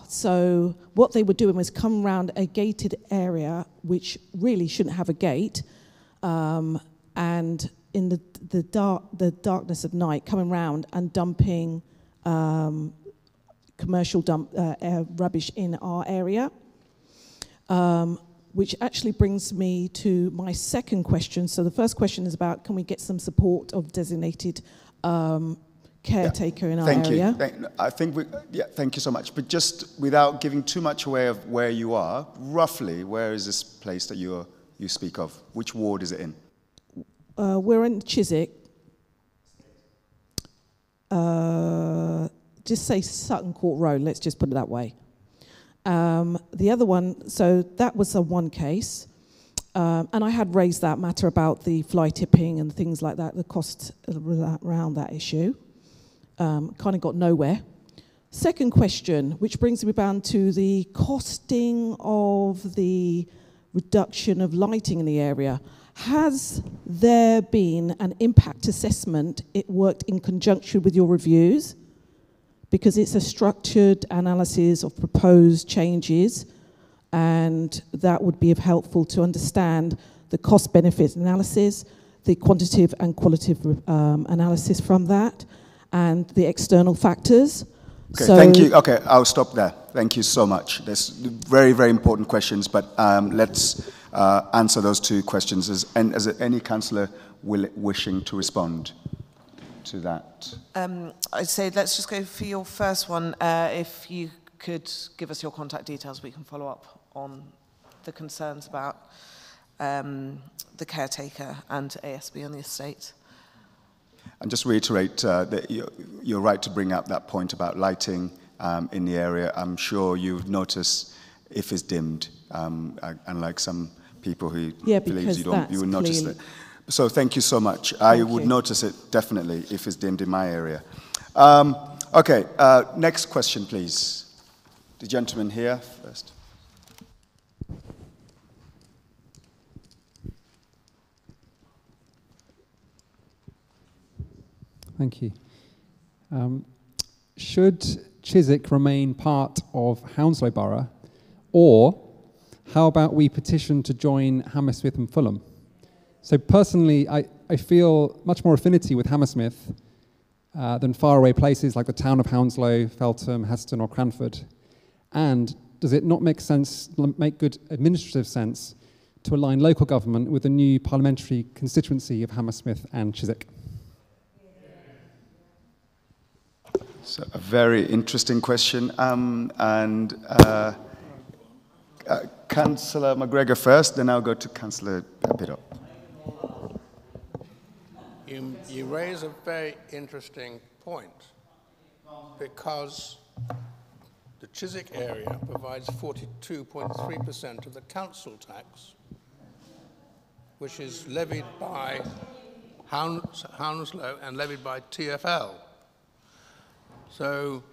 S3: So what they were doing was come around a gated area, which really shouldn't have a gate, and in the darkness of night, coming around and dumping commercial rubbish in our area, which actually brings me to my second question. So the first question is about, can we get some support of designated caretaker in our area?
S1: Thank you. Thank you so much. But just without giving too much away of where you are, roughly, where is this place that you speak of? Which ward is it in?
S3: We're in Chiswick. Just say Sutton Court Road, let's just put it that way. The other one, so that was one case. And I had raised that matter about the fly tipping and things like that, the cost around that issue. Kind of got nowhere. Second question, which brings me down to the costing of the reduction of lighting in the area. Has there been an impact assessment? It worked in conjunction with your reviews, because it's a structured analysis of proposed changes, and that would be helpful to understand the cost-benefit analysis, the quantitative and qualitative analysis from that, and the external factors.
S1: Okay, thank you. Okay, I'll stop there. Thank you so much. There's very, very important questions, but let's answer those 2 questions. Is any councillor wishing to respond to that?
S10: I'd say let's just go for your first one. If you could give us your contact details, we can follow up on the concerns about the caretaker and ASB on the estate.
S1: And just reiterate that you're right to bring up that point about lighting in the area. I'm sure you've noticed if it's dimmed, unlike some people who believe you would notice it. So thank you so much. I would notice it definitely if it's dimmed in my area. Okay, next question, please. The gentleman here first.
S18: Thank you. Should Chiswick remain part of Hounslow Borough, or how about we petition to join Hammersmith and Fulham? So personally, I feel much more affinity with Hammersmith than faraway places like the town of Hounslow, Feltham, Heston or Cranford. And does it not make good administrative sense to align local government with the new parliamentary constituency of Hammersmith and Chiswick?
S1: So a very interesting question. Councillor McGregor first, then I'll go to Councillor Biddock.
S13: You raise a very interesting point, because the Chiswick area provides 42.3% of the council tax, which is levied by Hounslow and levied by TfL. So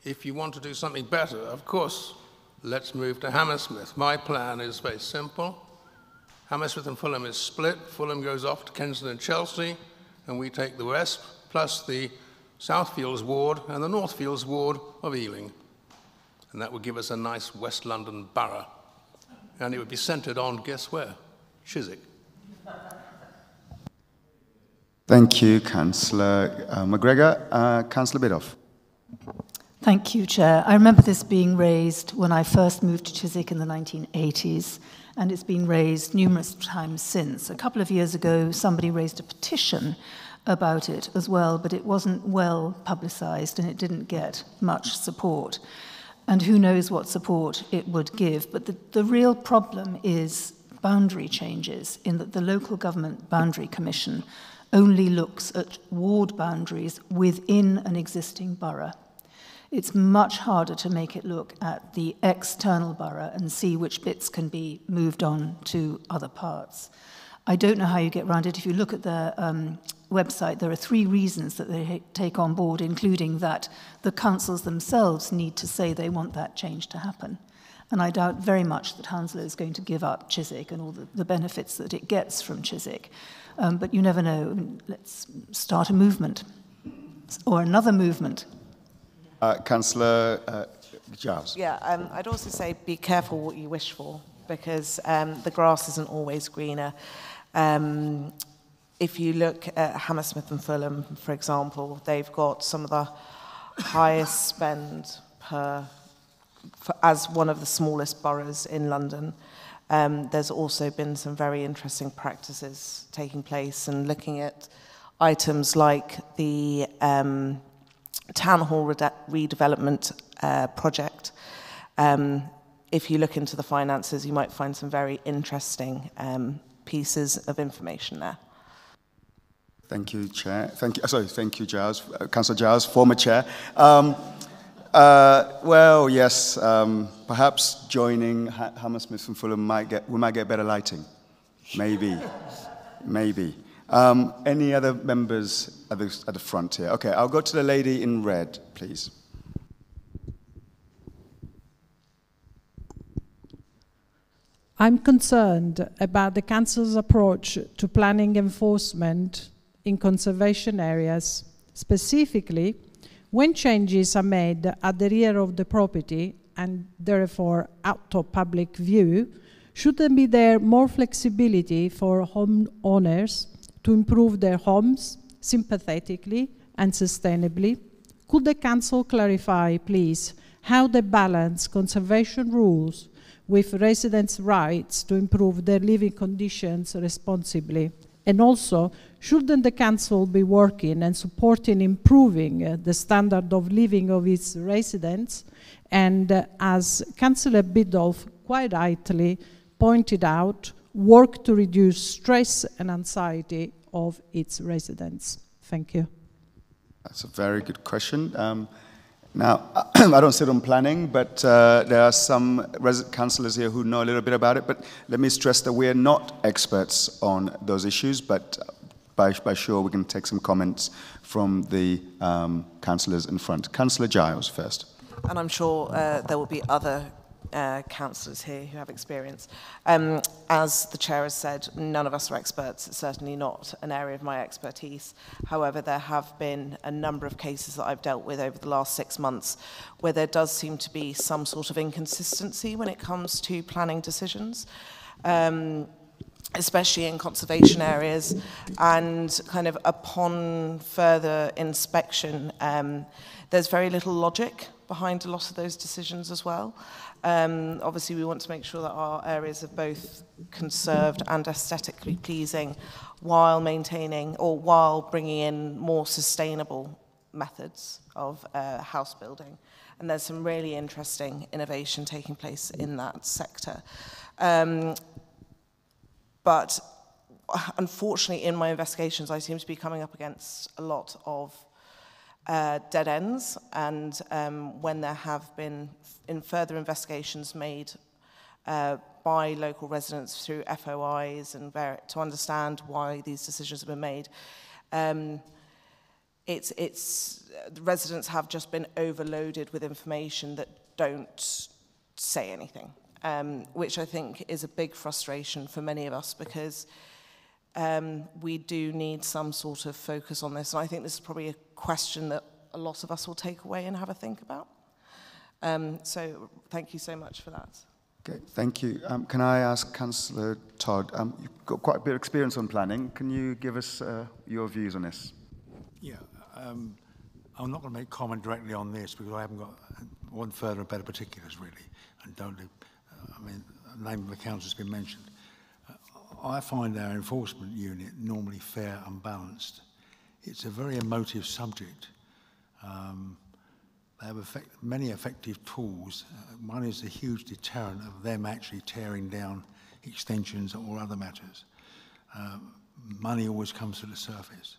S13: if you want to do something better, of course, let's move to Hammersmith. My plan is very simple. Hammersmith and Fulham is split. Fulham goes off to Kensington and Chelsea, and we take the rest, plus the Southfields ward and the Northfields ward of Ealing. and that would give us a nice West London borough. And it would be centred on, guess where? Chiswick.
S1: Thank you, Councillor McGregor. Councillor Biddulph.
S7: Thank you, Chair. I remember this being raised when I first moved to Chiswick in the 1980s, and it's been raised numerous times since. A couple of years ago, somebody raised a petition about it as well, but it wasn't well publicised and it didn't get much support. And who knows what support it would give. But the real problem is boundary changes, in that the Local Government Boundary Commission only looks at ward boundaries within an existing borough. It's much harder to make it look at the external borough and see which bits can be moved on to other parts. I don't know how you get around it. If you look at their website, there are 3 reasons that they take on board, including that the councils themselves need to say they want that change to happen. And I doubt very much that Hounslow is going to give up Chiswick and all the benefits that it gets from Chiswick. But you never know. Let's start a movement, or another movement.
S1: Councillor Giles.
S10: Yeah, I'd also say be careful what you wish for, because the grass isn't always greener. If you look at Hammersmith and Fulham, for example, they've got some of the highest spend as one of the smallest boroughs in London. There's also been some very interesting practices taking place, and looking at items like the Town Hall redevelopment project. If you look into the finances, you might find some very interesting pieces of information there.
S1: Thank you, Chair. Thank you, Giles. Councillor Giles, former Chair. Well, yes, perhaps joining Hammersmith and Fulham we might get better lighting. Maybe, maybe. Any other members at the front here? Okay, I'll go to the lady in red, please.
S5: I'm concerned about the Council's approach to planning enforcement in conservation areas, specifically when changes are made at the rear of the property and therefore out of public view. Shouldn't be there more flexibility for homeowners to improve their homes sympathetically and sustainably? Could the Council clarify, please, how they balance conservation rules with residents' rights to improve their living conditions responsibly? And also, shouldn't the Council be working and supporting improving the standard of living of its residents? And as Councillor Biddulph quite rightly pointed out, work to reduce stress and anxiety of its residents? Thank you.
S1: That's a very good question. Now, I don't sit on planning, but there are some councillors here who know a little bit about it. But let me stress that we're not experts on those issues, but by sure we can take some comments from the councillors in front. Councillor Giles first.
S10: And I'm sure there will be other councillors here who have experience. As the chair has said, none of us are experts. It's certainly not an area of my expertise. However, there have been a number of cases that I've dealt with over the last 6 months where there does seem to be some sort of inconsistency when it comes to planning decisions, especially in conservation areas, and kind of upon further inspection, there's very little logic behind a lot of those decisions as well. Obviously, we want to make sure that our areas are both conserved and aesthetically pleasing while maintaining or while bringing in more sustainable methods of house building. And there's some really interesting innovation taking place in that sector. But unfortunately, in my investigations, I seem to be coming up against a lot of dead ends, and when there have been further investigations made by local residents through FOIs and to understand why these decisions have been made, the residents have just been overloaded with information that don't say anything, which I think is a big frustration for many of us, because we do need some sort of focus on this. And I think this is probably a question that a lot of us will take away and have a think about. So thank you so much for that.
S1: Okay, thank you. Can I ask Councillor Todd, you've got quite a bit of experience on planning. Can you give us your views on this?
S8: Yeah, I'm not going to make comment directly on this because I haven't got one further and better particulars really, and don't do, I mean, the name of the council has been mentioned. I find our enforcement unit normally fair and balanced. It's a very emotive subject. They have many effective tools. One is a huge deterrent of them actually tearing down extensions or other matters. Money always comes to the surface.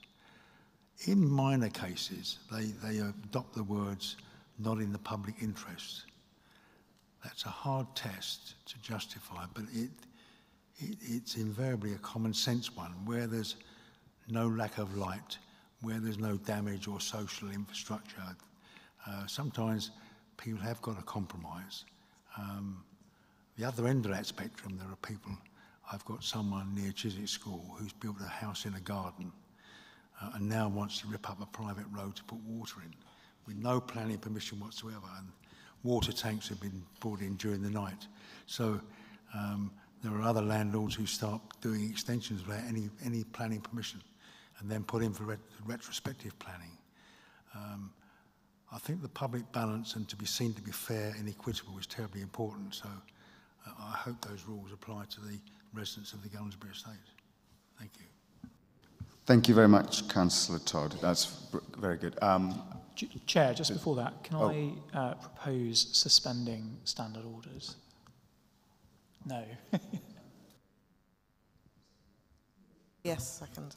S8: In minor cases, they adopt the words, not in the public interest. That's a hard test to justify, but it's invariably a common sense one, where there's no lack of light, where there's no damage or social infrastructure. Sometimes people have got to compromise. The other end of that spectrum, there are people, I've got someone near Chiswick School who's built a house in a garden and now wants to rip up a private road to put water in with no planning permission whatsoever, and water tanks have been brought in during the night. So there are other landlords who start doing extensions without any planning permission and then put in for retrospective planning. I think the public balance and to be seen to be fair and equitable is terribly important, so I hope those rules apply to the residents of the Gunnersbury estate. Thank you.
S1: Thank you very much, Councillor Todd. That's very good.
S12: Chair, just before that, can I propose suspending standard orders? No.
S10: Yes, second.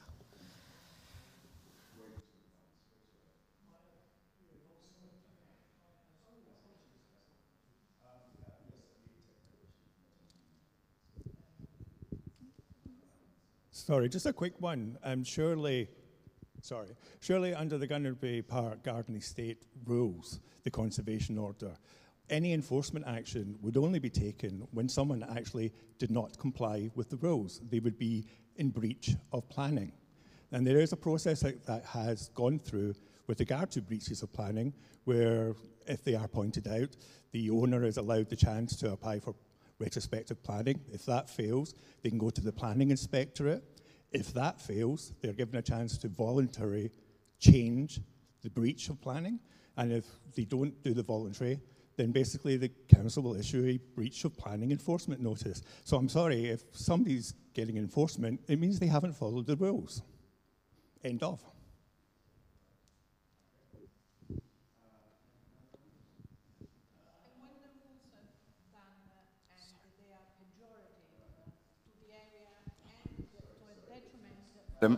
S14: Sorry, just a quick one. Surely under the Gunnersbury Park Garden Estate rules, the conservation order, any enforcement action would only be taken when someone actually did not comply with the rules. They would be in breach of planning. And there is a process that has gone through with regard to breaches of planning, where if they are pointed out, the owner is allowed the chance to apply for retrospective planning. If that fails, they can go to the planning inspectorate. If that fails, they're given a chance to voluntarily change the breach of planning. And if they don't do the voluntary, then basically the council will issue a breach of planning enforcement notice. So I'm sorry, if somebody's getting enforcement, it means they haven't followed the rules. End of.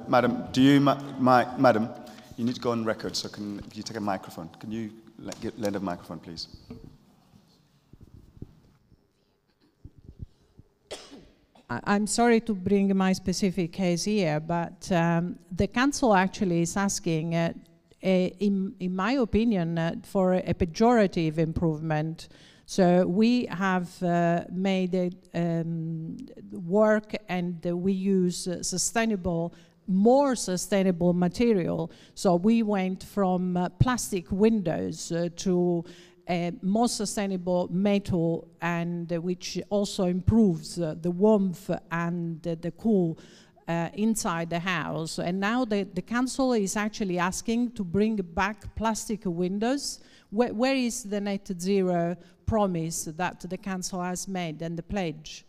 S1: Madam, do you, Madam, you need to go on record, so can you take a microphone? Can you lend a microphone, please?
S5: I'm sorry to bring my specific case here, but the council actually is asking, in my opinion, for a pejorative improvement. So we have made work and we use more sustainable material. So we went from plastic windows to more sustainable metal, and which also improves the warmth and the cool inside the house. And now the council is actually asking to bring back plastic windows. Where is the net zero promise that the council has made and the pledge?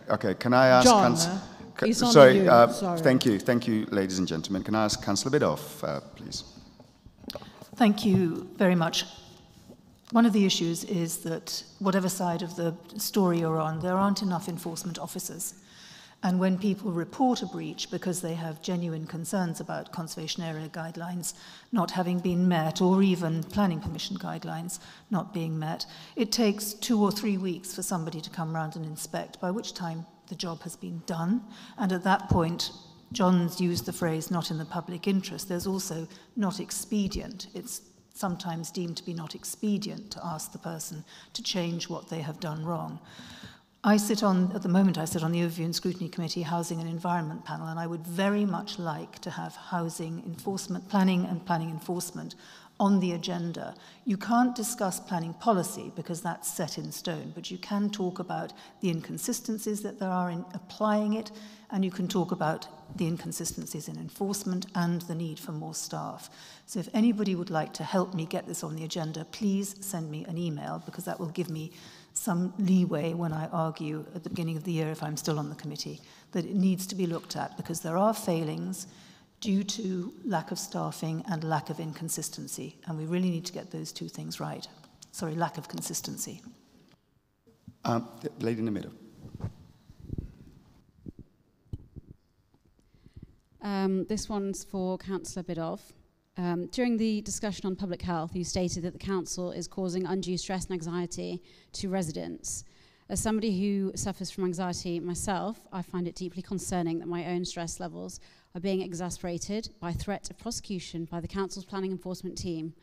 S1: Okay, can I ask...
S5: John,
S1: sorry, thank you, ladies and gentlemen. Can I ask Councillor Bidoff, please?
S7: Thank you very much. One of the issues is that whatever side of the story you're on, there aren't enough enforcement officers. And when people report a breach because they have genuine concerns about conservation area guidelines not having been met, or even planning permission guidelines not being met, it takes 2 or 3 weeks for somebody to come round and inspect, by which time the job has been done. And at that point, John's used the phrase not in the public interest. There's also not expedient. It's sometimes deemed to be not expedient to ask the person to change what they have done wrong. At the moment I sit on the Overview and Scrutiny Committee Housing and Environment panel, and I would very much like to have housing enforcement, planning and planning enforcement on the agenda. You can't discuss planning policy because that's set in stone, but you can talk about the inconsistencies that there are in applying it, and you can talk about the inconsistencies in enforcement and the need for more staff. So if anybody would like to help me get this on the agenda, please send me an email, because that will give me some leeway when I argue at the beginning of the year, if I'm still on the committee, that it needs to be looked at, because there are failings due to lack of staffing and lack of inconsistency, and we really need to get those two things right. Sorry, lack of consistency.
S1: The lady in the middle.
S19: This one's for Councillor Biddulph. During the discussion on public health, you stated that the council is causing undue stress and anxiety to residents. As somebody who suffers from anxiety myself, I find it deeply concerning that my own stress levels are being exasperated by threat of prosecution by the council's planning enforcement team.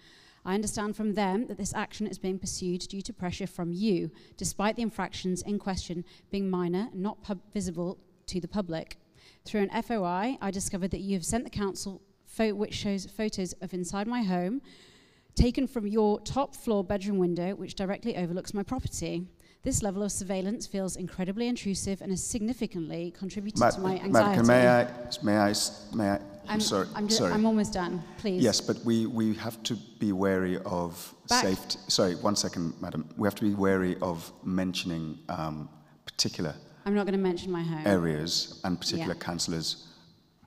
S19: I understand from them that this action is being pursued due to pressure from you, despite the infractions in question being minor and not visible to the public. Through an FOI, I discovered that you have sent the council which shows photos of inside my home, taken from your top floor bedroom window, which directly overlooks my property. This level of surveillance feels incredibly intrusive and has significantly contributed to my anxiety.
S1: May I? Sorry.
S19: I'm almost done, please.
S1: Yes, but we have to be wary of safety. Sorry, 1 second, madam. We have to be wary of mentioning particular.
S19: I'm not going to mention my home.
S1: Areas and particular councillors.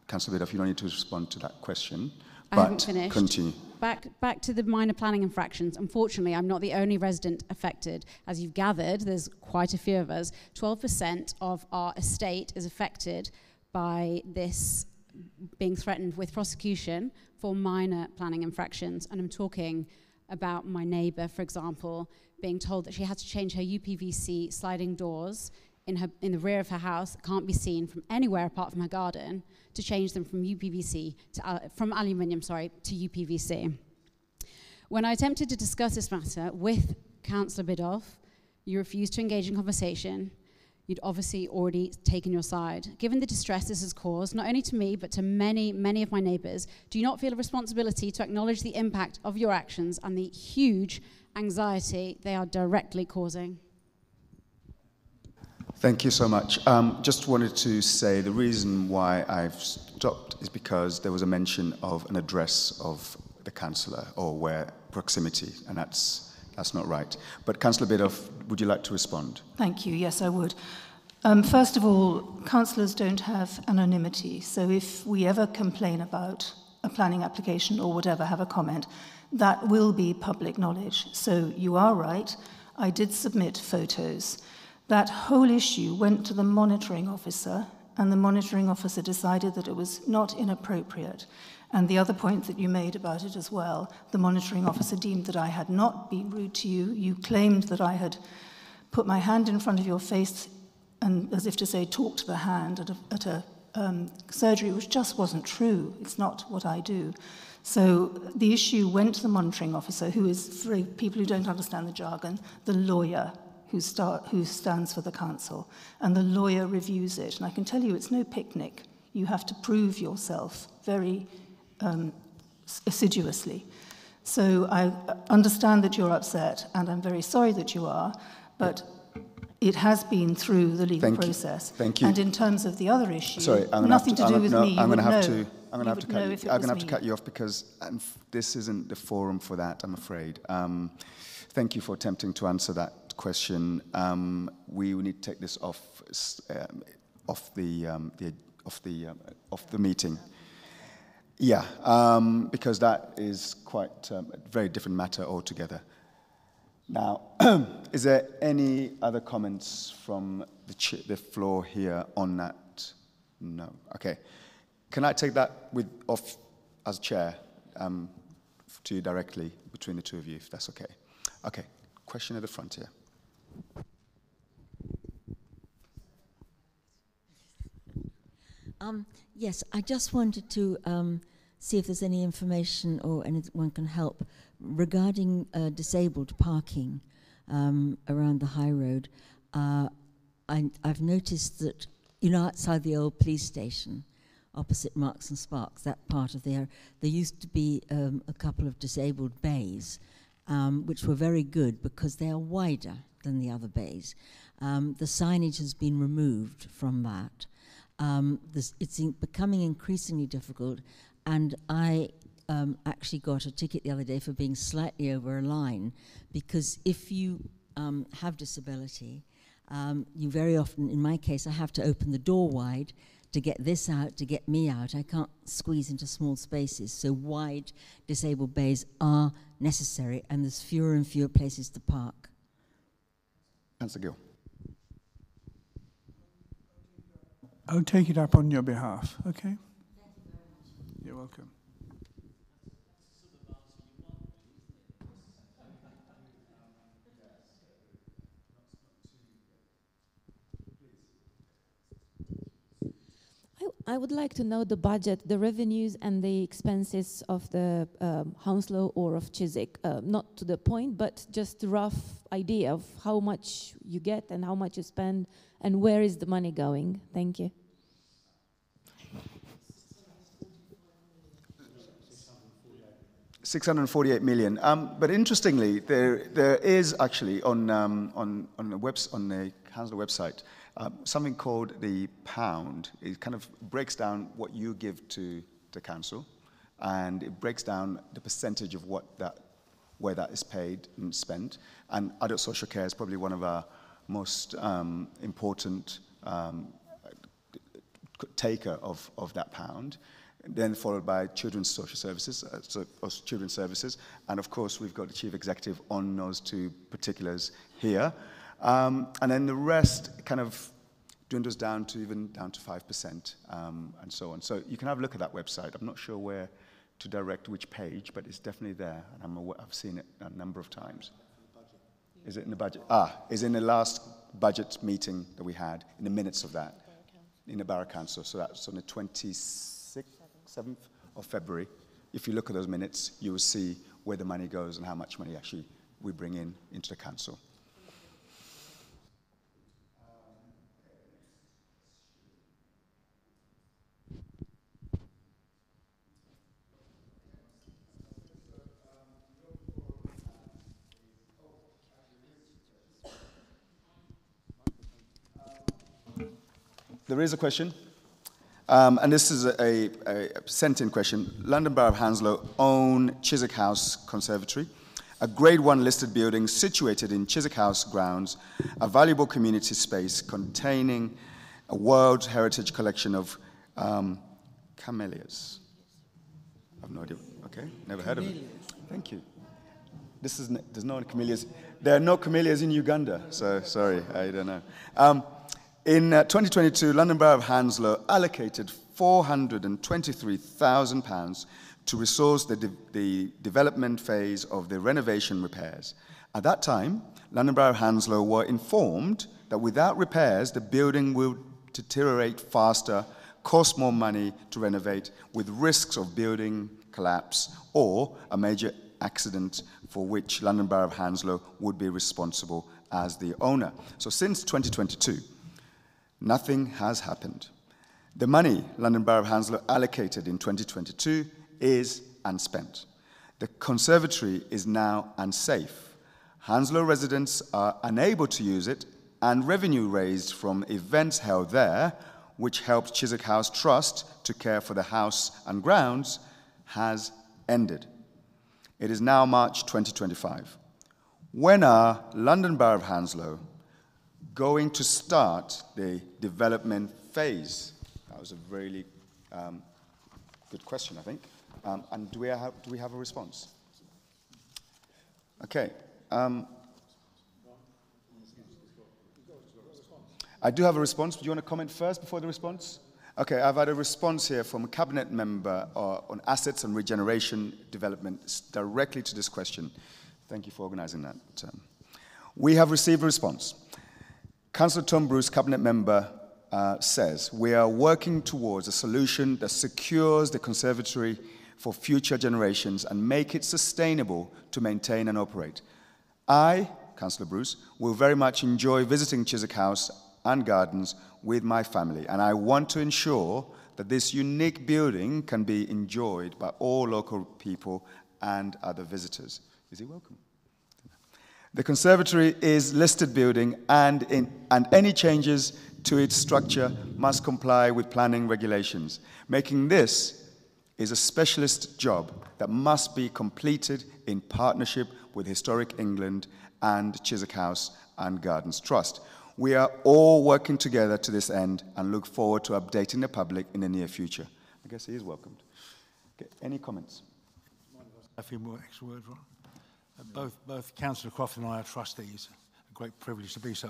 S1: Councillor Biddulph, you don't need to respond to that question.
S19: I haven't finished.
S1: Continue.
S19: Back to the minor planning infractions. Unfortunately, I'm not the only resident affected. As you've gathered, there's quite a few of us. 12% of our estate is affected by this being threatened with prosecution for minor planning infractions. And I'm talking about my neighbour, for example, being told that she had to change her UPVC sliding doors in the rear of her house that can't be seen from anywhere apart from her garden, to change them from UPVC from aluminium, to UPVC. When I attempted to discuss this matter with Councillor Biddulph, you refused to engage in conversation. You'd obviously already taken your side. Given the distress this has caused, not only to me, but to many, many of my neighbours, do you not feel a responsibility to acknowledge the impact of your actions and the huge anxiety they are directly causing?
S1: Thank you so much. Just wanted to say the reason why I've stopped is because there was a mention of an address of the councillor or where proximity, and that's not right. But Councillor Biddulph, would you like to respond?
S7: Thank you. Yes, I would. First of all, councillors don't have anonymity, so if we ever complain about a planning application or whatever, have a comment, that will be public knowledge. So you are right. I did submit photos. That whole issue went to the monitoring officer, and the monitoring officer decided that it was not inappropriate. And the other point that you made about it as well, the monitoring officer deemed that I had not been rude to you. You claimed that I had put my hand in front of your face, and as if to say, talk to the hand at a surgery, which just wasn't true. It's not what I do. So the issue went to the monitoring officer, who is, for people who don't understand the jargon, the lawyer who stands for the council, and the lawyer reviews it. And I can tell you it's no picnic. You have to prove yourself very assiduously. So I understand that you're upset, and I'm very sorry that you are, but it has been through the legal process.
S1: Thank you.
S7: And in terms of the other issue,
S1: sorry,
S7: nothing to do with me,
S1: I'm going to have
S7: to
S1: cut you off because this isn't the forum for that, I'm afraid. Thank you for attempting to answer that question. We will need to take this off the meeting. Yeah, because that is quite a very different matter altogether. Now, is there any other comments from the floor here on that? No. Okay. Can I take that off as chair to you directly between the two of you, if that's okay? Okay. Question at the front here.
S22: Yes, I just wanted to see if there's any information or anyone can help regarding disabled parking around the high road. I've noticed that, outside the old police station, opposite Marks and Sparks, that part of the area. There used to be a couple of disabled bays, which were very good because they are wider than the other bays. The signage has been removed from that. It's becoming increasingly difficult, and I actually got a ticket the other day for being slightly over a line, because if you have disability, you very often, in my case, I have to open the door wide to get this out, to get me out. I can't squeeze into small spaces, so wide disabled bays are necessary, and there's fewer and fewer places to park.
S1: Councillor Gill.
S16: I'll take it up on your behalf, okay? You're welcome.
S2: I would like to know the budget, the revenues and the expenses of the Hounslow or of Chiswick. Not to the point, but just a rough idea of how much you get and how much you spend and where is the money going. Thank you.
S1: $648 million. But interestingly, there is actually on the Hounslow website something called the pound. It kind of breaks down what you give to the council, and it breaks down the percentage of where that is paid and spent. And adult social care is probably one of our most important taker of that pound. Then followed by children's social services, children's services, and of course we've got the chief executive on those two particulars here. And then the rest kind of dwindles down to 5%, and so on. So you can have a look at that website. I'm not sure where to direct which page, but it's definitely there, and I've seen it a number of times. Is it in the budget? Is in the last budget meeting that we had, in the minutes of that, in the Borough Council. So that's on the 7th of February. If you look at those minutes, you will see where the money goes and how much money actually we bring into the council. There is a question. And this is a sent-in question. London Borough of Hounslow own Chiswick House Conservatory, a Grade 1 listed building situated in Chiswick House grounds, a valuable community space containing a World Heritage collection of camellias. I have no idea. Okay, never heard of it. Thank you. There's no camellias. There are no camellias in Uganda, so sorry, I don't know. In 2022, London Borough of Hounslow allocated £423,000 to resource the development phase of the renovation repairs. At that time, London Borough of Hounslow were informed that without repairs, the building will deteriorate faster, cost more money to renovate, with risks of building collapse or a major accident for which London Borough of Hounslow would be responsible as the owner. So since 2022, nothing has happened. The money London Borough of Hounslow allocated in 2022 is unspent. The conservatory is now unsafe. Hounslow residents are unable to use it, and revenue raised from events held there, which helped Chiswick House Trust to care for the house and grounds, has ended. It is now March 2025. When are London Borough of Hounslow going to start the development phase? That was a really good question, I think. And do we have a response? Okay. I do have a response. Do you want to comment first before the response? Okay, I've had a response here from a cabinet member on assets and regeneration development directly to this question. Thank you for organising that. We have received a response. Councillor Tom Bruce, cabinet member, says, we are working towards a solution that secures the conservatory for future generations and make it sustainable to maintain and operate. I, Councillor Bruce, will very much enjoy visiting Chiswick House and Gardens with my family, and I want to ensure that this unique building can be enjoyed by all local people and other visitors. Is he welcome? The conservatory is listed building, and any changes to its structure must comply with planning regulations. Making this is a specialist job that must be completed in partnership with Historic England and Chiswick House and Gardens Trust. We are all working together to this end and look forward to updating the public in the near future. I guess he is welcomed. Okay, any comments?
S8: A few more extra words, Ron. Both Councillor Croft and I are trustees. A great privilege to be so.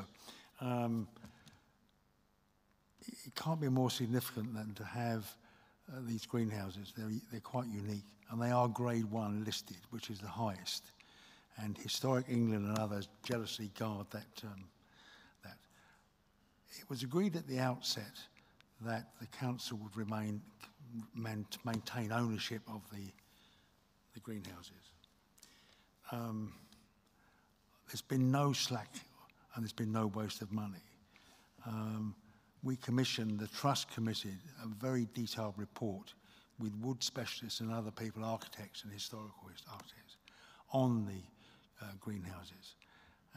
S8: It can't be more significant than to have these greenhouses. They're quite unique, and they are Grade 1 listed, which is the highest. And Historic England and others jealously guard that. It was agreed at the outset that the council would maintain ownership of the greenhouses. There's been no slack, and there's been no waste of money. We commissioned, the Trust committed a very detailed report with wood specialists and other people, architects and historical architects, on the greenhouses.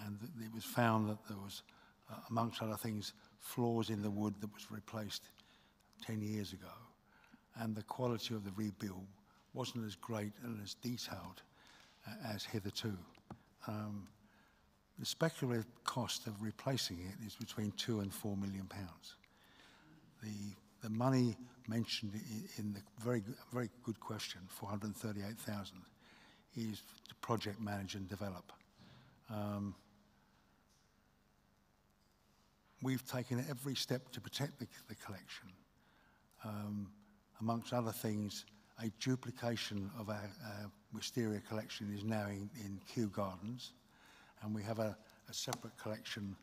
S8: And it was found that there was, amongst other things, flaws in the wood that was replaced 10 years ago. And the quality of the rebuild wasn't as great and as detailed as hitherto. The speculative cost of replacing it is between £2 and £4 million. The money mentioned in the very good question, 438,000, is to project manage and develop. We've taken every step to protect the collection. Amongst other things, a duplication of our wisteria collection is now in Kew Gardens, and we have a separate collection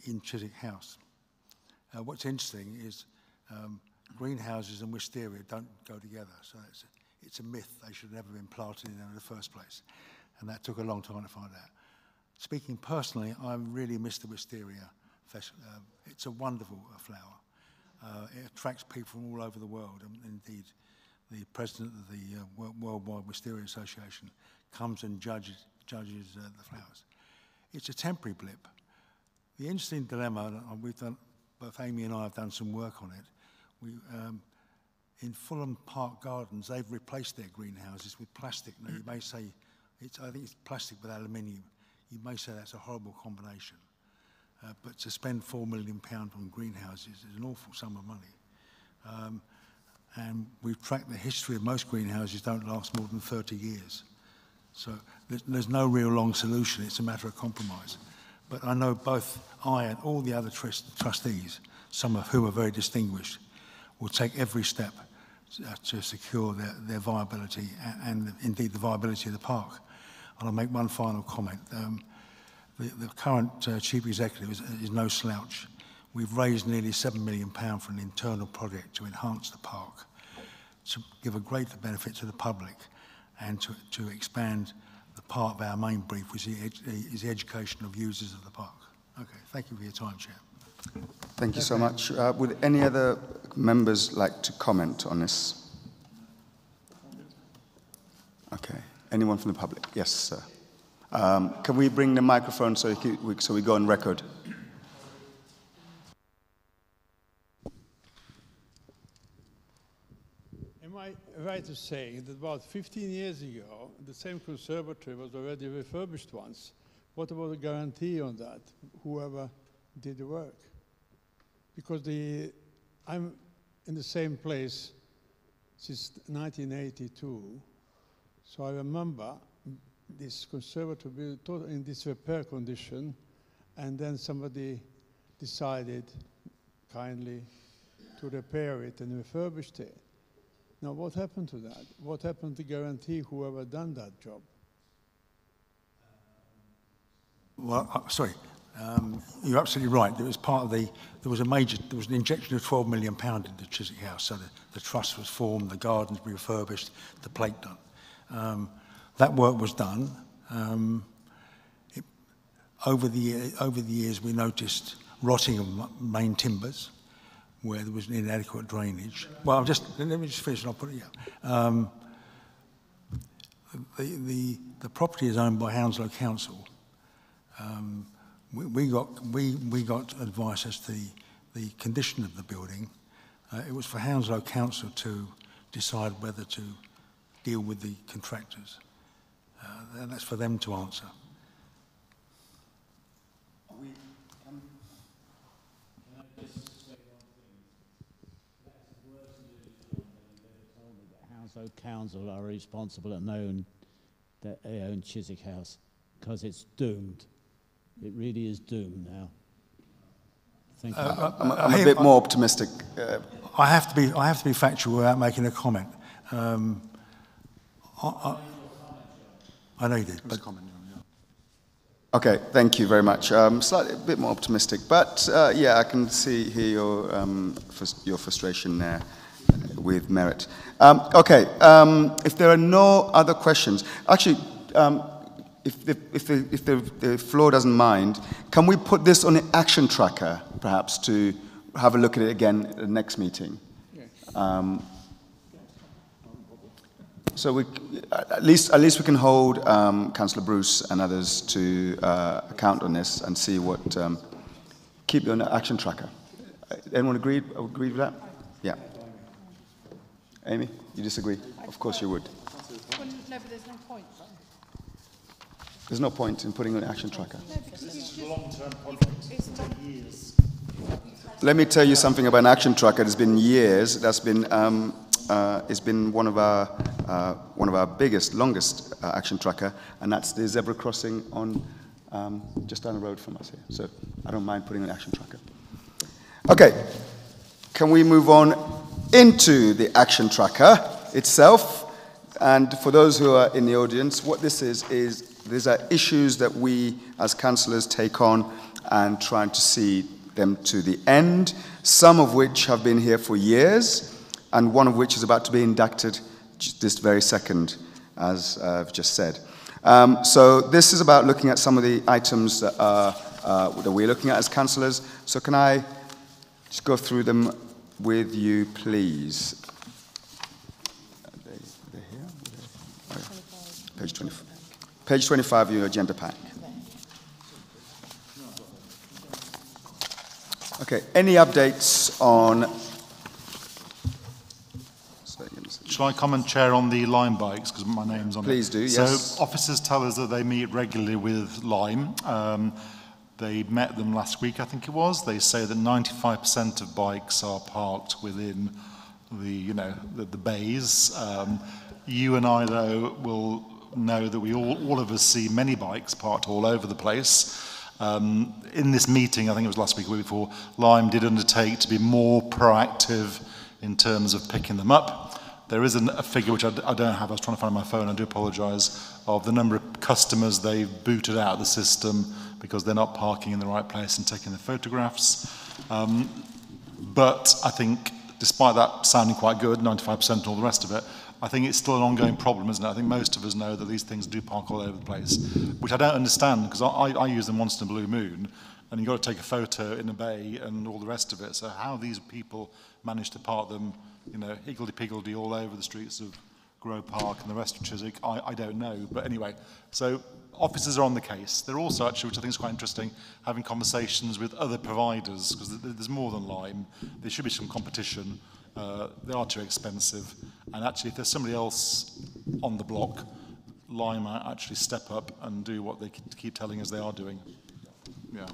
S8: in Chiswick House. What's interesting is greenhouses and wisteria don't go together, so it's a myth. They should have never been planted in there in the first place, and that took a long time to find out. Speaking personally, I really miss the wisteria festival. It's a wonderful flower. It attracts people from all over the world, and indeed the president of the Worldwide Wisteria Association comes and judges the flowers. It's a temporary blip. The interesting dilemma, we've done, both Amy and I have done some work on it. In Fulham Park Gardens, they've replaced their greenhouses with plastic. Now, you may say, I think it's plastic with aluminium. You may say that's a horrible combination. But to spend £4 million on greenhouses is an awful sum of money. And we've tracked the history of most greenhouses don't last more than 30 years. So there's no real long solution. It's a matter of compromise. But I know both I and all the other trustees, some of whom are very distinguished, will take every step to secure their viability and indeed the viability of the park. And I'll make one final comment. The current chief executive is no slouch. We've raised nearly £7 million for an internal project to enhance the park, to give a greater benefit to the public, and to expand the part of our main brief, which is the education of users of the park. Okay, thank you for your time, Chair.
S1: Thank you so much. Would any other members like to comment on this? Okay, anyone from the public? Yes, sir. Can we bring the microphone so we go on record?
S15: Am I right to say that about 15 years ago, the same conservatory was already refurbished once? What about the guarantee on that, whoever did the work? Because I'm in the same place since 1982, so I remember this conservatory built in this repair condition, and then somebody decided kindly to repair it and refurbished it. Now, what happened to that? What happened to guarantee whoever done that job?
S8: Well, sorry, you're absolutely right. There was part of there was an injection of £12 million into Chiswick House, so the trust was formed, the gardens refurbished, the plate done. That work was done. Over the years, we noticed rotting of main timbers, where there was inadequate drainage. Well, let me just finish and I'll put it here. The property is owned by Hounslow Council. We got advice as to the condition of the building. It was for Hounslow Council to decide whether to deal with the contractors. And that's for them to answer.
S4: Hounslow Council are responsible and own that they own Chiswick House, because it's doomed. It really is doomed now. Thank you.
S1: I'm a bit more optimistic.
S8: I have to be factual without making a comment. I know you did, but
S1: okay, thank you very much. Slightly a bit more optimistic, but yeah, I can hear your frustration there with merit. Okay, if there are no other questions, actually, if the floor doesn't mind, can we put this on the action tracker, perhaps, to have a look at it again at the next meeting? Yes. So at least we can hold Councillor Bruce and others to account on this and see what keep it on the action tracker. Anyone agreed with that? Yeah. Amy, you disagree? Of course you would.
S3: No, but there's no point.
S1: There's no point in putting on an action tracker.
S3: No, because it's long-term project. It's years.
S1: Let me tell you something about an action tracker. It's been years. That's been it's been one of our biggest, longest action tracker, and that's the zebra crossing on just down the road from us here. So I don't mind putting an action tracker. Okay, can we move on into the action tracker itself? And for those who are in the audience, what this is these are issues that we as councillors take on and trying to see them to the end, some of which have been here for years, and one of which is about to be inducted this very second, as I've just said. So this is about looking at some of the items that we're looking at as councillors. So can I just go through them with you, please? They're here? Oh, page 25. Page 25 of your agenda pack. Okay, any updates on...
S21: Shall I comment, Chair, on the Lime bikes, because my name's on it?
S1: Please do, yes.
S21: So officers tell us that they meet regularly with Lime. They met them last week, I think it was. They say that 95% of bikes are parked within the bays. You and I, though, will know that we all of us see many bikes parked all over the place. In this meeting, I think it was last week or the week before, Lime did undertake to be more proactive in terms of picking them up. There is a figure which I don't have, I was trying to find on my phone, I do apologise, of the number of customers they've booted out of the system because they're not parking in the right place and taking the photographs. But I think, despite that sounding quite good, 95% and all the rest of it, I think it's still an ongoing problem, isn't it? I think most of us know that these things do park all over the place, which I don't understand, because I use them once in a blue moon, and you've got to take a photo in a bay and all the rest of it. So how these people manage to park them, higgledy-piggledy all over the streets of Grove Park and the rest of Chiswick, I don't know. But anyway, so officers are on the case. They're also actually, which I think is quite interesting, having conversations with other providers, because there's more than Lime. There should be some competition. They are too expensive. And actually, if there's somebody else on the block, Lime might actually step up and do what they keep telling us they are doing. Yeah.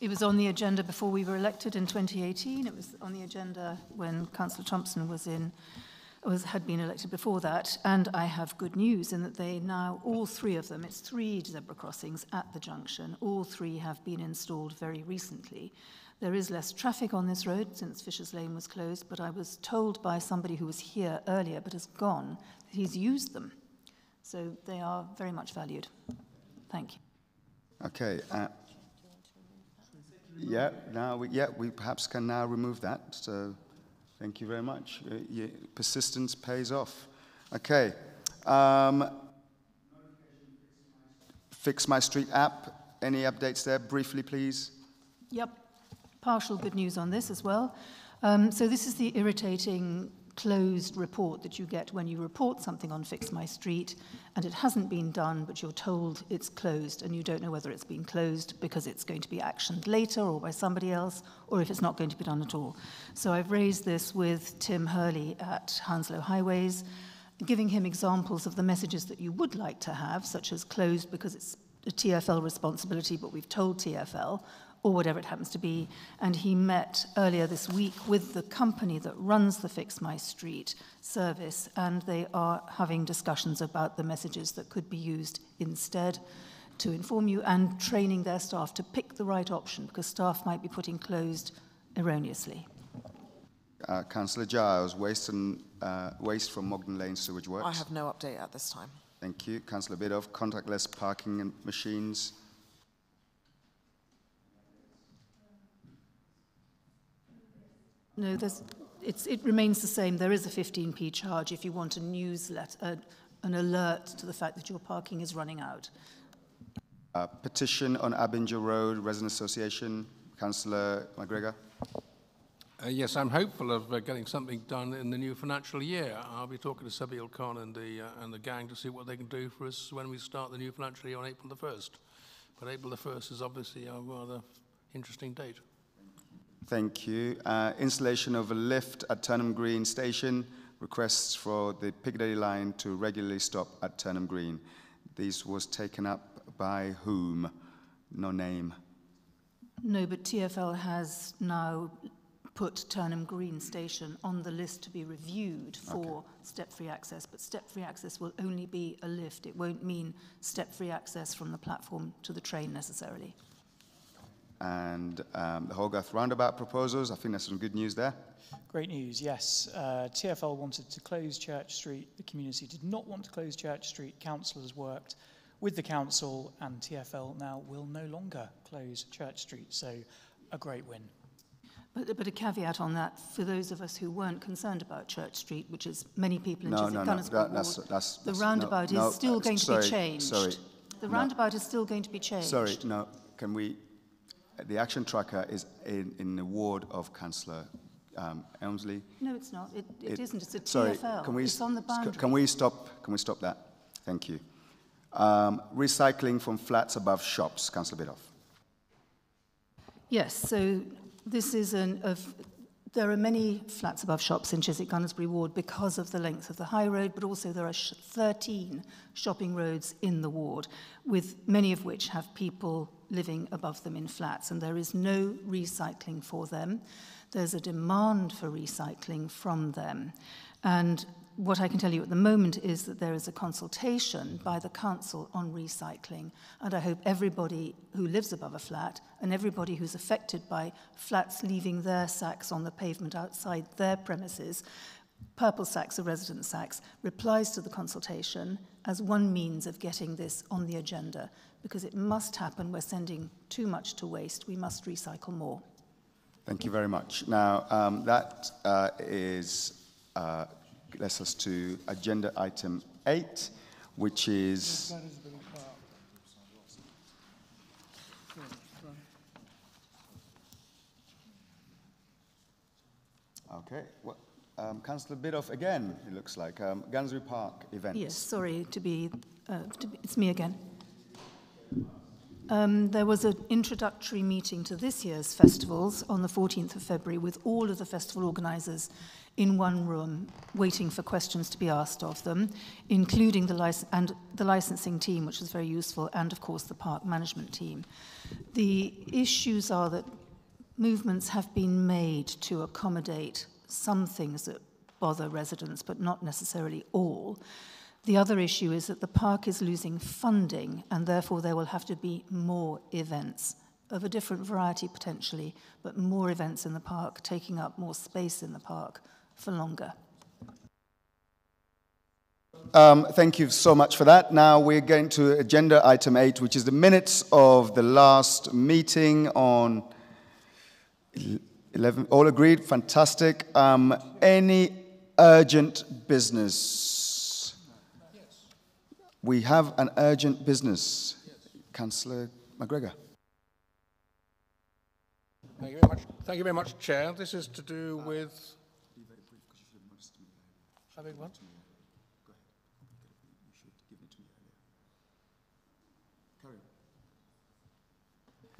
S7: It was on the agenda before we were elected in 2018. It was on the agenda when Councillor Thompson had been elected before that. And I have good news in that they now, all three of them, it's 3 zebra crossings at the junction, all 3 have been installed very recently. There is less traffic on this road since Fisher's Lane was closed, but I was told by somebody who was here earlier but has gone that he's used them. So they are very much valued. Thank you.
S1: Okay. We perhaps can now remove that. So thank you very much. Persistence pays off. Okay. Fix My Street app. Any updates there? Briefly, please.
S7: Yep. Partial good news on this as well. So this is the irritating closed report that you get when you report something on Fix My Street and it hasn't been done, but you're told it's closed and you don't know whether it's been closed because it's going to be actioned later or by somebody else, or if it's not going to be done at all. So I've raised this with Tim Hurley at Hounslow Highways, giving him examples of the messages that you would like to have, such as closed because it's a TfL responsibility, but we've told TfL, or whatever it happens to be. And he met earlier this week with the company that runs the Fix My Street service, and they are having discussions about the messages that could be used instead to inform you, and training their staff to pick the right option, because staff might be putting closed erroneously.
S1: Councillor Giles, waste from Mogden Lane sewage works.
S10: I have no update at this time.
S1: Thank you. Councillor Bidoff, contactless parking and machines.
S7: No, it remains the same. There is a 15p charge if you want a newsletter, an alert to the fact that your parking is running out.
S1: Petition on Abinger Road, Resident Association. Councillor McGregor.
S13: Yes, I'm hopeful of getting something done in the new financial year. I'll be talking to Sabil Khan and the gang to see what they can do for us when we start the new financial year on April the 1st. But April the 1st is obviously a rather interesting date.
S1: Thank you. Installation of a lift at Turnham Green Station. Requests for the Piccadilly line to regularly stop at Turnham Green. This was taken up by whom? No name.
S7: No, but TfL has now put Turnham Green Station on the list to be reviewed for step-free access, but step-free access will only be a lift. It won't mean step-free access from the platform to the train necessarily.
S1: And the Hogarth roundabout proposals, I think there's some good news there.
S12: Great news, yes. TfL wanted to close Church Street. The community did not want to close Church Street. Councillors worked with the council, and TfL now will no longer close Church Street. So a great win.
S7: But a caveat on that, for those of us who weren't concerned about Church Street, which is many people in Chiswick Gunnersbury Ward, the roundabout is still going to be changed.
S1: Sorry.
S7: The roundabout is still going to be changed.
S1: Sorry, no, can we... The action tracker is in the ward of Councillor Elmsley.
S7: No, it's not. It isn't. It's a
S1: sorry,
S7: TfL. It's on the boundary.
S1: Can we stop that? Thank you. Recycling from flats above shops. Councillor Bidoff.
S7: Yes, so this is there are many flats above shops in Chiswick Gunnersbury Ward because of the length of the high road, but also there are 13 shopping roads in the ward, with many of which have people living above them in flats, and there is no recycling for them. There's a demand for recycling from them. And what I can tell you at the moment is that there is a consultation by the council on recycling, and I hope everybody who lives above a flat and everybody who's affected by flats leaving their sacks on the pavement outside their premises, purple sacks or resident sacks, replies to the consultation as one means of getting this on the agenda, because it must happen. We're sending too much to waste. We must recycle more.
S1: Thank you very much. Now, that gets us to agenda item 8, which is... Okay. Well, Councillor Bidoff again, it looks like. Gunnersbury Park events.
S7: Yes, sorry to be it's me again. There was an introductory meeting to this year's festivals on the 14th of February with all of the festival organisers in one room, waiting for questions to be asked of them, including the licensing team, which was very useful, and of course the park management team. The issues are that movements have been made to accommodate some things that bother residents, but not necessarily all. The other issue is that the park is losing funding, and therefore there will have to be more events of a different variety potentially, but more events in the park, taking up more space in the park for longer.
S1: Thank you so much for that. Now we're going to agenda item 8, which is the minutes of the last meeting on 11. All agreed? Fantastic. Any urgent business? We have an urgent business. Councillor McGregor.
S9: Thank you very much. Thank you very much, Chair. This is to do with... I beg what?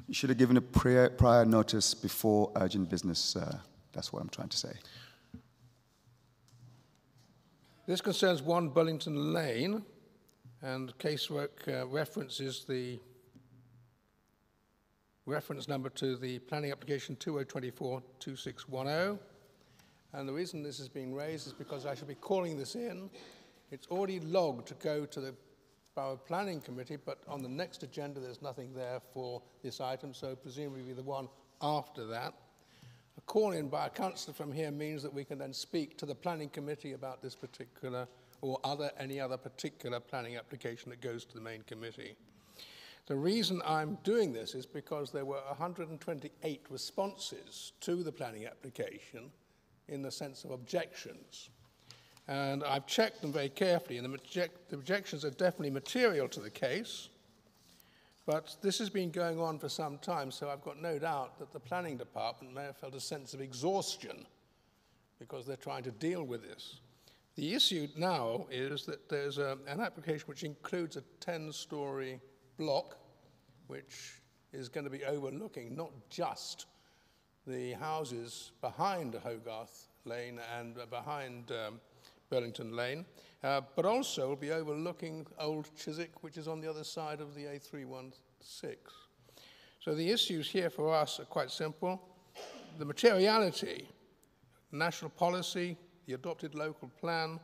S1: You should have given a prior notice before urgent business. That's what I'm trying to say.
S9: This concerns 1 Burlington Lane, and casework references the reference number to the planning application 2024-2610. And the reason this is being raised is because I should be calling this in. It's already logged to go to the Borough Planning Committee, but on the next agenda there's nothing there for this item, so presumably the one after that. A call in by a councillor from here means that we can then speak to the Planning Committee about this particular or any other particular planning application that goes to the main committee. The reason I'm doing this is because there were 128 responses to the planning application in the sense of objections. And I've checked them very carefully, and the objections are definitely material to the case, but this has been going on for some time, so I've got no doubt that the planning department may have felt a sense of exhaustion because they're trying to deal with this. The issue now is that there's an application which includes a 10-storey block, which is going to be overlooking not just the houses behind Hogarth Lane and behind Burlington Lane, but also will be overlooking Old Chiswick, which is on the other side of the A316. So the issues here for us are quite simple. The materiality, national policy, the adopted local plan,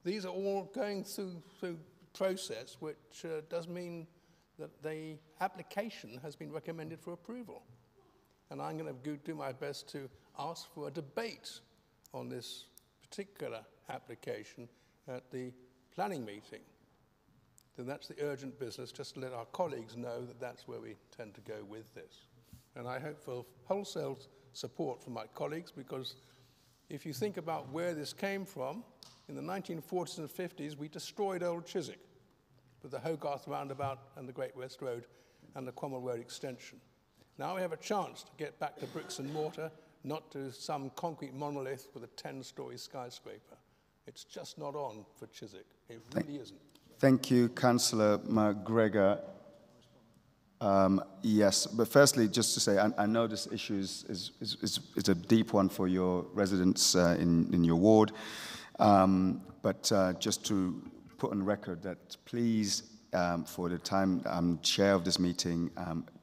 S9: these are all going through process, which does mean that the application has been recommended for approval. And I'm going to do my best to ask for a debate on this particular application at the planning meeting. Then that's the urgent business, just to let our colleagues know that that's where we tend to go with this. And I hope for wholesale support from my colleagues, because if you think about where this came from, in the 1940s and 50s, we destroyed Old Chiswick with the Hogarth Roundabout and the Great West Road and the Cromwell Road extension. Now we have a chance to get back to bricks and mortar, not to some concrete monolith with a 10-storey skyscraper. It's just not on for Chiswick. It really isn't.
S1: Thank you, Councillor McGregor. Yes, but firstly, just to say, I know this issue is a deep one for your residents in your ward, but just to put on record that please, for the time I'm chair of this meeting,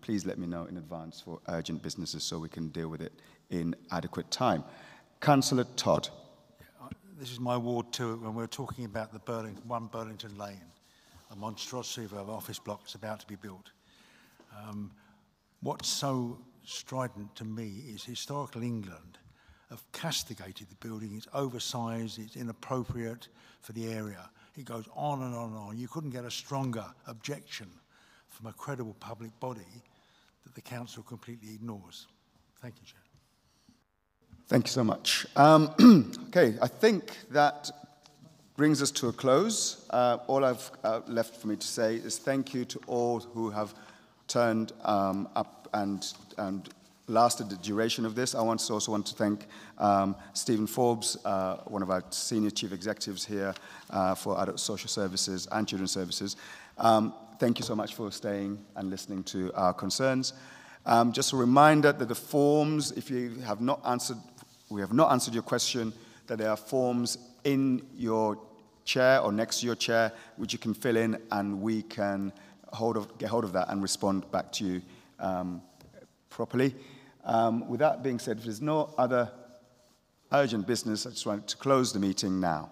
S1: please let me know in advance for urgent businesses so we can deal with it in adequate time. Councillor Todd.
S8: This is my ward too, and we're talking about the 1 Burlington Lane, a monstrosity of an office block that's about to be built. What's so strident to me is historical England have castigated the building. It's oversized, it's inappropriate for the area. It goes on and on and on. You couldn't get a stronger objection from a credible public body that the council completely ignores. Thank you, Chair.
S1: Thank you so much. Okay, I think that brings us to a close. All I've left for me to say is thank you to all who have turned up and lasted the duration of this. I also want to thank Stephen Forbes, one of our senior chief executives here for adult social services and children's services. Thank you so much for staying and listening to our concerns. Just a reminder that the forms, if you have not answered, we have not answered your question, that there are forms in your chair or next to your chair which you can fill in, and we can get hold of that and respond back to you properly. With that being said, if there's no other urgent business, I just want to close the meeting now.